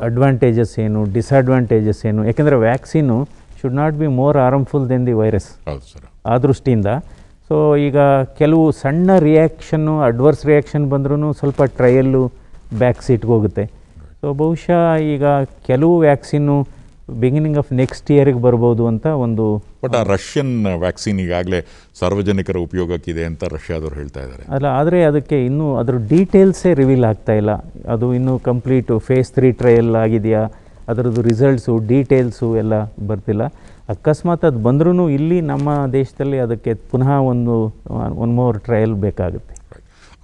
ಅಡ್ವಾಂಟೇಜಸ್ ಏನು, ಡಿಸ್ಅಡ್ವಾಂಟೇಜಸ್ ಏನು. ಯಾಕೆಂದರೆ vaccine should not be more harmful than the virus. ಹೌದು ಸರ್. ಆ ದೃಷ್ಟಿಯಿಂದ ಸೊ ಈಗ ಕೆಲವು ಸಣ್ಣ ರಿಯಾಕ್ಷನ್ನು, ಅಡ್ವರ್ಸ್ ರಿಯಾಕ್ಷನ್ ಬಂದ್ರೂ ಸ್ವಲ್ಪ ಟ್ರಯಲ್ಲು ಬ್ಯಾಕ್ ಸೀಟ್ಗೆ ಹೋಗುತ್ತೆ. ಸೊ ಬಹುಶಃ ಈಗ ಕೆಲವು ವ್ಯಾಕ್ಸಿನ್ನು ಬಿಗಿನಿಂಗ್ ಆಫ್ ನೆಕ್ಸ್ಟ್ ಇಯರಿಗೆ ಬರ್ಬೋದು ಅಂತ ಒಂದು. ಬಟ್ ಆ ರಷ್ಯನ್ ವ್ಯಾಕ್ಸಿನ್ ಈಗಾಗಲೇ ಸಾರ್ವಜನಿಕರ ಉಪಯೋಗಕ್ಕಿದೆ ಅಂತ ರಷ್ಯಾದವ್ರು ಹೇಳ್ತಾ ಇದ್ದಾರೆ. ಅಲ್ಲ, ಆದರೆ ಅದಕ್ಕೆ ಇನ್ನೂ ಅದ್ರ ಡೀಟೇಲ್ಸೇ ರಿವೀಲ್ ಆಗ್ತಾ ಇಲ್ಲ. ಅದು ಇನ್ನೂ ಕಂಪ್ಲೀಟು ಫೇಸ್ 3 ಟ್ರಯಲ್ ಆಗಿದೆಯಾ, ಅದರದ್ದು ರಿಸಲ್ಟ್ಸು, ಡೀಟೇಲ್ಸು ಎಲ್ಲ ಬರ್ತಿಲ್ಲ. ಅಕಸ್ಮಾತ್ ಅದು ಬಂದ್ರೂ ಇಲ್ಲಿ ನಮ್ಮ ದೇಶದಲ್ಲಿ ಅದಕ್ಕೆ ಪುನಃ ಒನ್ ಮೋರ್ ಟ್ರಯಲ್ ಬೇಕಾಗುತ್ತೆ.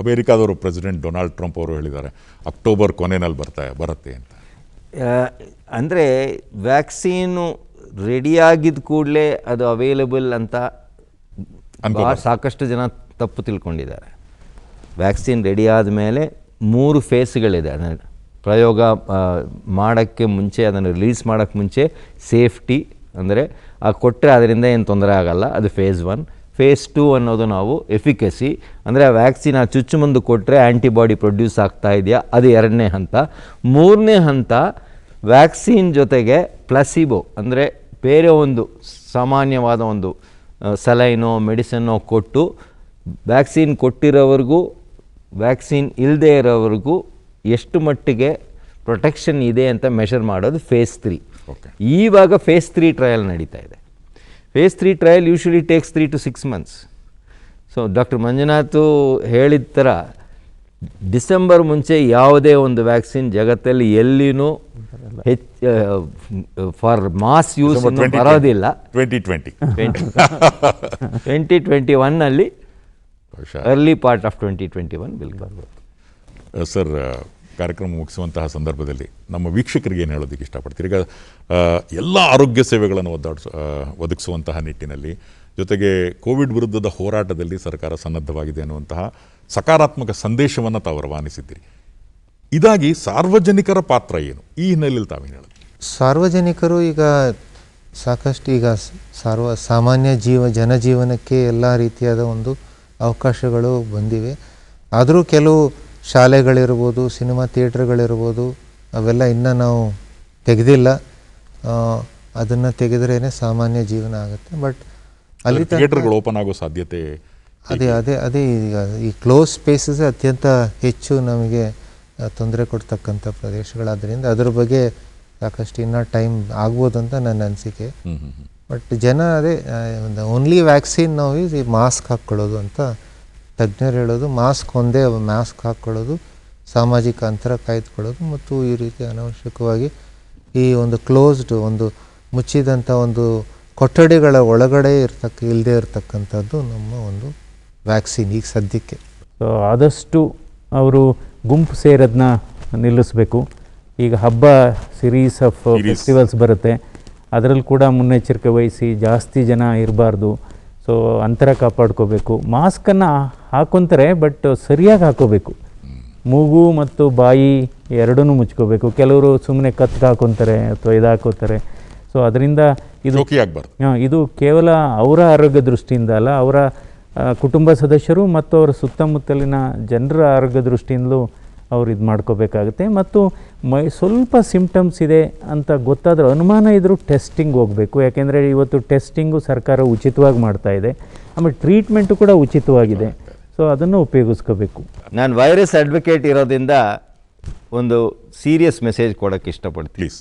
ಅಮೇರಿಕಾದವರು ಪ್ರೆಸಿಡೆಂಟ್ ಡೊನಾಲ್ಡ್ ಟ್ರಂಪ್ ಅವರು ಹೇಳಿದ್ದಾರೆ ಅಕ್ಟೋಬರ್ ಕೊನೆಯಲ್ಲಿ ಬರುತ್ತೆ ಅಂತ. ಅಂದರೆ ವ್ಯಾಕ್ಸೀನು ರೆಡಿಯಾಗಿದ್ದ ಕೂಡಲೇ ಅದು ಅವೈಲೇಬಲ್ ಅಂತ ಸಾಕಷ್ಟು ಜನ ತಪ್ಪು ತಿಳ್ಕೊಂಡಿದ್ದಾರೆ. ವ್ಯಾಕ್ಸಿನ್ ರೆಡಿ ಆದಮೇಲೆ 3 ಫೇಸ್ಗಳಿದೆ. ಪ್ರಯೋಗ ಮಾಡೋಕ್ಕೆ ಮುಂಚೆ, ಅದನ್ನು ರಿಲೀಸ್ ಮಾಡೋಕ್ಕೆ ಮುಂಚೆ ಸೇಫ್ಟಿ, ಅಂದರೆ ಕೊಟ್ಟರೆ ಅದರಿಂದ ಏನು ತೊಂದರೆ ಆಗೋಲ್ಲ, ಅದು ಫೇಸ್ 1. ಫೇಸ್ 2 ಅನ್ನೋದು ನಾವು ಎಫಿಕಸಿ, ಅಂದರೆ ಆ ವ್ಯಾಕ್ಸಿನ್ ಆ ಚುಚ್ಚುಮದ್ದು ಕೊಟ್ಟರೆ ಆ್ಯಂಟಿಬಾಡಿ ಪ್ರೊಡ್ಯೂಸ್ ಆಗ್ತಾ ಇದೆಯಾ, ಅದು 2ನೇ ಹಂತ. 3ನೇ ಹಂತ ವ್ಯಾಕ್ಸಿನ್ ಜೊತೆಗೆ ಪ್ಲಸಿಬೋ, ಅಂದರೆ ಬೇರೆ ಒಂದು ಸಾಮಾನ್ಯವಾದ ಒಂದು ಸಲೈನೋ ಮೆಡಿಸಿನೋ ಕೊಟ್ಟು ವ್ಯಾಕ್ಸಿನ್ ಕೊಟ್ಟಿರೋವ್ರಿಗೂ ವ್ಯಾಕ್ಸಿನ್ ಇಲ್ಲದೆ ಇರೋವ್ರಿಗೂ ಎಷ್ಟು ಮಟ್ಟಿಗೆ ಪ್ರೊಟೆಕ್ಷನ್ ಇದೆ ಅಂತ ಮೆಷರ್ ಮಾಡೋದು ಫೇಸ್ 3. ಈವಾಗ ಫೇಸ್ 3 ಟ್ರಯಲ್ ನಡೀತಾ ಇದೆ. Phase 3 trial usually takes 3 to 6 months. So doctor Manjunath ಹೇಳಿದ ಥರ ಡಿಸೆಂಬರ್ ಮುಂಚೆ ಯಾವುದೇ ಒಂದು ವ್ಯಾಕ್ಸಿನ್ ಜಗತ್ತಲ್ಲಿ ಎಲ್ಲಿನೂ ಫಾರ್ ಮಾಸ್ ಯೂಸ್ ಬರೋದಿಲ್ಲ. 2021ನಲ್ಲಿ ಅರ್ಲಿ ಪಾರ್ಟ್ ಆಫ್ 2021 ವಿಲ್ ಬರ್ಬೋದು. ಸರ್, ಕಾರ್ಯಕ್ರಮ ಮುಗಿಸುವಂತಹ ಸಂದರ್ಭದಲ್ಲಿ ನಮ್ಮ ವೀಕ್ಷಕರಿಗೆ ಏನು ಹೇಳೋದಕ್ಕೆ ಇಷ್ಟಪಡ್ತೀರಿ? ಈಗ ಎಲ್ಲ ಆರೋಗ್ಯ ಸೇವೆಗಳನ್ನು ಒದಗಿಸುವಂತಹ ನಿಟ್ಟಿನಲ್ಲಿ, ಜೊತೆಗೆ ಕೋವಿಡ್ ವಿರುದ್ಧದ ಹೋರಾಟದಲ್ಲಿ ಸರ್ಕಾರ ಸನ್ನದ್ಧವಾಗಿದೆ ಅನ್ನುವಂತಹ ಸಕಾರಾತ್ಮಕ ಸಂದೇಶವನ್ನು ತಾವು ರವಾನಿಸಿದ್ದೀರಿ. ಇದಾಗಿ ಸಾರ್ವಜನಿಕರ ಪಾತ್ರ ಏನು, ಈ ಹಿನ್ನೆಲೆಯಲ್ಲಿ ತಾವೇನು ಹೇಳೋದು? ಸಾರ್ವಜನಿಕರು ಈಗ ಸಾಕಷ್ಟು ಈಗ ಸಾಮಾನ್ಯ ಜನಜೀವನಕ್ಕೆ ಎಲ್ಲ ರೀತಿಯಾದ ಒಂದು ಅವಕಾಶಗಳು ಬಂದಿವೆ. ಆದರೂ ಕೆಲವು ಶಾಲೆಗಳಿರ್ಬೋದು, ಸಿನಿಮಾ ಥಿಯೇಟ್ರ್ಗಳಿರ್ಬೋದು, ಅವೆಲ್ಲ ಇನ್ನೂ ನಾವು ತೆಗೆದಿಲ್ಲ. ಅದನ್ನು ತೆಗೆದ್ರೇ ಸಾಮಾನ್ಯ ಜೀವನ ಆಗುತ್ತೆ. ಬಟ್ ಅಲ್ಲಿ ಥಿಯೇಟರ್ಗಳು ಓಪನ್ ಆಗೋ ಸಾಧ್ಯತೆ ಅದೇ ಈಗ ಈ ಕ್ಲೋಸ್ ಸ್ಪೇಸಸ್ ಅತ್ಯಂತ ಹೆಚ್ಚು ನಮಗೆ ತೊಂದರೆ ಕೊಡ್ತಕ್ಕಂಥ ಪ್ರದೇಶಗಳಾದ್ದರಿಂದ ಅದ್ರ ಬಗ್ಗೆ ಸಾಕಷ್ಟು ಇನ್ನೂ ಟೈಮ್ ಆಗ್ಬೋದು ಅಂತ ನನ್ನ ಅನಿಸಿಕೆ. ಬಟ್ ಜನ ಅದೇ ಓನ್ಲಿ ವ್ಯಾಕ್ಸಿನ್ ನಾವು ಈ ಮಾಸ್ಕ್ ಹಾಕ್ಕೊಳ್ಳೋದು ಅಂತ ತಜ್ಞರು ಹೇಳೋದು. ಒಂದೇ ಮಾಸ್ಕ್ ಹಾಕ್ಕೊಳ್ಳೋದು, ಸಾಮಾಜಿಕ ಅಂತರ ಕಾಯ್ದುಕೊಳ್ಳೋದು, ಮತ್ತು ಈ ರೀತಿ ಅನಾವಶ್ಯಕವಾಗಿ ಈ ಒಂದು ಕ್ಲೋಸ್ಡ್, ಒಂದು ಮುಚ್ಚಿದಂಥ ಒಂದು ಕೊಠಡಿಗಳ ಒಳಗಡೆ ಇಲ್ಲದೆ ಇರತಕ್ಕಂಥದ್ದು ನಮ್ಮ ಒಂದು ವ್ಯಾಕ್ಸಿನ್ ಈಗ ಸದ್ಯಕ್ಕೆ. ಸೊ ಆದಷ್ಟು ಅವರು ಗುಂಪು ಸೇರೋದನ್ನ ನಿಲ್ಲಿಸಬೇಕು. ಈಗ ಹಬ್ಬ ಸೀರೀಸ್ ಆಫ್ ಫೆಸ್ಟಿವಲ್ಸ್ ಬರುತ್ತೆ, ಅದರಲ್ಲಿ ಕೂಡ ಮುನ್ನೆಚ್ಚರಿಕೆ ವಹಿಸಿ ಜಾಸ್ತಿ ಜನ ಇರಬಾರ್ದು. ಸೊ ಅಂತರ ಕಾಪಾಡ್ಕೋಬೇಕು. ಮಾಸ್ಕನ್ನು ಹಾಕೊತಾರೆ, ಬಟ್ ಸರಿಯಾಗಿ ಹಾಕೋಬೇಕು. ಮೂಗು ಮತ್ತು ಬಾಯಿ ಎರಡನ್ನೂ ಮುಚ್ಕೋಬೇಕು. ಕೆಲವರು ಸುಮ್ಮನೆ ಕತ್ತಿಗೆ ಹಾಕೊತಾರೆ ಅಥವಾ ಇದು ಹಾಕೋತಾರೆ. ಸೊ ಅದರಿಂದ ಇದು ಕೇವಲ ಅವರ ಆರೋಗ್ಯ ದೃಷ್ಟಿಯಿಂದ ಅಲ್ಲ, ಅವರ ಕುಟುಂಬ ಸದಸ್ಯರು ಮತ್ತು ಅವರ ಸುತ್ತಮುತ್ತಲಿನ ಜನರ ಆರೋಗ್ಯ ದೃಷ್ಟಿಯಿಂದಲೂ ಅವ್ರು ಇದು ಮಾಡ್ಕೋಬೇಕಾಗುತ್ತೆ. ಮತ್ತು ಸ್ವಲ್ಪ ಸಿಂಪ್ಟಮ್ಸ್ ಇದೆ ಅಂತ ಗೊತ್ತಾದರೂ, ಅನುಮಾನ ಇದ್ದರೂ ಟೆಸ್ಟಿಂಗ್ ಹೋಗಬೇಕು. ಯಾಕೆಂದರೆ ಇವತ್ತು ಟೆಸ್ಟಿಂಗು ಸರ್ಕಾರ ಉಚಿತವಾಗಿ ಮಾಡ್ತಾ ಇದೆ. ಆಮೇಲೆ ಟ್ರೀಟ್ಮೆಂಟು ಕೂಡ ಉಚಿತವಾಗಿದೆ. ಸೊ ಅದನ್ನು ಉಪಯೋಗಿಸ್ಕೋಬೇಕು. ನಾನು ವೈರಸ್ ಅಡ್ವೊಕೇಟ್ ಇರೋದ್ರಿಂದ ಒಂದು ಸೀರಿಯಸ್ ಮೆಸೇಜ್ ಕೊಡೋಕ್ಕೆ ಇಷ್ಟಪಡ್ತೀನಿ. ಪ್ಲೀಸ್,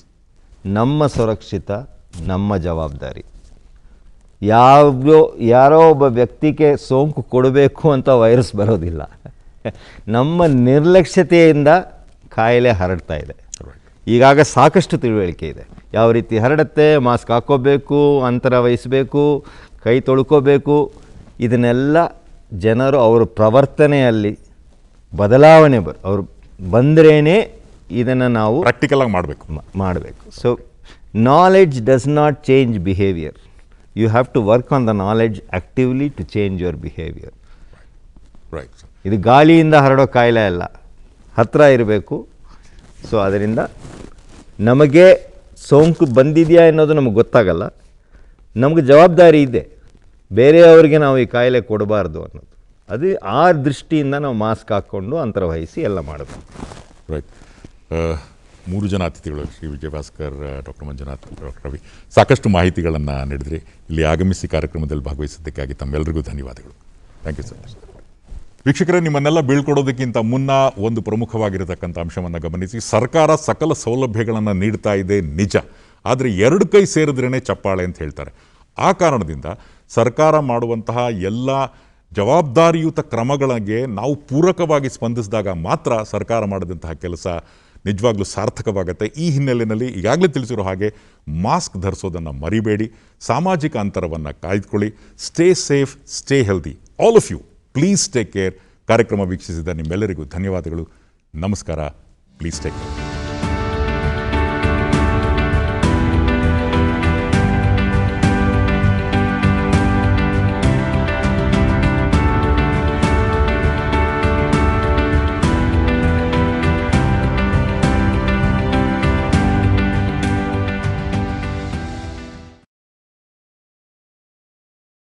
ನಮ್ಮ ಸುರಕ್ಷಿತ ನಮ್ಮ ಜವಾಬ್ದಾರಿ. ಯಾರೋ ಒಬ್ಬ ವ್ಯಕ್ತಿಗೆ ಸೋಂಕು ಕೊಡಬೇಕು ಅಂತ ವೈರಸ್ ಬರೋದಿಲ್ಲ. ನಮ್ಮ ನಿರ್ಲಕ್ಷ್ಯತೆಯಿಂದ ಕಾಯಿಲೆ ಹರಡ್ತಾ ಇದೆ. Right. ಈಗಾಗ ಸಾಕಷ್ಟು ತಿಳುವಳಿಕೆ ಇದೆ, ಯಾವ ರೀತಿ ಹರಡುತ್ತೆ, ಮಾಸ್ಕ್ ಹಾಕ್ಕೋಬೇಕು, ಅಂತರ ವಹಿಸಬೇಕು, ಕೈ ತೊಳ್ಕೋಬೇಕು. ಇದನ್ನೆಲ್ಲ ಜನರು ಅವ್ರ ಪ್ರವರ್ತನೆಯಲ್ಲಿ ಬದಲಾವಣೆ ಅವ್ರು ಬಂದ್ರೇ ಇದನ್ನು ನಾವು ಪ್ರಾಕ್ಟಿಕಲ್ ಆಗಿ ಮಾಡಬೇಕು. ಮಾಡಬೇಕು. So knowledge does not change behaviour. You have to work on the knowledge actively to change your behaviour. Right. ಇದು ಗಾಳಿಯಿಂದ ಹರಡೋ ಕಾಯಿಲೆ ಅಲ್ಲ, ಹತ್ತಿರ ಇರಬೇಕು. ಸೊ ಅದರಿಂದ ನಮಗೆ ಸೋಂಕು ಬಂದಿದೆಯಾ ಅನ್ನೋದು ನಮಗೆ ಗೊತ್ತಾಗಲ್ಲ. ನಮಗೆ ಜವಾಬ್ದಾರಿ ಇದೆ, ಬೇರೆಯವರಿಗೆ ನಾವು ಈ ಕಾಯಿಲೆ ಕೊಡಬಾರ್ದು ಅನ್ನೋದು. ಅದು ಆ ದೃಷ್ಟಿಯಿಂದ ನಾವು ಮಾಸ್ಕ್ ಹಾಕ್ಕೊಂಡು ಅಂತರ ವಹಿಸಿ ಎಲ್ಲ ಮಾಡಬೇಕು. ರೈಟ್. 3 ಜನ ಅತಿಥಿಗಳು, ಶ್ರೀ ವಿಜಯಭಾಸ್ಕರ್, ಡಾಕ್ಟರ್ ಮಂಜುನಾಥ್, ಡಾಕ್ಟರ್ ರವಿ, ಸಾಕಷ್ಟು ಮಾಹಿತಿಗಳನ್ನು ನೀಡಿದ್ರಿ. ಇಲ್ಲಿ ಆಗಮಿಸಿ ಕಾರ್ಯಕ್ರಮದಲ್ಲಿ ಭಾಗವಹಿಸಿದ್ದಕ್ಕಾಗಿ ತಮ್ಮೆಲ್ಲರಿಗೂ ಧನ್ಯವಾದಗಳು. Thank you sir. ವೀಕ್ಷಕರೇ, ನಿಮ್ಮನ್ನೆಲ್ಲ ಬೀಳ್ಕೊಡೋದಕ್ಕಿಂತ ಮುನ್ನ ಒಂದು ಪ್ರಮುಖವಾಗಿರತಕ್ಕಂಥ ಅಂಶವನ್ನು ಗಮನಿಸಿ. ಸರ್ಕಾರ ಸಕಲ ಸೌಲಭ್ಯಗಳನ್ನು ನೀಡ್ತಾ ಇದೆ ನಿಜ, ಆದರೆ 2 ಕೈ ಸೇರಿದ್ರೇ ಚಪ್ಪಾಳೆ ಅಂತ ಹೇಳ್ತಾರೆ. ಆ ಕಾರಣದಿಂದ ಸರ್ಕಾರ ಮಾಡುವಂತಹ ಎಲ್ಲ ಜವಾಬ್ದಾರಿಯುತ ಕ್ರಮಗಳಿಗೆ ನಾವು ಪೂರಕವಾಗಿ ಸ್ಪಂದಿಸಿದಾಗ ಮಾತ್ರ ಸರ್ಕಾರ ಮಾಡಿದಂತಹ ಕೆಲಸ ನಿಜವಾಗ್ಲೂ ಸಾರ್ಥಕವಾಗುತ್ತೆ. ಈ ಹಿನ್ನೆಲೆಯಲ್ಲಿ ಈಗಾಗಲೇ ತಿಳಿಸಿರೋ ಹಾಗೆ ಮಾಸ್ಕ್ ಧರಿಸೋದನ್ನು ಮರಿಬೇಡಿ, ಸಾಮಾಜಿಕ ಅಂತರವನ್ನು ಕಾಯ್ದುಕೊಳ್ಳಿ, stay safe, stay healthy. All of you please take care. ಕಾರ್ಯಕ್ರಮ ವೀಕ್ಷಿಸಿದ ನಿಮ್ಮೆಲ್ಲರಿಗೂ ಧನ್ಯವಾದಗಳು. ನಮಸ್ಕಾರ. Please take care.